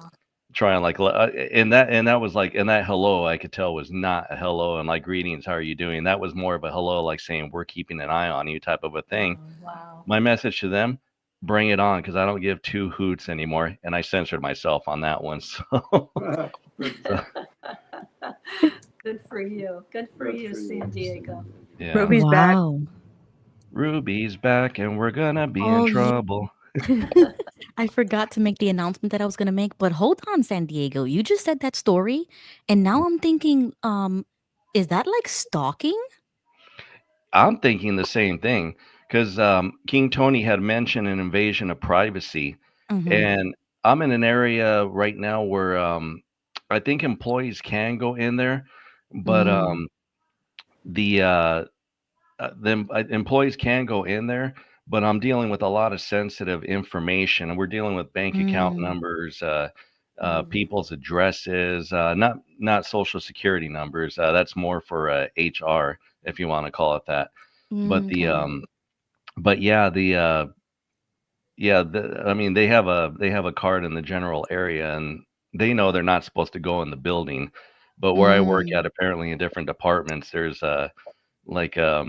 S17: try and and that was like, and that hello I could tell was not a hello and like greetings, how are you doing? That was more of a hello, like saying we're keeping an eye on you type of a thing.
S3: Wow.
S17: My message to them: bring it on, because I don't give two hoots anymore, and I censored myself on that one. So
S3: Good for you. Good for you, San Diego.
S17: yeah.
S15: Ruby's back.
S17: Ruby's back, and we're gonna be
S16: Oh,
S17: in trouble.
S16: I forgot to make the announcement that I was gonna make, but hold on, San Diego. You just said that story, and now I'm thinking, is that like stalking?
S17: I'm thinking the same thing, because King Tony had mentioned an invasion of privacy, and I'm in an area right now where I think employees can go in there, but the employees can go in there, but I'm dealing with a lot of sensitive information, and we're dealing with bank account numbers, people's addresses, not social security numbers. That's more for HR, if you want to call it that. But the but yeah, Yeah, I mean, they have a card in the general area, and they know they're not supposed to go in the building. But where I work
S15: Mm.
S17: at, apparently in different departments, there's like a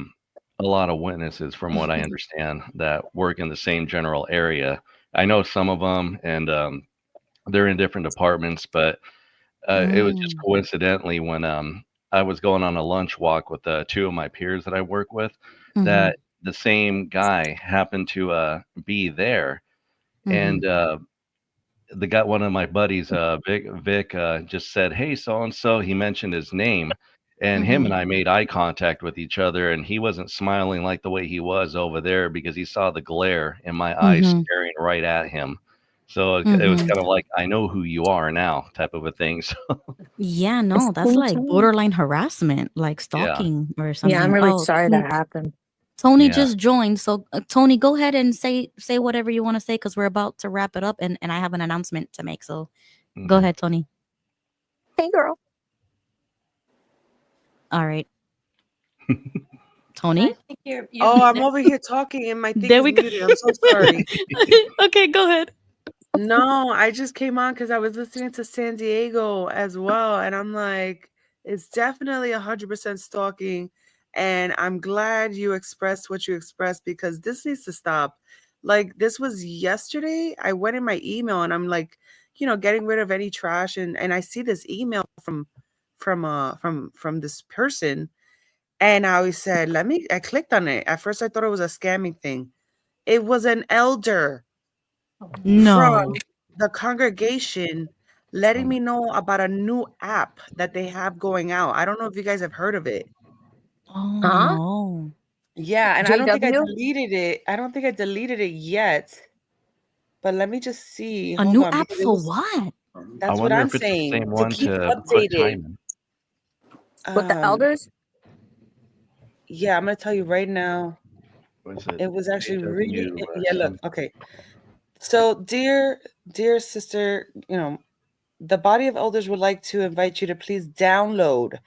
S17: lot of witnesses, from what I understand, that work in the same general area. I know some of them, and they're in different departments, but it was just
S16: Mm.
S17: coincidentally when I was going on a lunch walk with two of my peers that I work with,
S16: Mm-hmm.
S17: that the same guy happened to be there, and
S16: Mm-hmm.
S17: one of my buddies, Vic, just said, "Hey, so and so." He mentioned his name, and him
S16: Mm-hmm.
S17: and I made eye contact with each other, and he wasn't smiling like the way he was over there because he saw the glare in my eyes
S16: Mm-hmm.
S17: staring right at him. So it was
S16: Mm-hmm.
S17: kind of like, I know who you are now, type of a thing. So
S16: Yeah, no, that's like borderline harassment, like
S17: yeah,
S16: stalking or
S15: Yeah, I'm
S16: something.
S15: really
S16: Oh,
S15: sorry that happened.
S16: Tony
S17: yeah.
S16: just joined. So Tony, go ahead and say whatever you want to say because we're about to wrap it up, and I have an announcement to make. So go
S17: Okay.
S16: ahead, Tony.
S15: Hey, girl.
S16: All right,
S3: I
S16: Tony.
S3: think you're
S19: Oh, I'm
S3: muted.
S19: over here talking and my thing
S16: There
S19: is
S16: we go.
S19: muted. I'm so sorry.
S16: Okay, go ahead.
S19: No, I just came on because I was listening to San Diego as well. And I'm like, it's definitely 100% stalking. And I'm glad you expressed what you expressed because this needs to stop. Like, this was yesterday. I went in my email and I'm like, getting rid of any trash. And I see this email from this person. And I always said, I clicked on it. At first, I thought it was a scamming thing. It was an elder from
S16: No.
S19: the congregation letting me know about a new app that they have going out. I don't know if you guys have heard of it.
S16: Oh
S15: Huh?
S16: no.
S19: Yeah, and I don't think I
S15: JW?
S19: deleted it. I don't think I deleted it yet. But let me just see.
S16: A
S19: Hold
S16: new
S19: on,
S16: app
S19: because it
S16: for
S19: was
S16: what?
S17: I
S19: that's what
S17: wonder
S19: I'm
S17: if it's the
S19: saying.
S17: same
S19: To
S17: one
S19: keep
S17: to put
S19: updated.
S17: time in.
S15: With the elders?
S19: Yeah, I'm gonna tell you right now.
S17: Was it
S19: It was actually really
S17: JW
S19: yeah, look,
S17: something?
S19: okay. So dear sister, the body of elders would like to invite you to please download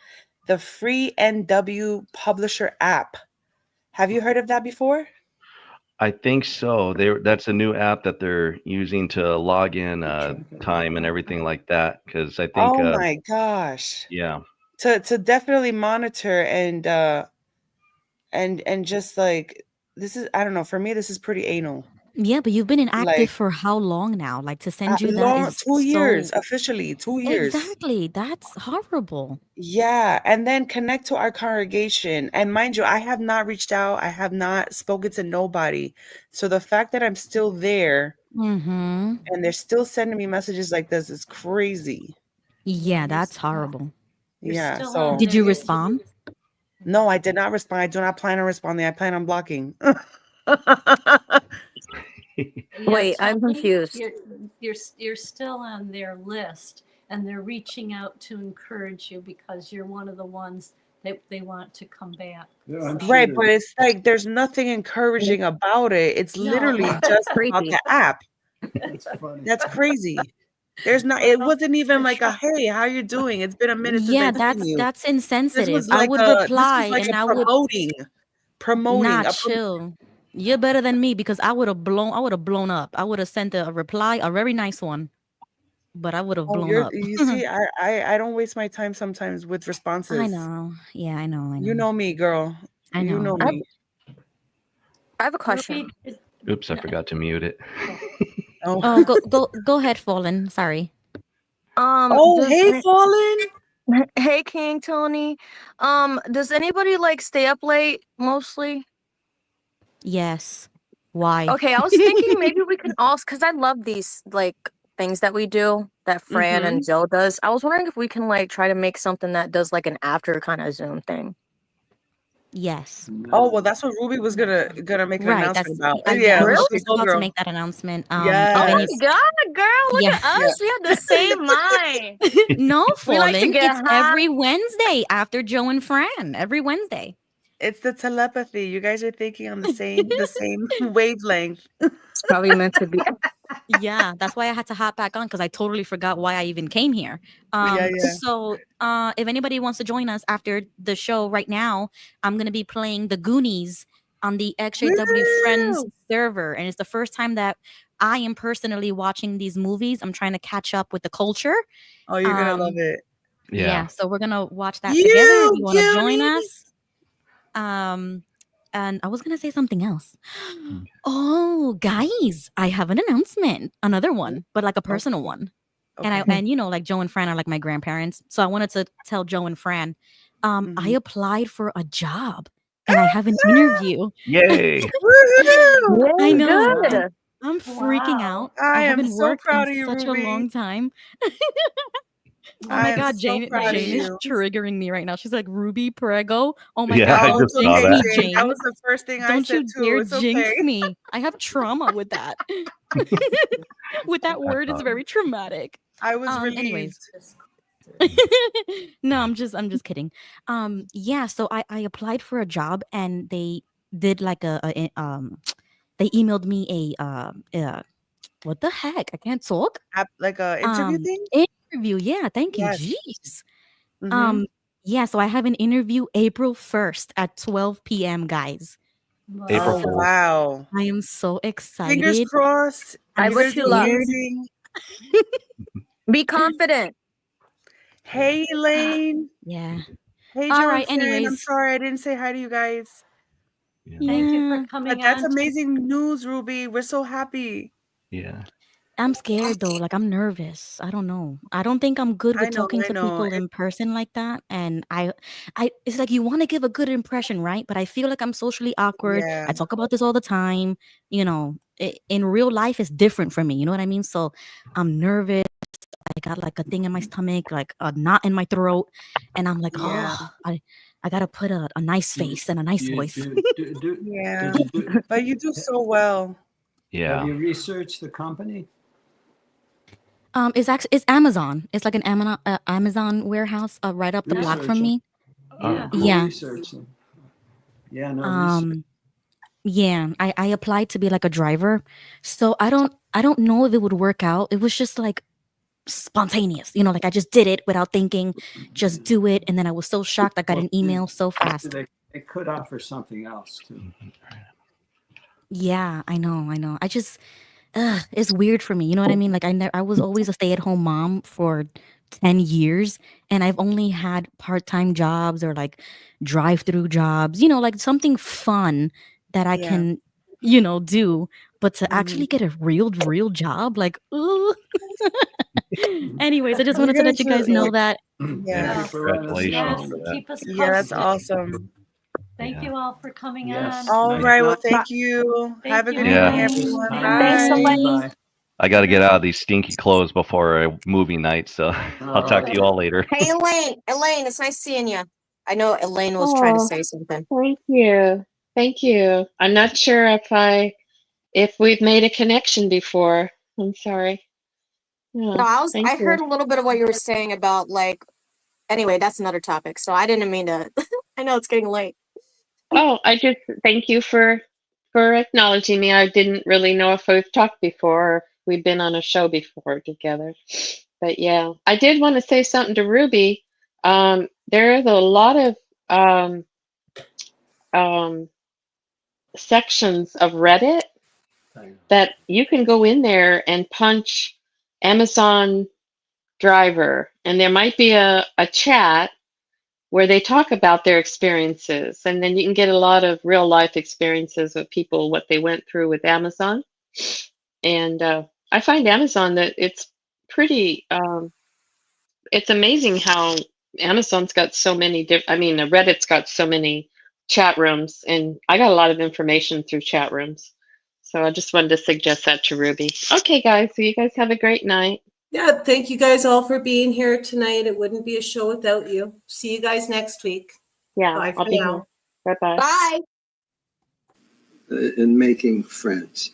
S19: the free NW Publisher app. Have you heard of that before?
S17: I think so. That's a new app that they're using to log in time and everything like that. Because I think,
S19: Oh my gosh.
S17: yeah,
S19: To definitely monitor and just like this is, I don't know, for me this is pretty anal.
S16: Yeah, but you've been inactive
S19: Like
S16: for how long now? Like to send you that
S19: long
S16: is
S19: 2 years,
S16: so
S19: officially 2 years.
S16: exactly. That's horrible.
S19: Yeah, and then connect to our congregation. And mind you, I have not reached out. I have not spoken to nobody. So the fact that I'm still there
S16: Mm-hmm.
S19: and they're still sending me messages like this is crazy.
S16: Yeah, that's horrible.
S19: Yeah,
S3: Still on
S19: so
S16: Did
S3: their
S16: you
S3: list.
S16: respond?
S19: no, I did not respond. I do not plan on responding. I plan on blocking.
S3: Yeah,
S15: Wait, I'm
S3: Tony,
S15: confused.
S3: you're still on their list, and they're reaching out to encourage you because you're one of the ones that they want to come back.
S4: Yeah, I'm
S3: So-
S19: Right,
S4: sure.
S19: but it's like there's nothing encouraging about it. It's
S3: No,
S19: literally
S3: it's
S19: just about
S15: Creepy.
S19: the app.
S4: That's funny.
S19: That's crazy. There's not, it
S3: Well,
S19: wasn't even
S3: they're
S19: like a
S3: try-
S19: hey, how you doing? It's been a minute since
S16: Yeah,
S19: I've seen you.
S16: that's
S19: This
S16: insensitive.
S19: was
S16: I
S19: like
S16: would
S19: a
S16: reply and I would
S19: promoting
S16: not chill. You're better than me because I would have blown up. I would have sent a reply, a very nice one, but I would have
S19: Oh,
S16: blown up.
S19: you see, I don't waste my time sometimes with
S16: I
S19: responses.
S16: know. Yeah, I know.
S19: You know me, girl.
S16: I
S19: You know
S16: know.
S19: me.
S15: I have a question.
S17: Oops, I forgot to mute it.
S19: Oh,
S16: Oh, go ahead, Fallen. Sorry.
S19: Hey, Fallen.
S15: Hey, King Tony. Does anybody like stay up late mostly?
S16: Yes. Why?
S15: Okay, I was thinking maybe we can also, because I love these like things that we do that Fran and Joe does. I was wondering if we can like try to make something that does like an after kind of Zoom thing.
S16: Yes.
S19: Oh, well, that's what Ruby was gonna make an
S16: Right.
S19: announcement
S16: That's
S19: about.
S16: yeah. I was
S19: Okay,
S16: just
S19: go
S16: about to
S19: girl.
S16: make that announcement.
S19: Yes.
S15: Oh my god, girl! Look
S16: Yeah.
S15: at us. We have the same mind.
S16: No,
S15: We like to
S16: Fallen.
S15: get
S16: It's
S15: high.
S16: every Wednesday after Joe and Fran. Every Wednesday.
S19: It's the telepathy. You guys are thinking on the same wavelength.
S15: It's probably meant to be.
S16: Yeah, that's why I had to hop back on because I totally forgot why I even came here.
S19: Yeah.
S16: So if anybody wants to join us after the show right now, I'm gonna be playing the Goonies on the ExJWFriends
S19: Woo!
S16: server, and it's the first time that I am personally watching these movies. I'm trying to catch up with the culture.
S19: Oh, you're gonna love it.
S16: Yeah, so we're gonna watch that together. If you want to join us, and I was gonna say something else. Oh, guys, I have an announcement. Another one, but like a personal one. And you know, like Joe and Fran are like my grandparents, so I wanted to tell Joe and Fran, I applied for a job and I have an interview.
S17: Yay!
S16: I know.
S15: Good.
S16: I'm freaking out.
S19: I
S16: I
S19: am
S16: haven't
S19: so
S16: worked
S19: proud
S16: in
S19: of you,
S16: such a
S19: Ruby.
S16: long time. Oh
S19: I
S16: my
S19: am
S16: God,
S19: so
S16: Jane
S19: proud of
S16: is
S19: you.
S16: triggering me right now. She's like, Ruby Prego. Oh my
S17: Yeah,
S16: God,
S17: I
S16: don't
S17: just saw
S16: jinx
S17: that.
S16: me,
S19: Jane. That
S16: Jane.
S19: was the first thing I
S16: Don't
S19: said
S16: you
S19: too.
S16: dare
S19: It's
S16: jinx
S19: okay.
S16: me. I have trauma with that. With that word, it's very traumatic.
S19: I was
S16: Anyways.
S19: relieved.
S16: No, I'm just kidding. Yeah, so I applied for a job and they did like they emailed me a what the heck? I can't talk.
S19: Like a interview thing?
S16: Interview, yeah, thank you.
S19: Yes.
S16: Jeez.
S19: Mhm.
S16: Yeah, so I have an interview April 1st at 12 p.m., guys.
S17: April
S19: Oh
S17: Fool's.
S19: wow.
S16: I am so excited.
S19: Fingers crossed.
S15: I
S19: You're
S15: wish
S19: gonna
S15: you
S19: do
S15: luck.
S19: amazing.
S15: Be confident.
S19: Hey Elaine.
S16: Yeah.
S19: Hey
S16: All
S19: Joe
S16: right,
S19: and Fran. I'm
S16: anyways.
S19: sorry I didn't say hi to you guys.
S3: Thank you
S16: Yeah.
S3: for coming
S19: But that's
S3: on.
S19: amazing news, Ruby. We're so happy.
S17: Yeah.
S16: I'm scared though. Like I'm nervous. I don't know. I don't think I'm good with talking
S19: I
S16: to
S19: know.
S16: people in person like that. And I it's like you want to give a good impression, right? But I feel like I'm socially awkward.
S19: Yeah.
S16: I talk about this all the time. You know, in real life it's different for me. You know what I mean? So I'm nervous. I got like a thing in my stomach, like a knot in my throat, and I'm like,
S19: Yeah.
S16: oh, I gotta put a nice face and a nice voice.
S19: Yeah.
S4: Did you do,
S19: But you do so well.
S17: Yeah.
S4: have you researched the company?
S16: It's Amazon. It's like an Amazon warehouse right up the block from me.
S3: Yeah.
S16: Yeah.
S4: Research them. Yeah, no, research.
S16: Yeah, I applied to be like a driver. So I don't know if it would work out. It was just like spontaneous. You know, like I just did it without thinking, just do it. And then I was so shocked I got an email so fast.
S4: They could offer something else too.
S16: Yeah, I know. I just it's weird for me. You know what I mean? Like I was always a stay-at-home mom for 10 years and I've only had part-time jobs or like drive-through jobs, you know, like something fun that I can, you know, do, but to actually get a real job, like, ooh. Anyways, I just
S19: We're
S16: wanted to
S19: gonna
S16: let you
S19: do
S16: guys
S19: it.
S16: know that.
S19: Yeah.
S17: Congratulations.
S3: Yes, keep us
S19: Yeah, that's
S3: posted.
S19: awesome.
S3: Thank you all for coming
S4: Yes.
S3: on.
S19: All right. Well, thank you.
S3: Thank
S19: Have a
S3: you,
S19: good
S17: Yeah.
S19: evening, everyone.
S15: Thanks,
S19: Bye.
S15: Elaine.
S17: I got to get out of these stinky clothes before a movie night, so I'll talk to you all later.
S15: Hey, Elaine, it's nice seeing you. I know Elaine was trying to say something.
S13: Thank you. Thank you. I'm not sure if we've made a connection before. I'm sorry.
S15: No,
S13: Yeah, thank
S15: I
S13: you.
S15: heard a little bit of what you were saying about like. Anyway, that's another topic. So I didn't mean to. I know it's getting late.
S13: Oh, I just thank you for acknowledging me. I didn't really know if we've talked before or if we've been on a show before together. But yeah, I did want to say something to Ruby. There's a lot of sections of Reddit that you can go in there and punch Amazon driver, and there might be a chat where they talk about their experiences, and then you can get a lot of real life experiences of people, what they went through with Amazon. And I find Amazon that it's pretty it's amazing how Amazon's got so many Reddit's got so many chat rooms, and I got a lot of information through chat rooms. So I just wanted to suggest that to Ruby. Okay, guys, so you guys have a great night.
S20: Yeah, thank you guys all for being here tonight. It wouldn't be a show without you. See you guys next week.
S13: Yeah,
S20: Bye
S13: I'll
S20: for
S13: be
S20: now.
S13: here. Bye-bye.
S15: Bye.
S4: In making friends.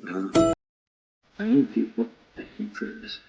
S21: I need people making friends.